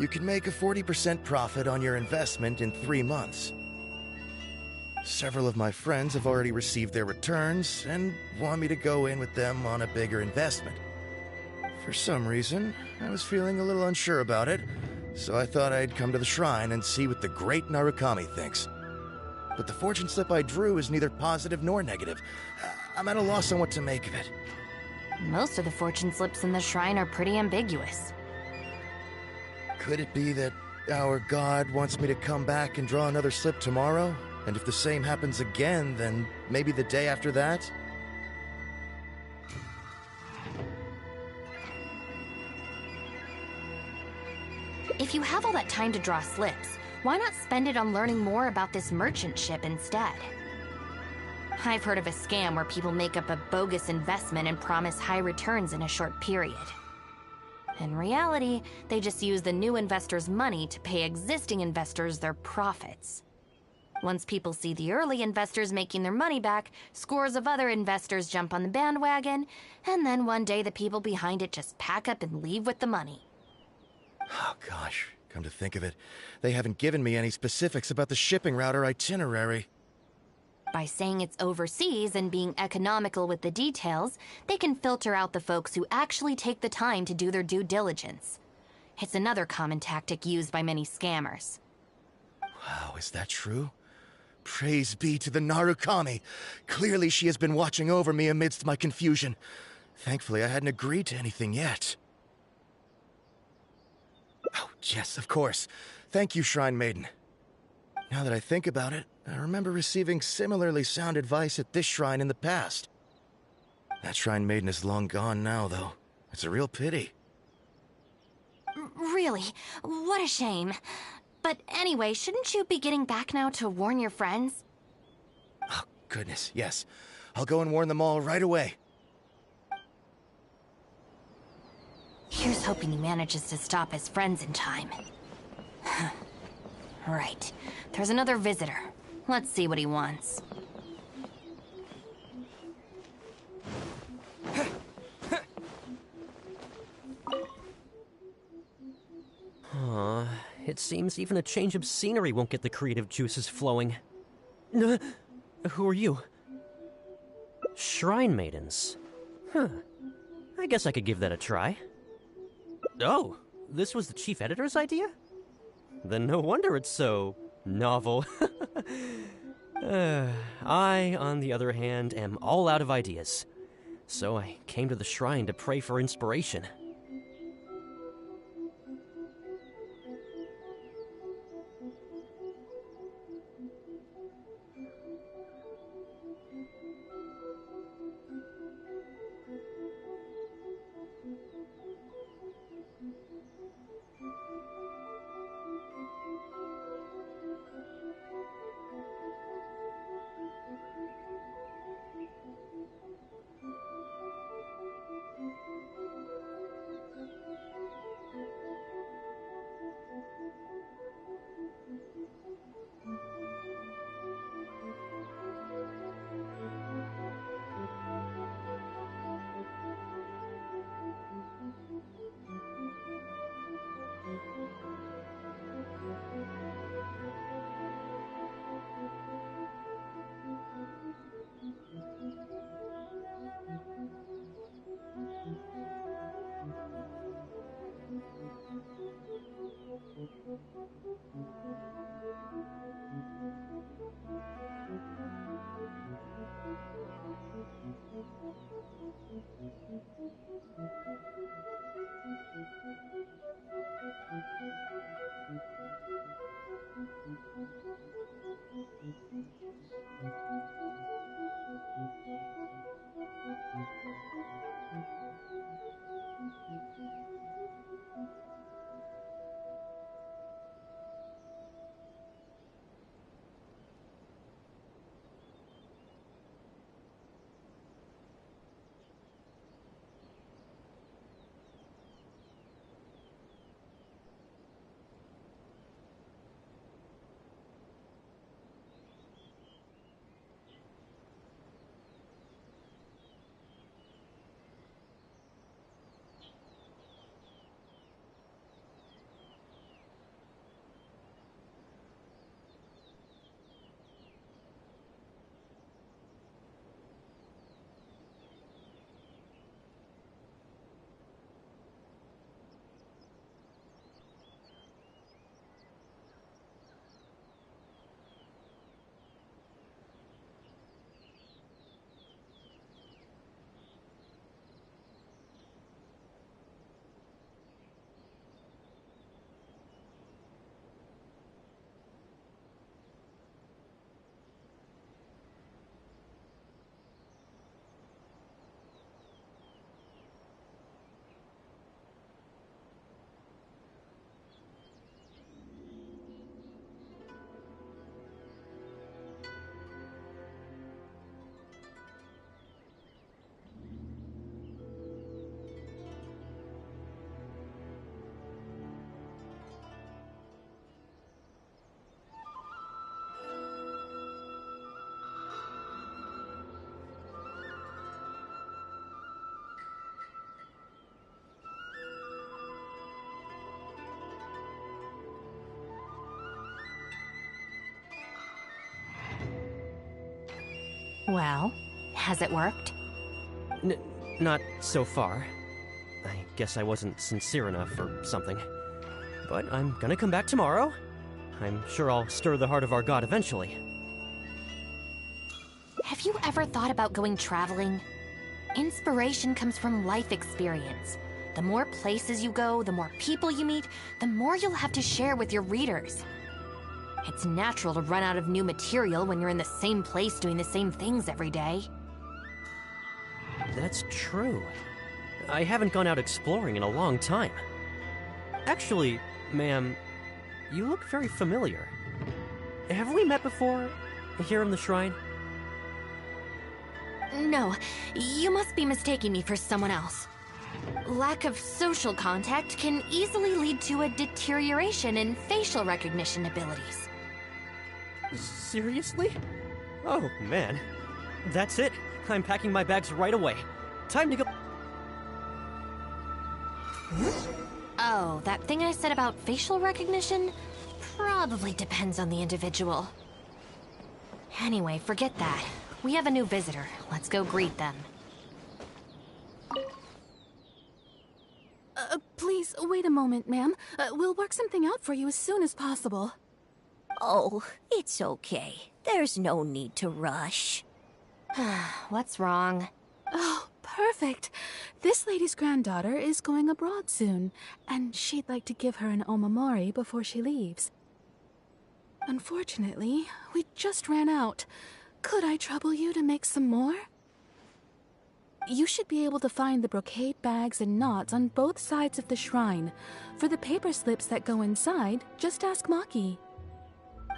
you can make a 40% profit on your investment in 3 months. Several of my friends have already received their returns and want me to go in with them on a bigger investment. For some reason, I was feeling a little unsure about it, so I thought I'd come to the shrine and see what the great Narukami thinks. But the fortune slip I drew is neither positive nor negative. I'm at a loss on what to make of it. Most of the fortune slips in the shrine are pretty ambiguous. Could it be that our god wants me to come back and draw another slip tomorrow? And if the same happens again, then maybe the day after that? If you have all that time to draw slips, why not spend it on learning more about this merchant ship instead? I've heard of a scam where people make up a bogus investment and promise high returns in a short period. In reality, they just use the new investors' money to pay existing investors their profits. Once people see the early investors making their money back, scores of other investors jump on the bandwagon, and then one day the people behind it just pack up and leave with the money. Oh gosh, come to think of it, they haven't given me any specifics about the shipping route or itinerary. By saying it's overseas and being economical with the details, they can filter out the folks who actually take the time to do their due diligence. It's another common tactic used by many scammers. Wow, is that true? Praise be to the Narukami! Clearly she has been watching over me amidst my confusion. Thankfully, I hadn't agreed to anything yet. Oh, yes, of course. Thank you, Shrine Maiden. Now that I think about it, I remember receiving similarly sound advice at this shrine in the past. That Shrine Maiden is long gone now, though. It's a real pity. Really? What a shame. But anyway, shouldn't you be getting back now to warn your friends? Oh, goodness, yes. I'll go and warn them all right away. Here's hoping he manages to stop his friends in time. Right. There's another visitor. Let's see what he wants. It seems even a change of scenery won't get the creative juices flowing. Who are you? Shrine Maidens. Huh. I guess I could give that a try. Oh, this was the chief editor's idea? Then no wonder it's so novel. I, on the other hand, am all out of ideas. So I came to the shrine to pray for inspiration. Well, has it worked? Not so far. I guess I wasn't sincere enough or something. But I'm gonna come back tomorrow. I'm sure I'll stir the heart of our god eventually. Have you ever thought about going traveling? Inspiration comes from life experience. The more places you go, the more people you meet, the more you'll have to share with your readers. It's natural to run out of new material when you're in the same place doing the same things every day. That's true. I haven't gone out exploring in a long time. Actually, ma'am, you look very familiar. Have we met before? Here in the shrine? No, you must be mistaking me for someone else. Lack of social contact can easily lead to a deterioration in facial recognition abilities. Seriously? Oh, man. That's it. I'm packing my bags right away. Time to go. Oh, that thing I said about facial recognition? Probably depends on the individual. Anyway, forget that. We have a new visitor. Let's go greet them. Please, wait a moment, ma'am. We'll work something out for you as soon as possible. Oh, it's okay. There's no need to rush. What's wrong? Oh, perfect. This lady's granddaughter is going abroad soon, and she'd like to give her an omamori before she leaves. Unfortunately, we just ran out. Could I trouble you to make some more? You should be able to find the brocade bags and knots on both sides of the shrine. For the paper slips that go inside, just ask Maki.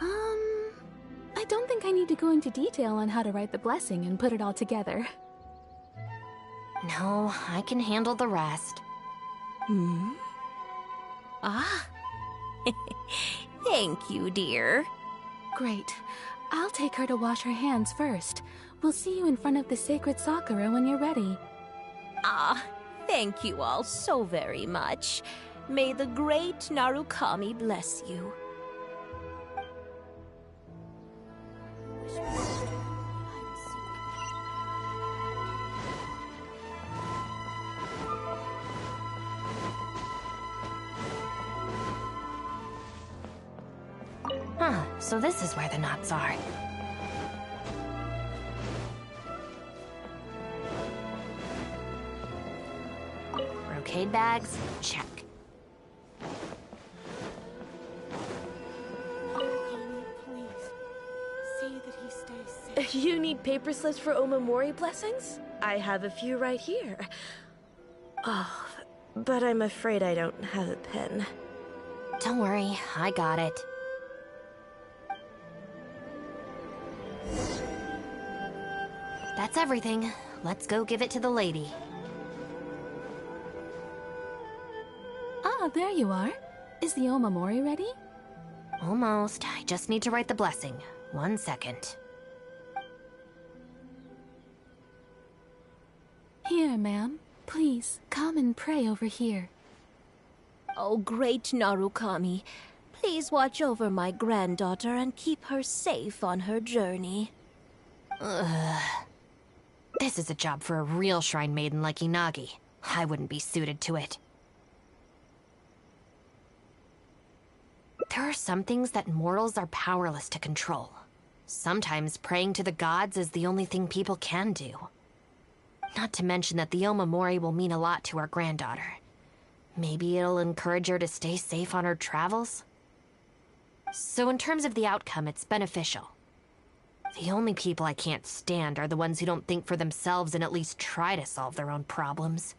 I don't think I need to go into detail on how to write the blessing and put it all together. No, I can handle the rest. Ah. Thank you, dear. Great. I'll take her to wash her hands first. We'll see you in front of the sacred Sakura when you're ready. Ah, thank you all so very much. May the great Narukami bless you. Huh, so this is where the knots are. Brocade bags, check. You need paper slips for Omamori blessings? I have a few right here. Oh, but I'm afraid I don't have a pen. Don't worry, I got it. That's everything. Let's go give it to the lady. Ah, there you are. Is the omamori ready? Almost. I just need to write the blessing. 1 second. Here, ma'am. Please, come and pray over here. Oh, great Narukami, please watch over my granddaughter and keep her safe on her journey. Ugh. This is a job for a real shrine maiden like Inagi. I wouldn't be suited to it. There are some things that mortals are powerless to control. Sometimes praying to the gods is the only thing people can do. Not to mention that the Omamori will mean a lot to our granddaughter. Maybe it'll encourage her to stay safe on her travels? So in terms of the outcome, it's beneficial. The only people I can't stand are the ones who don't think for themselves and at least try to solve their own problems.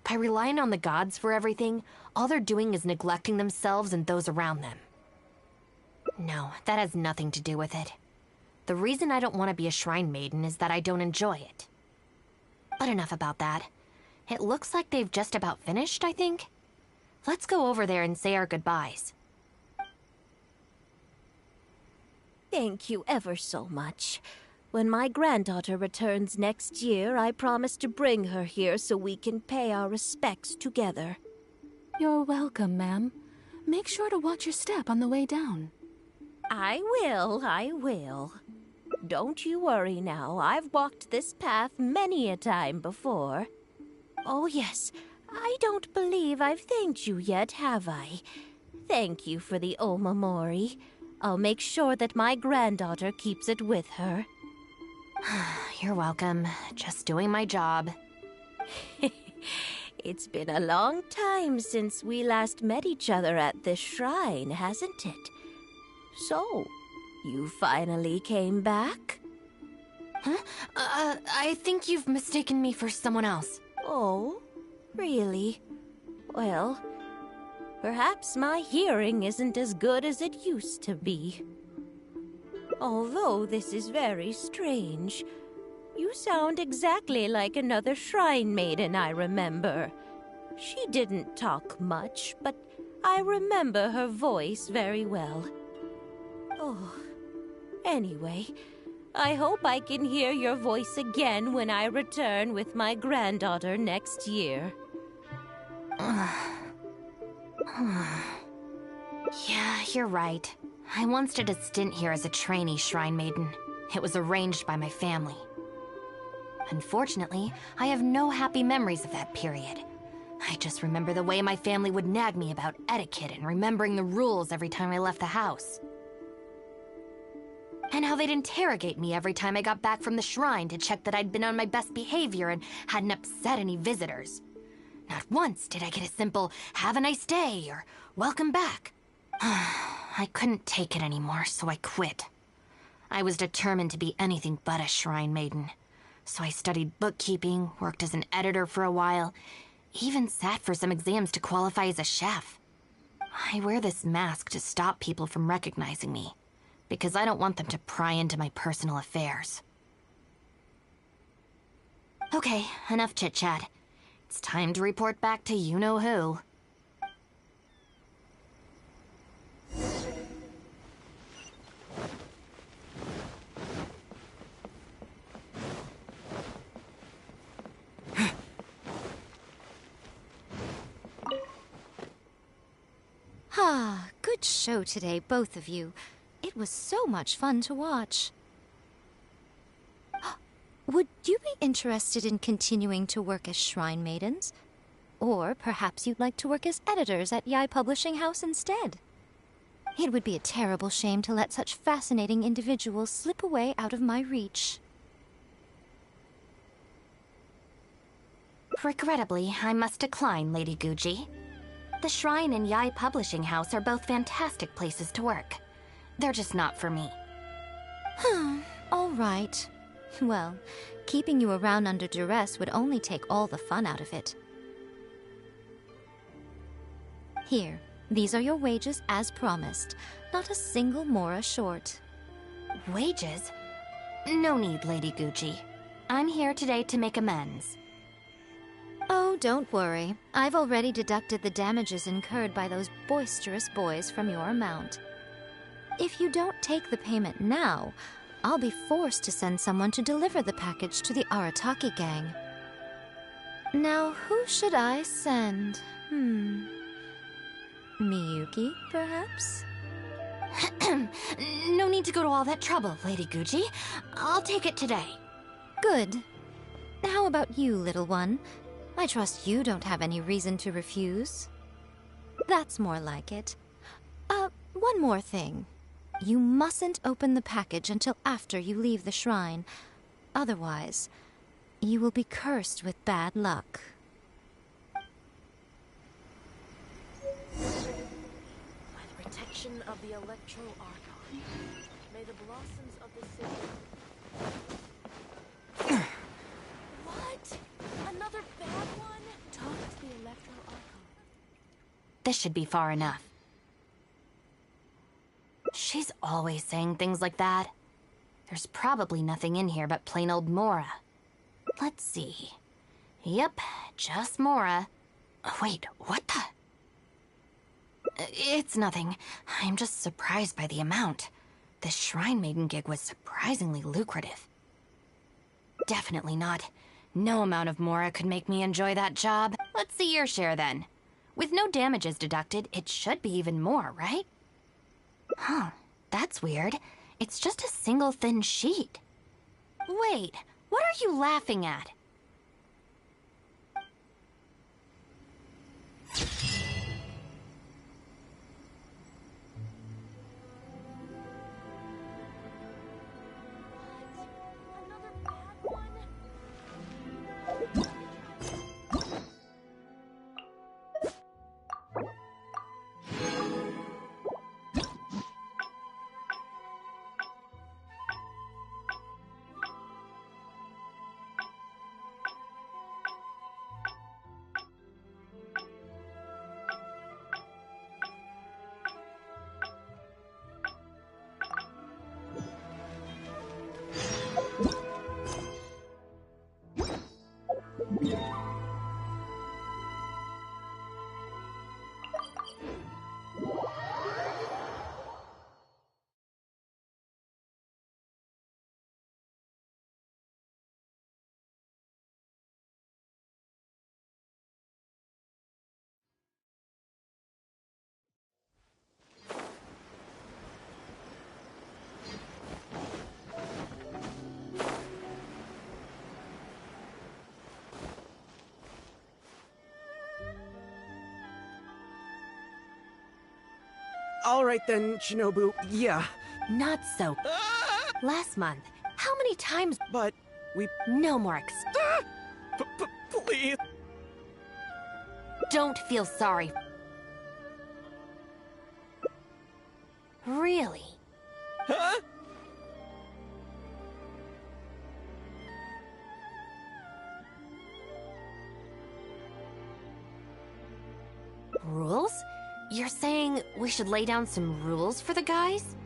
By relying on the gods for everything, all they're doing is neglecting themselves and those around them. No, that has nothing to do with it. The reason I don't want to be a shrine maiden is that I don't enjoy it. But enough about that. It looks like they've just about finished, I think. Let's go over there and say our goodbyes. Thank you ever so much. When my granddaughter returns next year, I promise to bring her here so we can pay our respects together. You're welcome, ma'am. Make sure to watch your step on the way down. I will. Don't you worry now. I've walked this path many a time before. Oh, yes. I don't believe I've thanked you yet, have I? Thank you for the omamori. I'll make sure that my granddaughter keeps it with her. You're welcome. Just doing my job. It's been a long time since we last met each other at this shrine, hasn't it? So, you finally came back? Huh? I think you've mistaken me for someone else. Oh, really? Well, perhaps my hearing isn't as good as it used to be. Although this is very strange. You sound exactly like another shrine maiden I remember. She didn't talk much, but I remember her voice very well. Oh, anyway, I hope I can hear your voice again when I return with my granddaughter next year. Yeah, you're right. I once did a stint here as a trainee shrine maiden. It was arranged by my family. Unfortunately, I have no happy memories of that period. I just remember the way my family would nag me about etiquette and remembering the rules every time I left the house. And how they'd interrogate me every time I got back from the shrine to check that I'd been on my best behavior and hadn't upset any visitors. Not once did I get a simple, "Have a nice day," or "Welcome back." I couldn't take it anymore, so I quit. I was determined to be anything but a shrine maiden. So I studied bookkeeping, worked as an editor for a while, even sat for some exams to qualify as a chef. I wear this mask to stop people from recognizing me, because I don't want them to pry into my personal affairs. Okay, enough chit-chat. It's time to report back to you-know-who. Ah, good show today, both of you. It was so much fun to watch. Would you be interested in continuing to work as shrine maidens? Or perhaps you'd like to work as editors at Yai Publishing House instead? It would be a terrible shame to let such fascinating individuals slip away out of my reach. Regrettably, I must decline, Lady Guji. The Shrine and Yai Publishing House are both fantastic places to work. They're just not for me. All right. Well, keeping you around under duress would only take all the fun out of it. Here, these are your wages as promised. Not a single mora short. Wages? No need, Lady Guji. I'm here today to make amends. Oh, don't worry. I've already deducted the damages incurred by those boisterous boys from your amount. If you don't take the payment now, I'll be forced to send someone to deliver the package to the Arataki gang. Now, who should I send? Miyuki, perhaps? No need to go to all that trouble, Lady Guji. I'll take it today. Good. How about you, little one? I trust you don't have any reason to refuse. That's more like it. One more thing. You mustn't open the package until after you leave the shrine. Otherwise, you will be cursed with bad luck. By the protection of the Electro Archon, may the blossoms of the city... What? Another bad one? Talk to the Electro Archon. This should be far enough. She's always saying things like that. There's probably nothing in here but plain old Mora. Let's see. Yep, just Mora. Wait, what the? It's nothing. I'm just surprised by the amount. This Shrine Maiden gig was surprisingly lucrative. Definitely not. No amount of Mora could make me enjoy that job. Let's see your share then. With no damages deducted, it should be even more, right? Huh, that's weird. It's just a single thin sheet. Wait, what are you laughing at? All right then, Shinobu. Yeah. Not so. Last month, how many times? But we... No more Please. Don't feel sorry. Really? Huh? Rules? You're saying we should lay down some rules for the guys?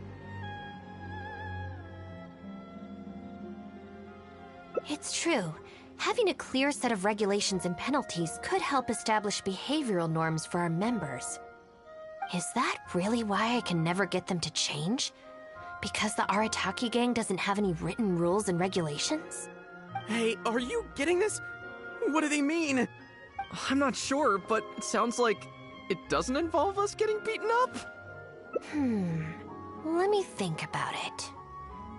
It's true. Having a clear set of regulations and penalties could help establish behavioral norms for our members. Is that really why I can never get them to change? Because the Arataki gang doesn't have any written rules and regulations? Hey, are you getting this? What do they mean? I'm not sure, but it sounds like it doesn't involve us getting beaten up? Let me think about it.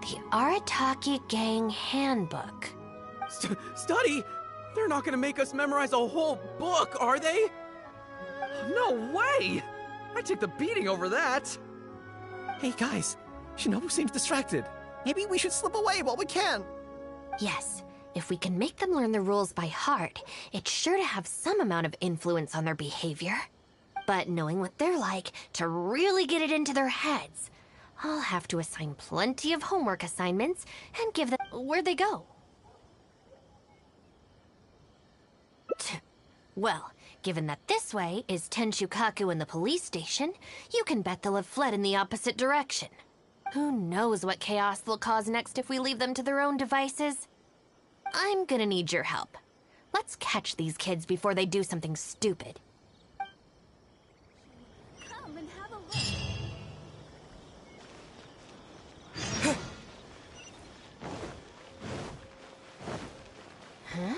The Arataki Gang Handbook. Study? They're not gonna make us memorize a whole book, are they? No way! I'd take the beating over that. Hey guys, Shinobu seems distracted. Maybe we should slip away while we can. Yes, if we can make them learn the rules by heart, it's sure to have some amount of influence on their behavior. But knowing what they're like, to really get it into their heads, I'll have to assign plenty of homework assignments and give them where they go. Well, given that this way is Tenshukaku and the police station, you can bet they'll have fled in the opposite direction. Who knows what chaos they'll cause next if we leave them to their own devices? I'm gonna need your help. Let's catch these kids before they do something stupid. Come and have a look. Huh?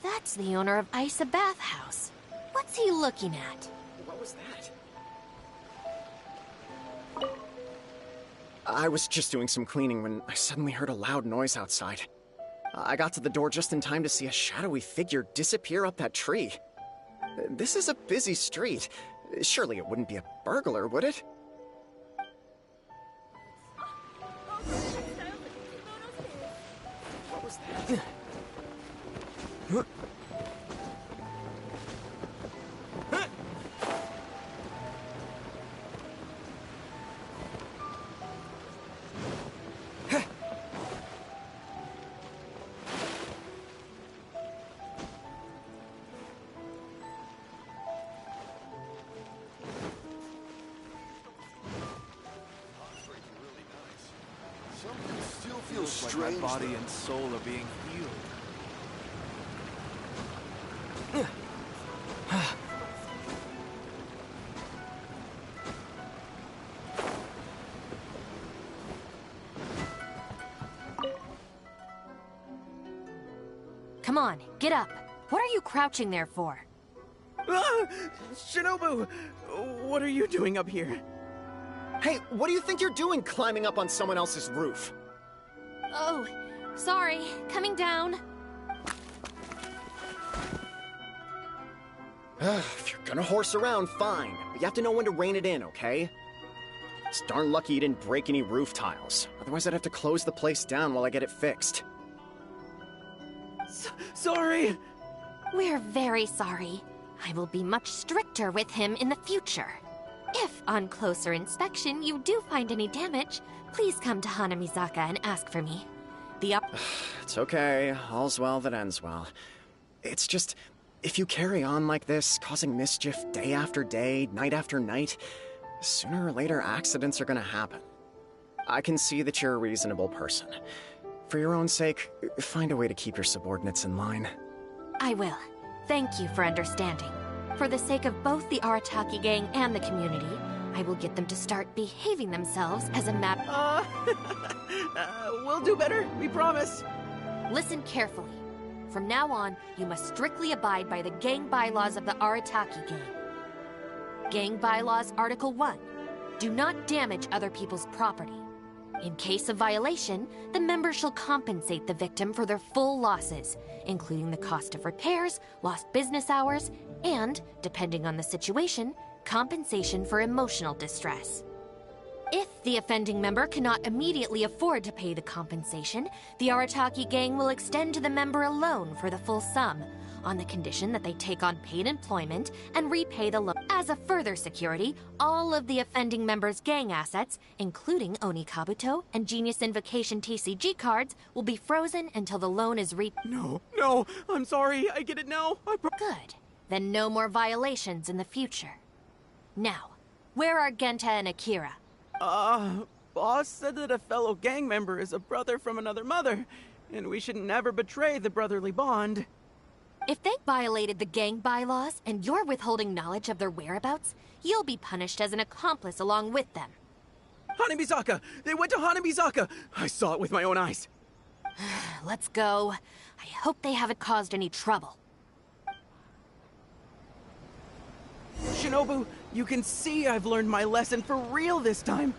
That's the owner of Isa Bathhouse. What's he looking at? What was that? I was just doing some cleaning when I suddenly heard a loud noise outside. I got to the door just in time to see a shadowy figure disappear up that tree. This is a busy street. Surely it wouldn't be a burglar, would it? What was that? Strange. My body and soul are being healed. Come on, get up. What are you crouching there for? Ah! Shinobu! What are you doing up here? Hey, what do you think you're doing climbing up on someone else's roof? Oh, sorry. Coming down. If you're gonna horse around, fine. But you have to know when to rein it in, okay? It's darn lucky you didn't break any roof tiles. Otherwise, I'd have to close the place down while I get it fixed. Sorry! We're very sorry. I will be much stricter with him in the future. If, on closer inspection, you do find any damage, please come to Hanamizaka and ask for me. It's okay. All's well that ends well. It's just, if you carry on like this, causing mischief day after day, night after night, sooner or later accidents are gonna happen. I can see that you're a reasonable person. For your own sake, find a way to keep your subordinates in line. I will. Thank you for understanding. For the sake of both the Arataki gang and the community, I will get them to start behaving themselves as a map. We'll do better, we promise. Listen carefully. From now on, you must strictly abide by the gang bylaws of the Arataki gang. Gang bylaws Article 1. Do not damage other people's property. In case of violation, the member shall compensate the victim for their full losses, including the cost of repairs, lost business hours, and, depending on the situation, compensation for emotional distress. If the offending member cannot immediately afford to pay the compensation, the Arataki gang will extend to the member a loan for the full sum, on the condition that they take on paid employment and repay the loan. As a further security, all of the offending member's gang assets, including Oni Kabuto and Genius Invocation TCG cards, will be frozen until the loan is No, I'm sorry, I get it now. Good. Then no more violations in the future. Now, where are Genta and Akira? Boss said that a fellow gang member is a brother from another mother, and we should never betray the brotherly bond. If they violated the gang bylaws and you're withholding knowledge of their whereabouts, you'll be punished as an accomplice along with them. Hanamizaka! They went to Hanamizaka! I saw it with my own eyes. Let's go. I hope they haven't caused any trouble. Shinobu, you can see I've learned my lesson for real this time.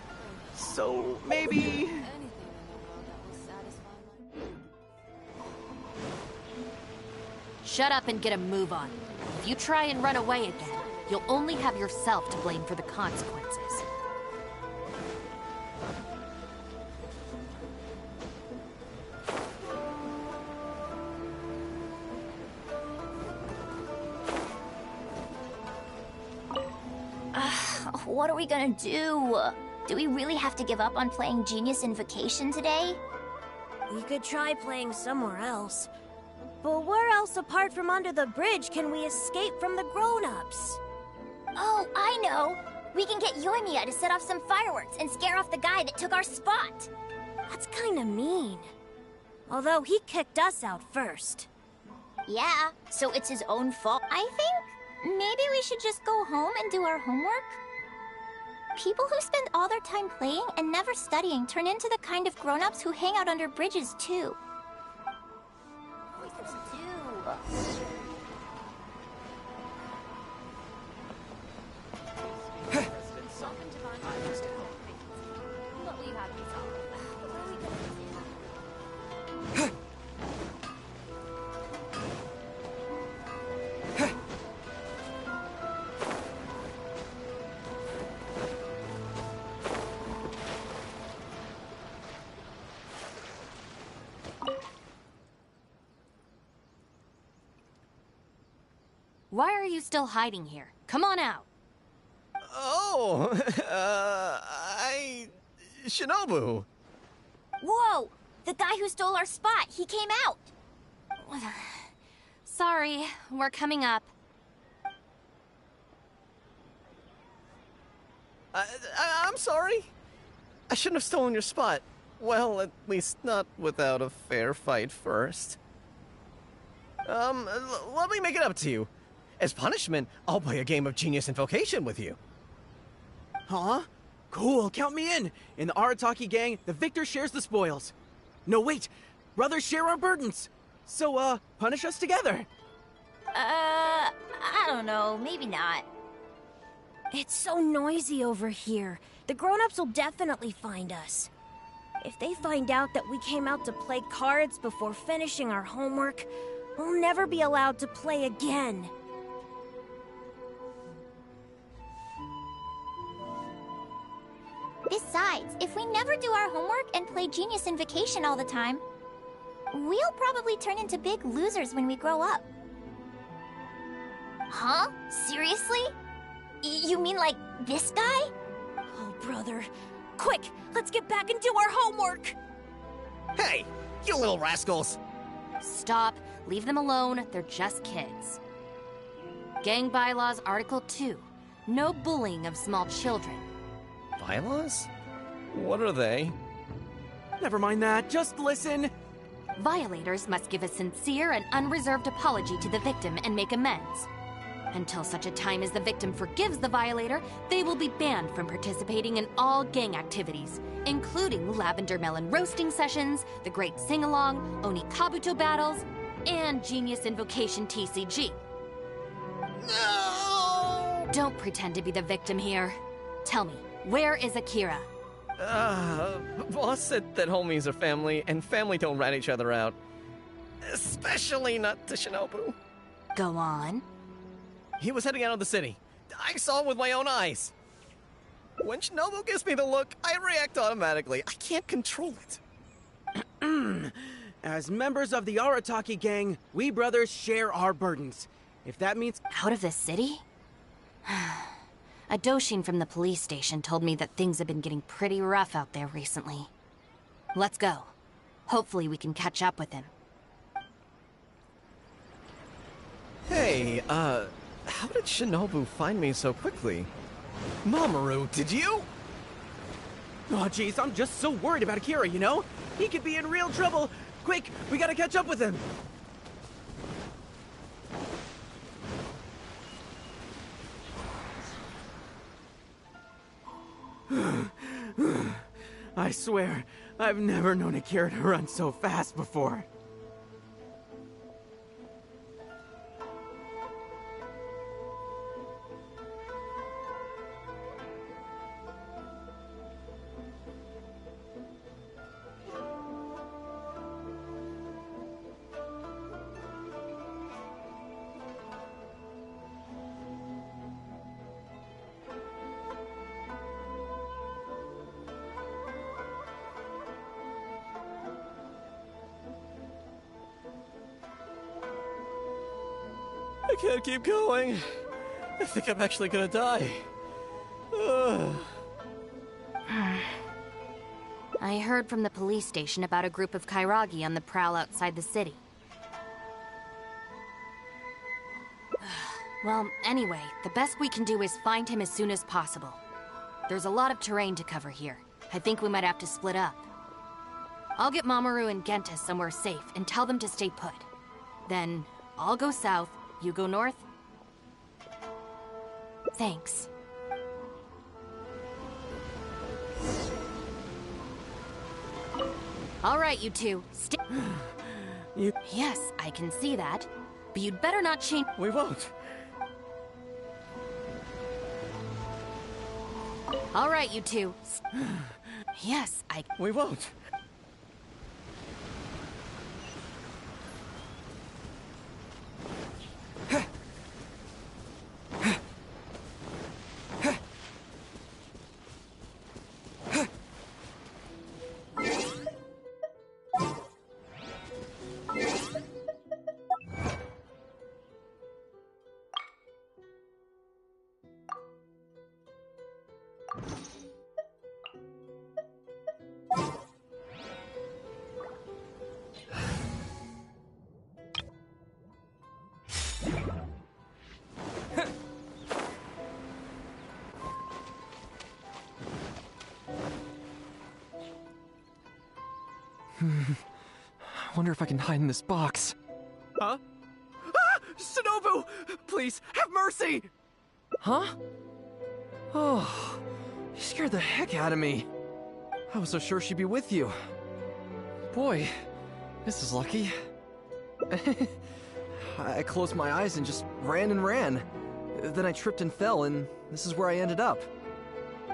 So, maybe... Shut up and get a move on. If you try and run away again, you'll only have yourself to blame for the consequences. What are we gonna do? Do we really have to give up on playing Genius Invocation today? We could try playing somewhere else. But where else apart from under the bridge can we escape from the grown-ups? Oh, I know! We can get Yoimiya to set off some fireworks and scare off the guy that took our spot! That's kinda mean. Although he kicked us out first. Yeah, so it's his own fault. I think maybe we should just go home and do our homework? People who spend all their time playing and never studying turn into the kind of grown-ups who hang out under bridges, too. Why are you still hiding here? Come on out. Oh, Shinobu. Whoa! The guy who stole our spot, he came out! Sorry, we're coming up. I'm sorry. I shouldn't have stolen your spot. Well, at least not without a fair fight first. Let me make it up to you. As punishment, I'll play a game of Genius Invocation with you. Huh? Cool, count me in. In the Arataki gang, the victor shares the spoils. No, wait. Brothers share our burdens. So, punish us together. I don't know. Maybe not. It's so noisy over here. The grown-ups will definitely find us. If they find out that we came out to play cards before finishing our homework, we'll never be allowed to play again. Besides, if we never do our homework and play Genius Invocation all the time, we'll probably turn into big losers when we grow up. Huh? Seriously? You mean like this guy? Oh, brother. Quick, let's get back and do our homework! Hey, you little rascals! Stop. Leave them alone. They're just kids. Gang Bylaws Article 2. No bullying of small children. Bylaws? What are they? Never mind that, just listen. Violators must give a sincere and unreserved apology to the victim and make amends. Until such a time as the victim forgives the violator, they will be banned from participating in all gang activities, including Lavender Melon roasting sessions, the Great Sing-Along, Oni Kabuto battles, and Genius Invocation TCG. No! Don't pretend to be the victim here. Tell me, where is Akira? Boss said that homies are family, and family don't rat each other out. Especially not to Shinobu. Go on. He was heading out of the city. I saw him with my own eyes. When Shinobu gives me the look, I react automatically. I can't control it. As members of the Arataki gang, we brothers share our burdens. If that means... Out of the city? A Doshin from the police station told me that things have been getting pretty rough out there recently. Let's go. Hopefully we can catch up with him. Hey, how did Shinobu find me so quickly? Mamoru, did you? Oh, jeez, I'm just so worried about Akira, you know? He could be in real trouble. Quick, we gotta catch up with him. I swear, I've never known Akira to run so fast before. I can't keep going. I think I'm actually gonna die. I heard from the police station about a group of Kairagi on the prowl outside the city. Well, anyway, the best we can do is find him as soon as possible. There's a lot of terrain to cover here. I think we might have to split up. I'll get Mamoru and Genta somewhere safe and tell them to stay put. Then, I'll go south, you go north? Thanks. All right, you two. Yes, I can see that. But you'd better not change... We won't. All right, you two. Yes, We won't. I wonder if I can hide in this box. Huh? Ah! Shinobu! Please, have mercy! Huh? Oh, you scared the heck out of me. I was so sure she'd be with you. Boy, this is lucky. I closed my eyes and just ran and ran. Then I tripped and fell, and this is where I ended up.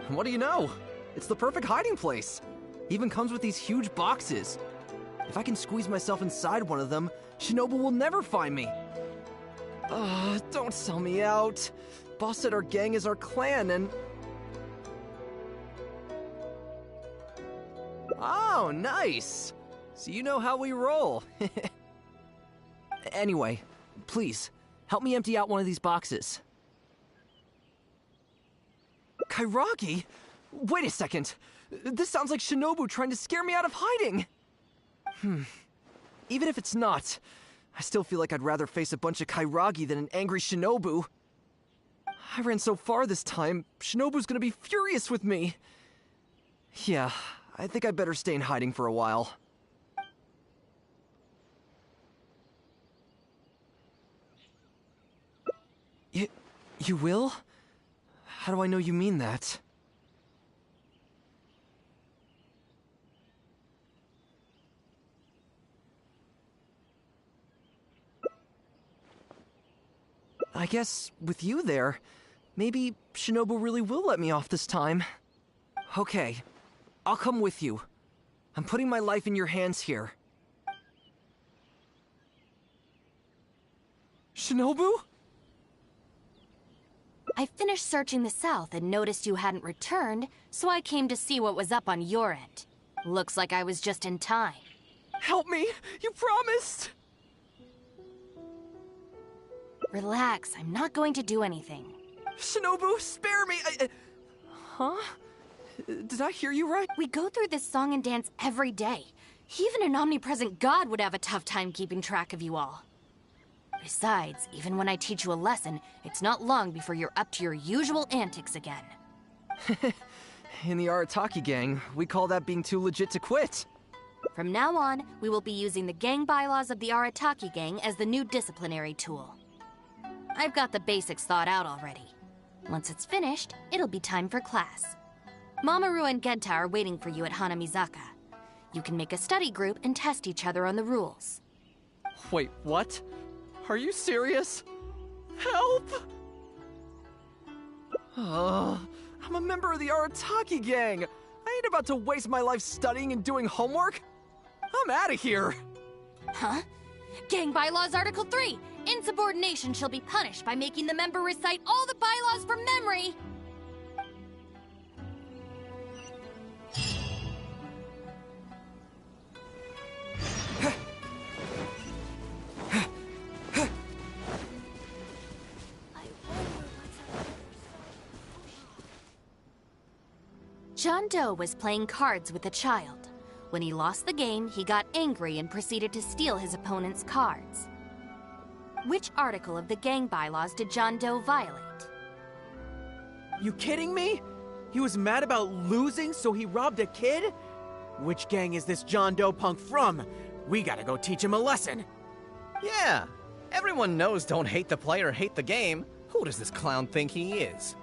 What do you know? It's the perfect hiding place. Even comes with these huge boxes. If I can squeeze myself inside one of them, Shinobu will never find me. Don't sell me out. Boss said our gang is our clan and... Oh, nice. So you know how we roll. Anyway, please, help me empty out one of these boxes. Kairagi? Wait a second. This sounds like Shinobu trying to scare me out of hiding. Even if it's not, I still feel like I'd rather face a bunch of Kairagi than an angry Shinobu. I ran so far this time, Shinobu's gonna be furious with me. Yeah, I think I better stay in hiding for a while. You will? How do I know you mean that? I guess with you there, maybe Shinobu really will let me off this time. Okay, I'll come with you. I'm putting my life in your hands here. Shinobu? I finished searching the south and noticed you hadn't returned, so I came to see what was up on your end. Looks like I was just in time. Help me! You promised! Relax, I'm not going to do anything. Shinobu, spare me! Huh? Did I hear you right? We go through this song and dance every day. Even an omnipresent god would have a tough time keeping track of you all. Besides, even when I teach you a lesson, it's not long before you're up to your usual antics again. In the Arataki gang, we call that being too legit to quit. From now on, we will be using the gang bylaws of the Arataki gang as the new disciplinary tool. I've got the basics thought out already. Once it's finished, it'll be time for class. Mamoru and Genta are waiting for you at Hanamizaka. You can make a study group and test each other on the rules. Wait, what? Are you serious? Help! I'm a member of the Arataki gang. I ain't about to waste my life studying and doing homework. I'm out of here. Huh? Gang Bylaws Article 3. Insubordination shall be punished by making the member recite all the bylaws from memory. John Doe was playing cards with a child. When he lost the game, he got angry and proceeded to steal his opponent's cards. Which article of the gang bylaws did John Doe violate? You kidding me? He was mad about losing, so he robbed a kid? Which gang is this John Doe punk from? We gotta go teach him a lesson. Yeah, everyone knows don't hate the player, hate the game. Who does this clown think he is?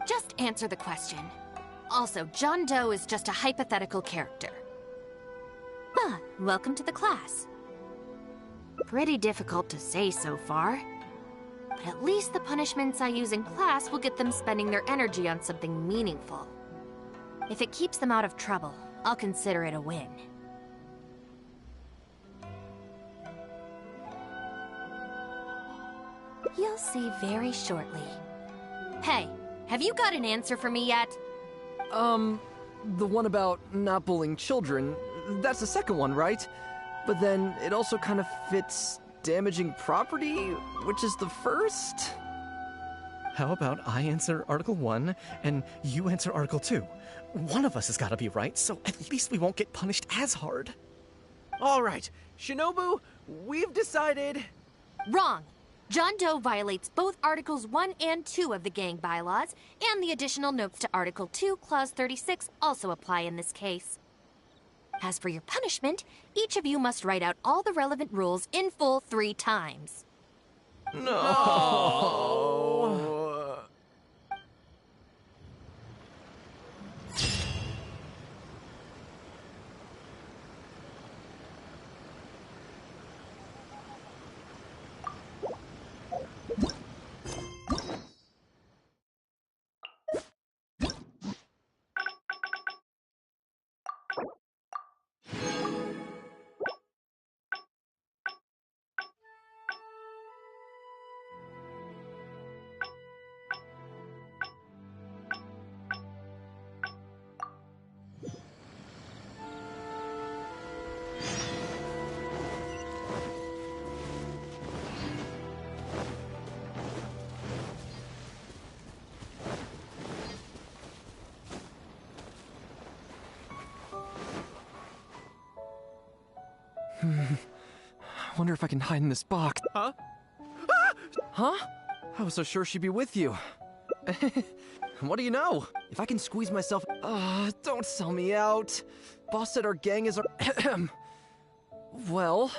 Just answer the question. Also, John Doe is just a hypothetical character. Welcome to the class. Pretty difficult to say so far. But at least the punishments I use in class will get them spending their energy on something meaningful. If it keeps them out of trouble, I'll consider it a win. You'll see very shortly. Hey, have you got an answer for me yet? The one about not bullying children, that's the second one, right? But then it also kind of fits damaging property, which is the first? How about I answer Article 1 and you answer Article 2? One of us has got to be right, so at least we won't get punished as hard. All right, Shinobu, we've decided... Wrong! John Doe violates both Articles 1 and 2 of the gang bylaws, and the additional notes to Article 2, Clause 36 also apply in this case. As for your punishment, each of you must write out all the relevant rules in full 3 times. No! I wonder if I can hide in this box. Huh? Huh? I was so sure she'd be with you. What do you know? If I can squeeze myself... don't sell me out. Boss said our gang is our... Well,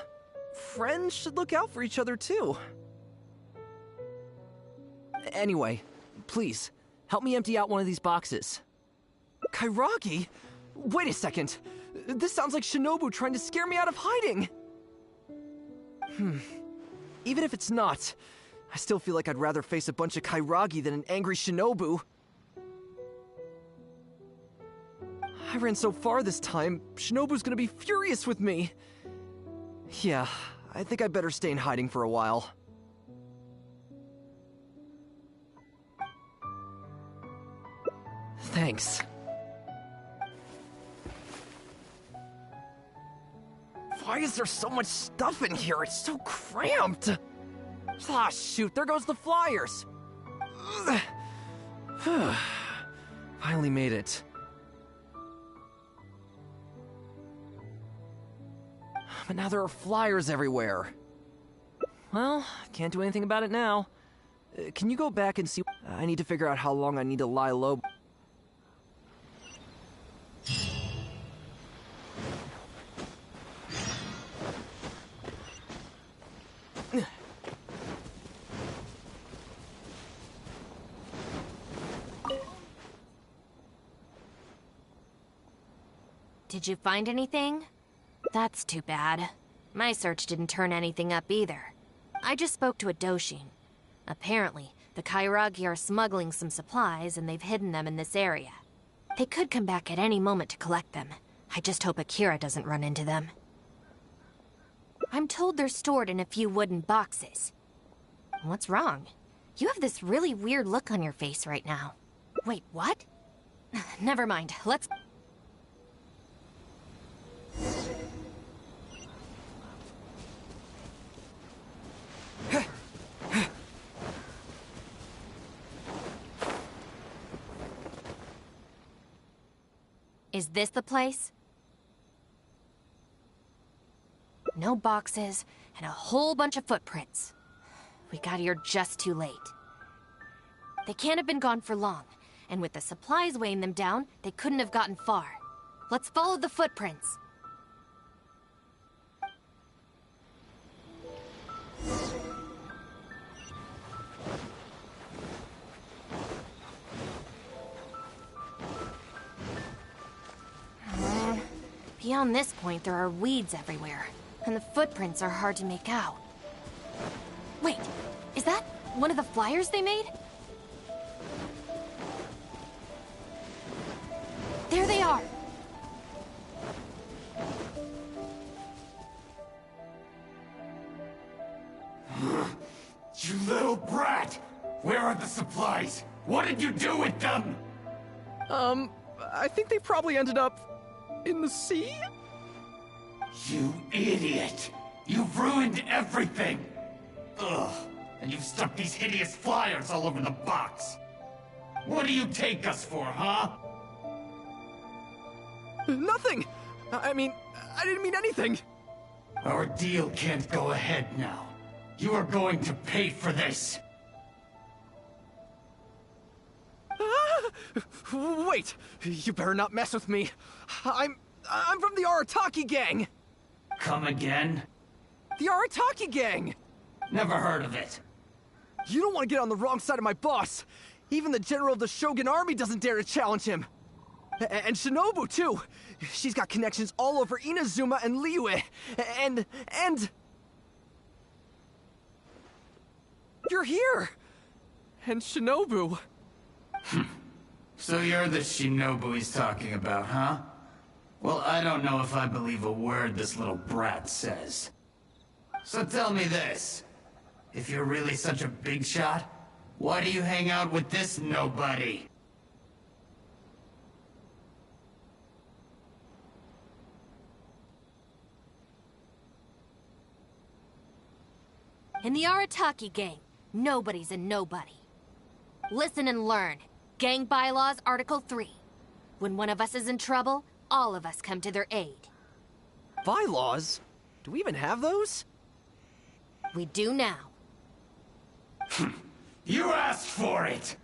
friends should look out for each other too. Anyway, please, help me empty out one of these boxes. Kairagi? Wait a second. This sounds like Shinobu trying to scare me out of hiding. Even if it's not, I still feel like I'd rather face a bunch of Kairagi than an angry Shinobu. I ran so far this time, Shinobu's gonna be furious with me. Yeah, I think I'd better stay in hiding for a while. Thanks. Why is there so much stuff in here? It's so cramped! Ah, shoot, there goes the flyers! Finally made it. But now there are flyers everywhere. Well, can't do anything about it now. Can you go back and see? I need to figure out how long I need to lie low. Did you find anything? That's too bad. My search didn't turn anything up either. I just spoke to a Doshin. Apparently, the Kairagi are smuggling some supplies and they've hidden them in this area. They could come back at any moment to collect them. I just hope Akira doesn't run into them. I'm told they're stored in a few wooden boxes. What's wrong? You have this really weird look on your face right now. Wait, what? Never mind, let's... Is this the place? No boxes, and a whole bunch of footprints. We got here just too late. They can't have been gone for long, and with the supplies weighing them down, they couldn't have gotten far. Let's follow the footprints. Beyond this point, there are weeds everywhere, and the footprints are hard to make out. Wait, is that one of the flyers they made? There they are! You little brat! Where are the supplies? What did you do with them? I think they probably ended up in the sea? You idiot! You've ruined everything! Ugh, and you've stuck these hideous flyers all over the box. What do you take us for, huh? Nothing! I mean, I didn't mean anything! Our deal can't go ahead now. You are going to pay for this! Wait! You better not mess with me! I'm from the Arataki gang! Come again? The Arataki gang! Never heard of it. You don't want to get on the wrong side of my boss! Even the general of the Shogun army doesn't dare to challenge him! And Shinobu, too! She's got connections all over Inazuma and Liyue! And... You're here! And Shinobu! So you're the Shinobu he's talking about, huh? Well, I don't know if I believe a word this little brat says. So tell me this. If you're really such a big shot, why do you hang out with this nobody? In the Arataki gang, nobody's a nobody. Listen and learn. Gang Bylaws, Article 3. When one of us is in trouble, all of us come to their aid. Bylaws? Do we even have those? We do now. You asked for it!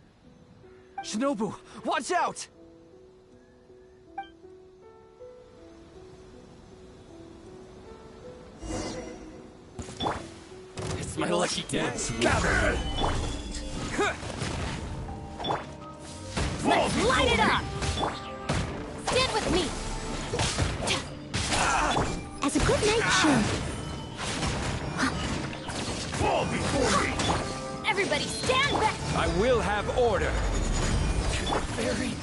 Shinobu, watch out! It's my lucky day. Gather! Let's light it up! Stand with me! As a good night should. Fall before me! Everybody stand back! I will have order. Very.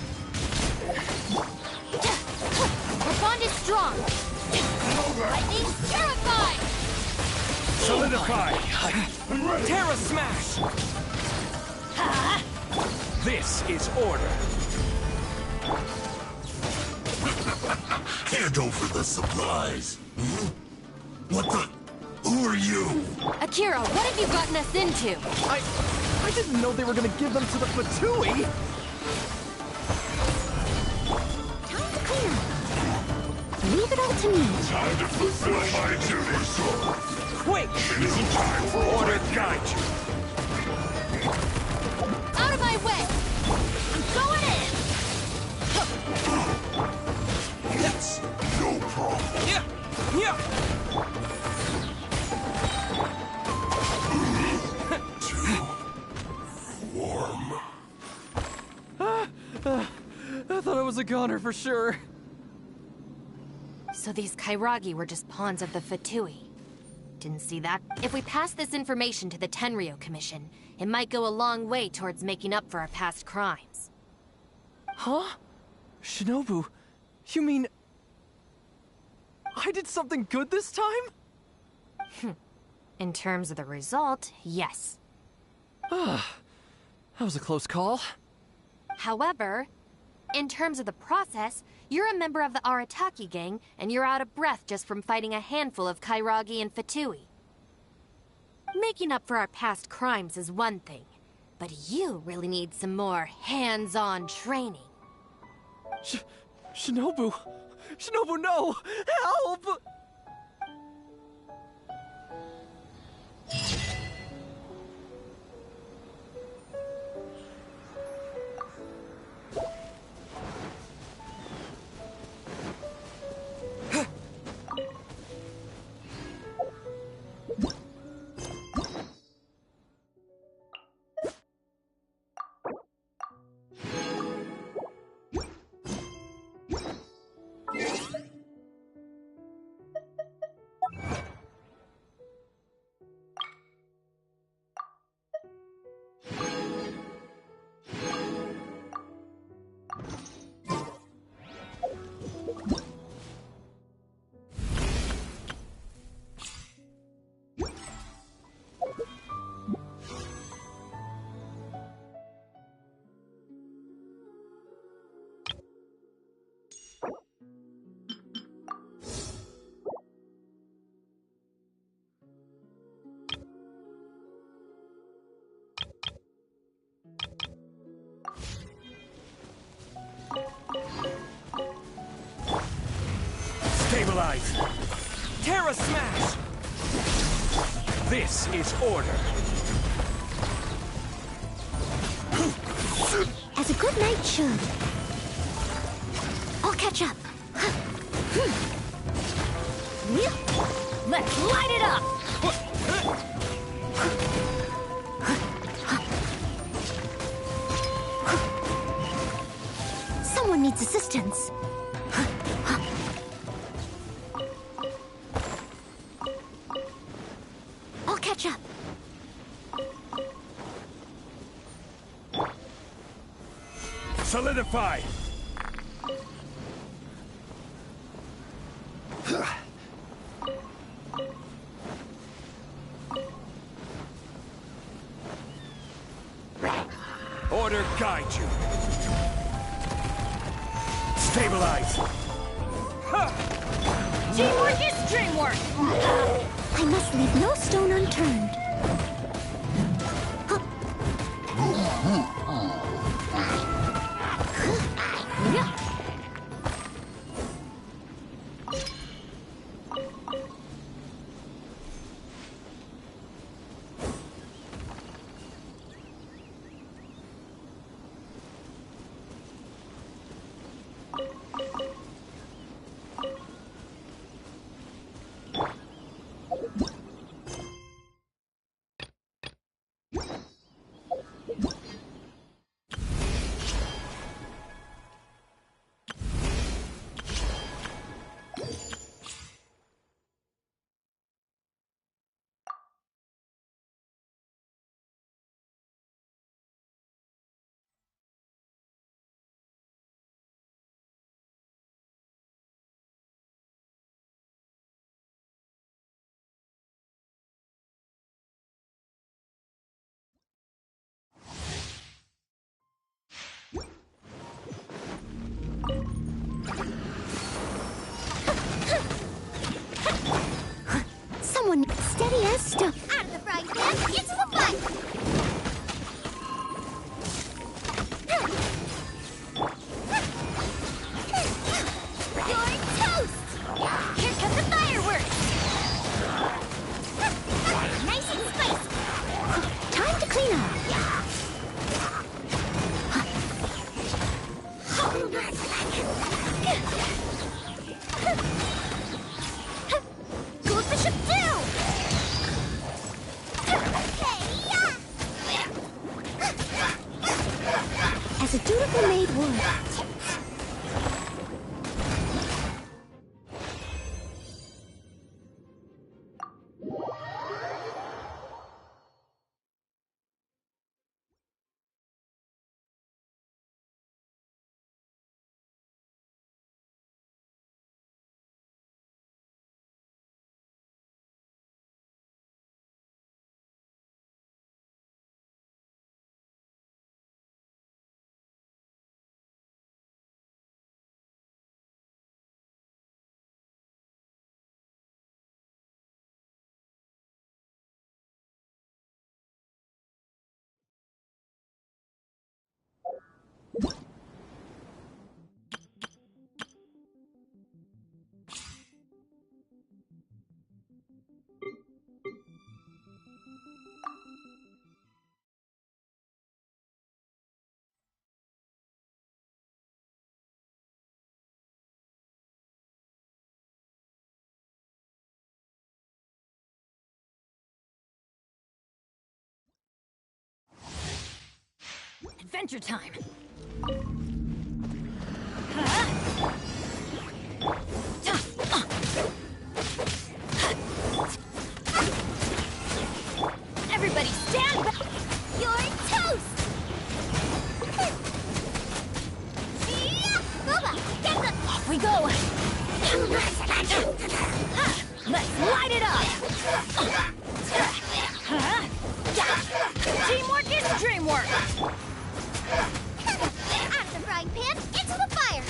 Our bond is strong! Lightning terrified! Solidify! Terra Smash! This is order. Hand over the supplies. What the? Who are you? Akira, what have you gotten us into? I didn't know they were gonna give them to the Fatui! Time to clean up. Leave it all to me. Time to fulfill my duties. Quick! It isn't time for Order guide you. Out of my way! I'm going in! It's no problem. Yeah! Yeah! Too warm. I thought I was a goner for sure. So these Kairagi were just pawns of the Fatui. Didn't see that. If we pass this information to the Tenryo Commission, it might go a long way towards making up for our past crimes. Huh? Shinobu, you mean... I did something good this time? In terms of the result, yes. That was a close call. However, in terms of the process, you're a member of the Arataki gang, and you're out of breath just from fighting a handful of Kairagi and Fatui. Making up for our past crimes is one thing, but you really need some more hands-on training. Shinobu! Shinobu, no! Help! Stabilize. Terra Smash! This is order. As a good night should. I'll catch up. Let's light it up! Someone needs assistance. I'll catch up. Solidify. Order guide you. Stabilize. Teamwork is dreamwork! I must leave no stone unturned. steady as stone. Out of the frying pan, into the fire! You're toast! Here come the fireworks! Nice and spicy! Time to clean up! Close the ship down! As a dutiful maid would. Adventure time! Everybody stand back! You're toast! Booba, get the... Off we go! Let's light it up! Teamwork is dreamwork! Out of the frying pan, into the fire!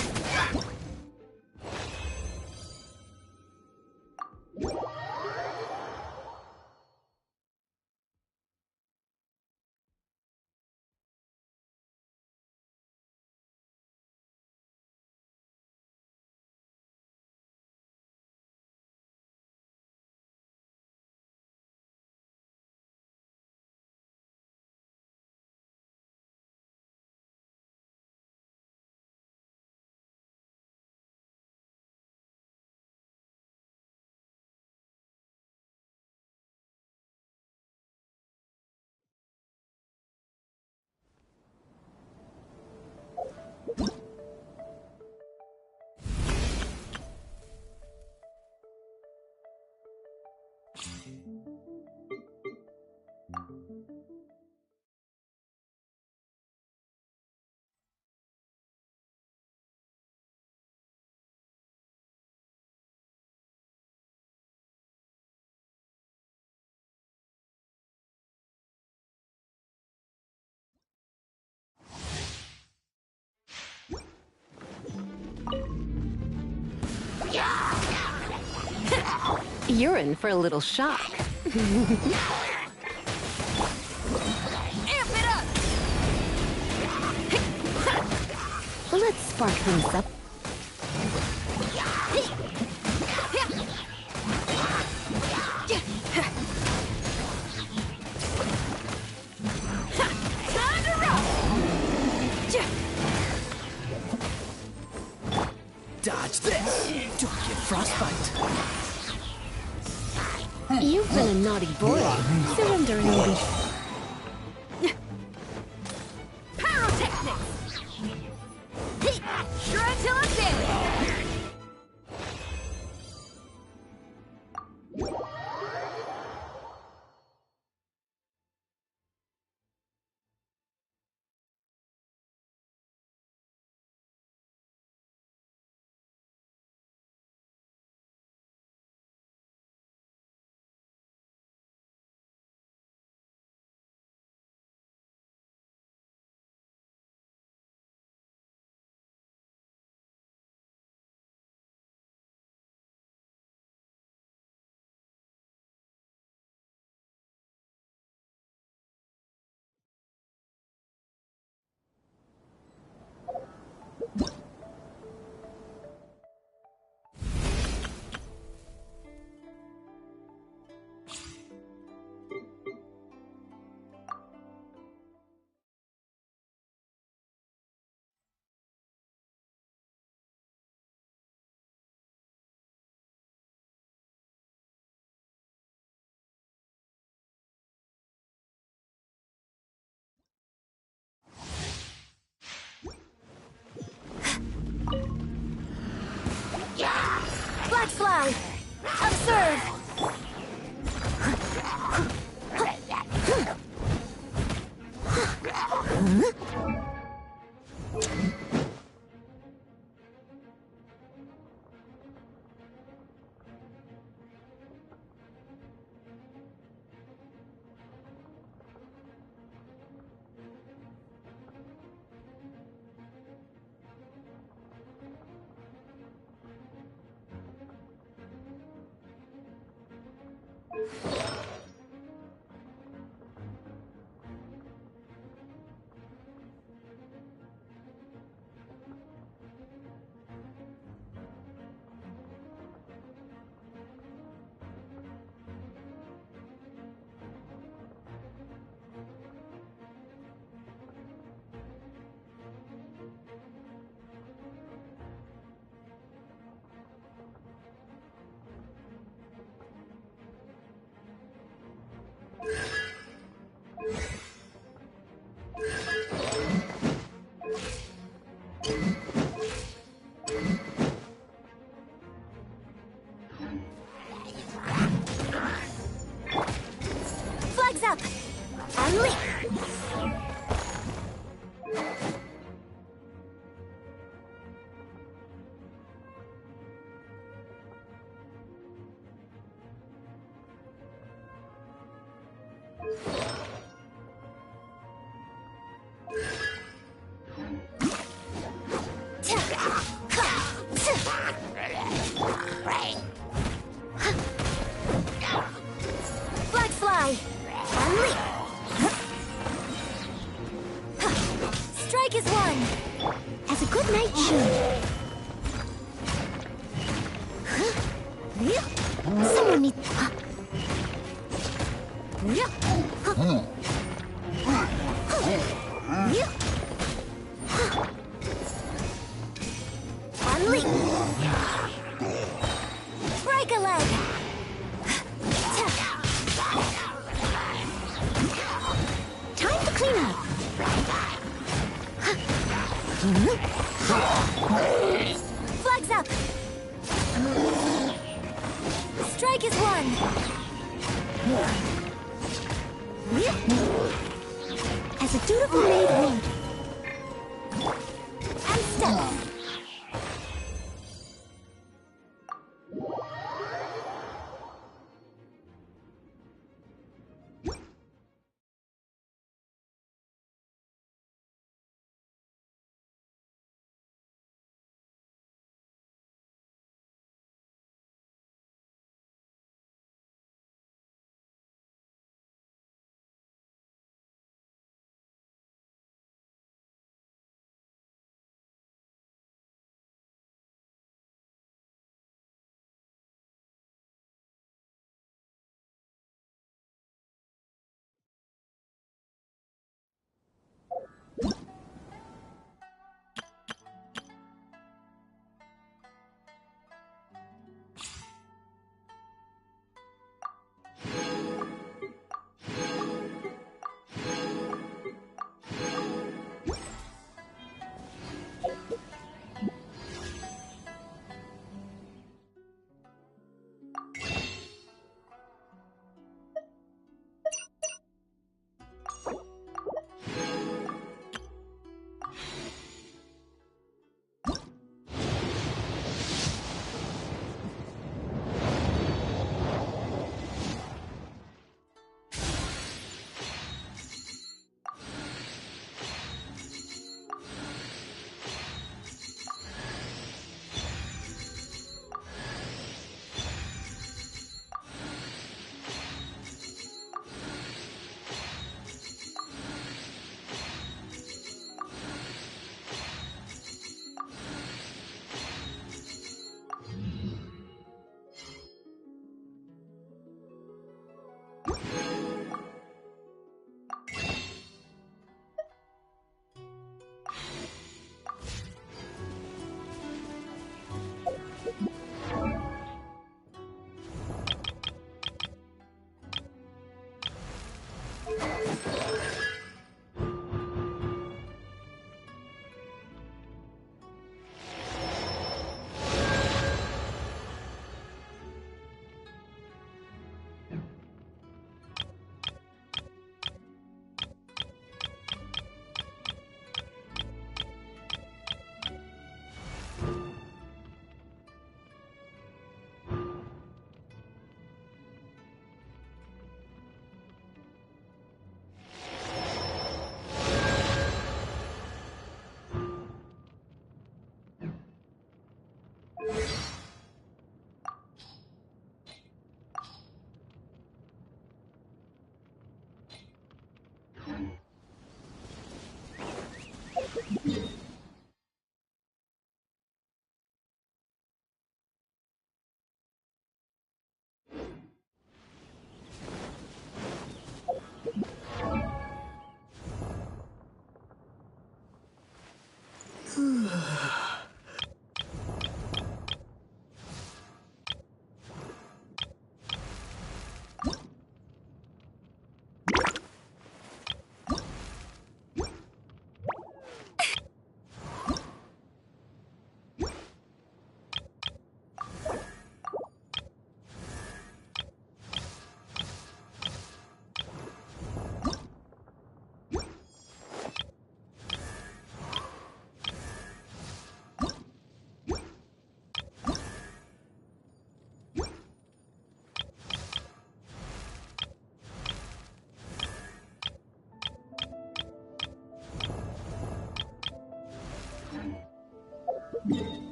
You're in for a little shock. Amp it up! Let's spark things up. Time to roll! Dodge this! Don't get frostbite! You've been a naughty boy. Surrender and you'll be... Pyrotechnics! Shred till I'm dead! fly! Observe! Flags up! And leap! Flags fly! And leap! Strike is one! As a good knight should. Someone needs... And leap! Break a leg! Time to clean up! Flags up! Strike is one! As a dutiful maid would. And step!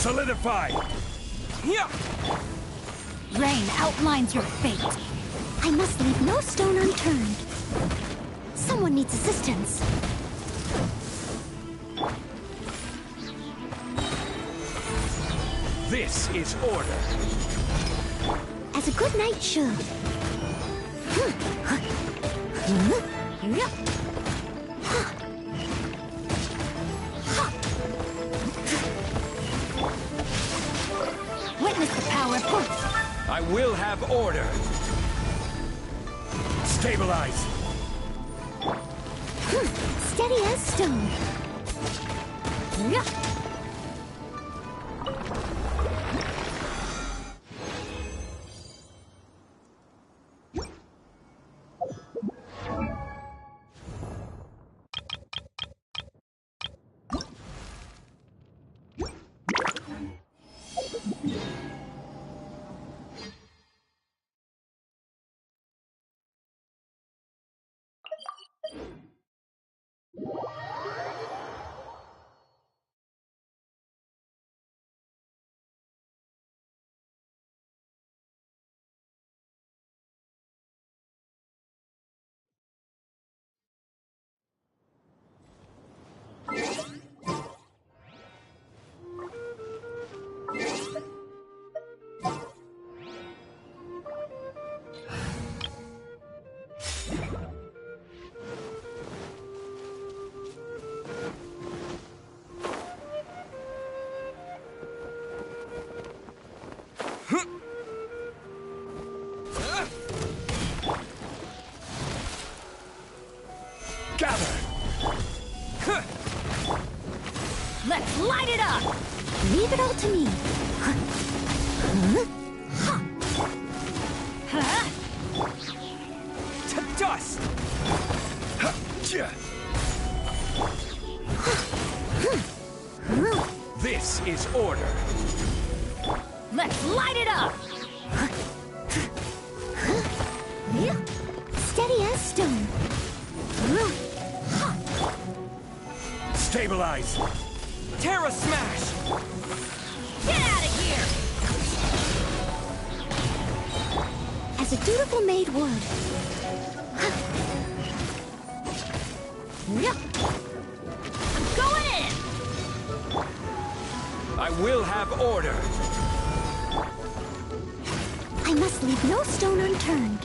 Solidify! Yeah! Rain outlines your fate. I must leave no stone unturned. Someone needs assistance. This is order. As a good knight should. Witness the power of force. I will have order. Stabilize. Steady as stone. Let's light it up! Leave it all to me. To dust! This is order. Let's light it up! Steady as stone. Stabilize. Terra Smash! Get out of here! As a dutiful maid would. I'm going in! I will have order. I must leave no stone unturned.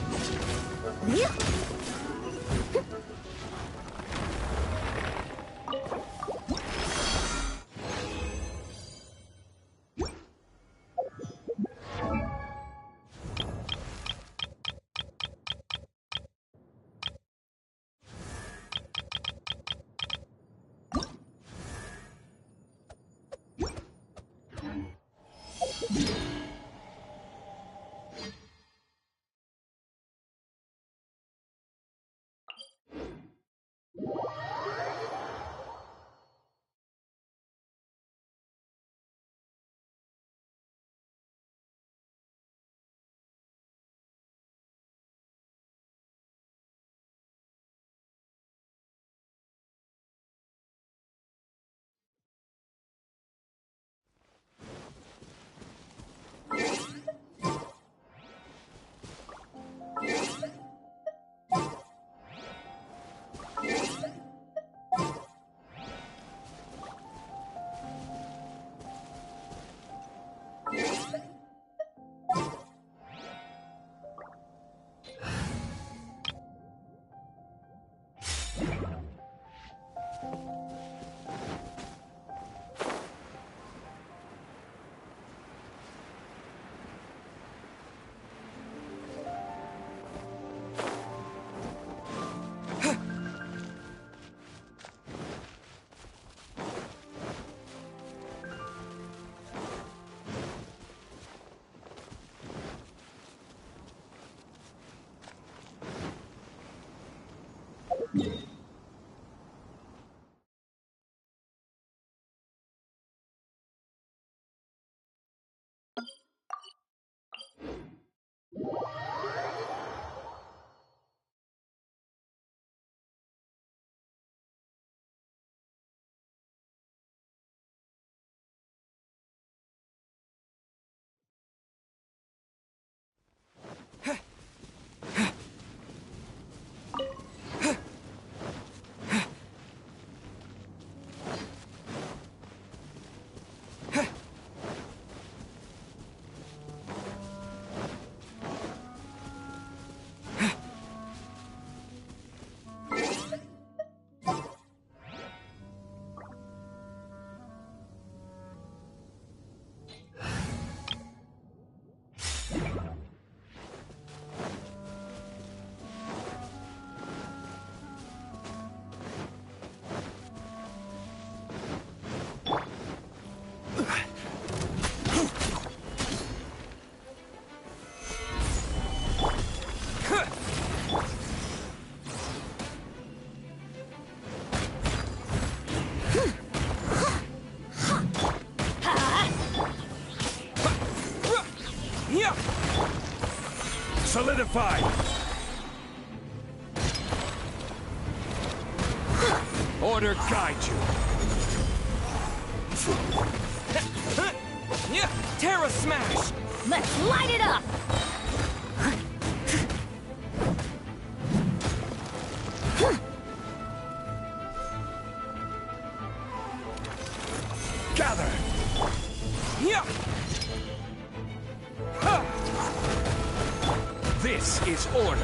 Yeah. Solidify! Order guide you. Yeah. Terra Smash! Let's light it up! Gather! Yeah. This is order.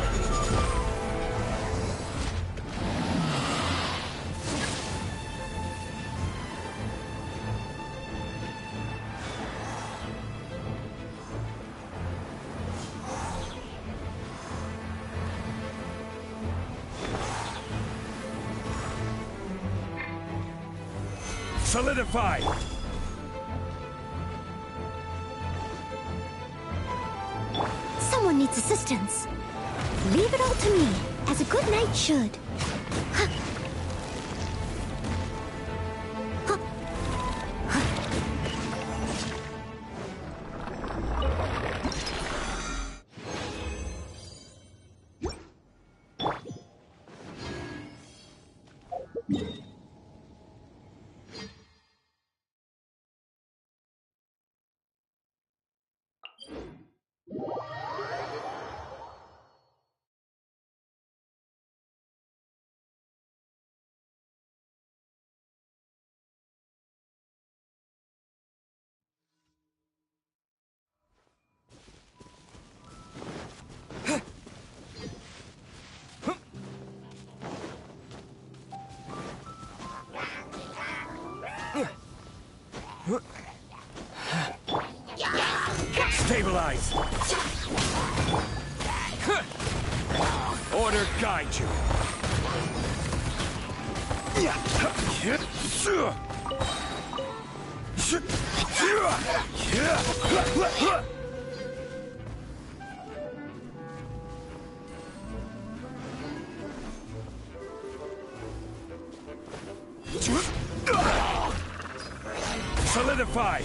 Solidify! Someone needs assistance. Leave it all to me, as a good knight should. Stabilize! Order guide you. Solidify!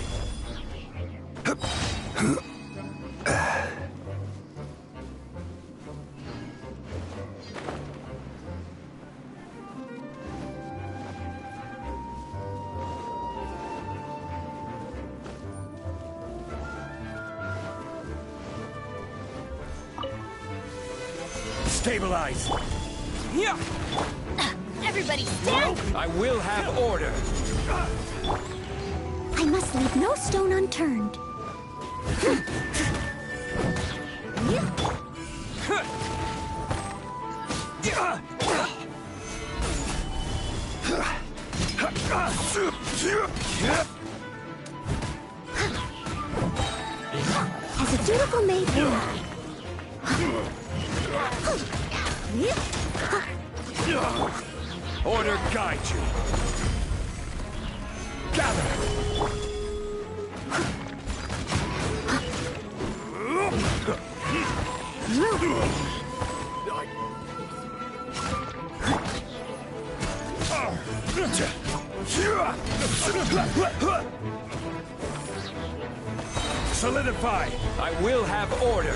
Stabilize! Yeah. Everybody stand! I will have order. I must leave no stone unturned. As a dutiful maid would. Order guide you. Gather! Solidify! I will have order.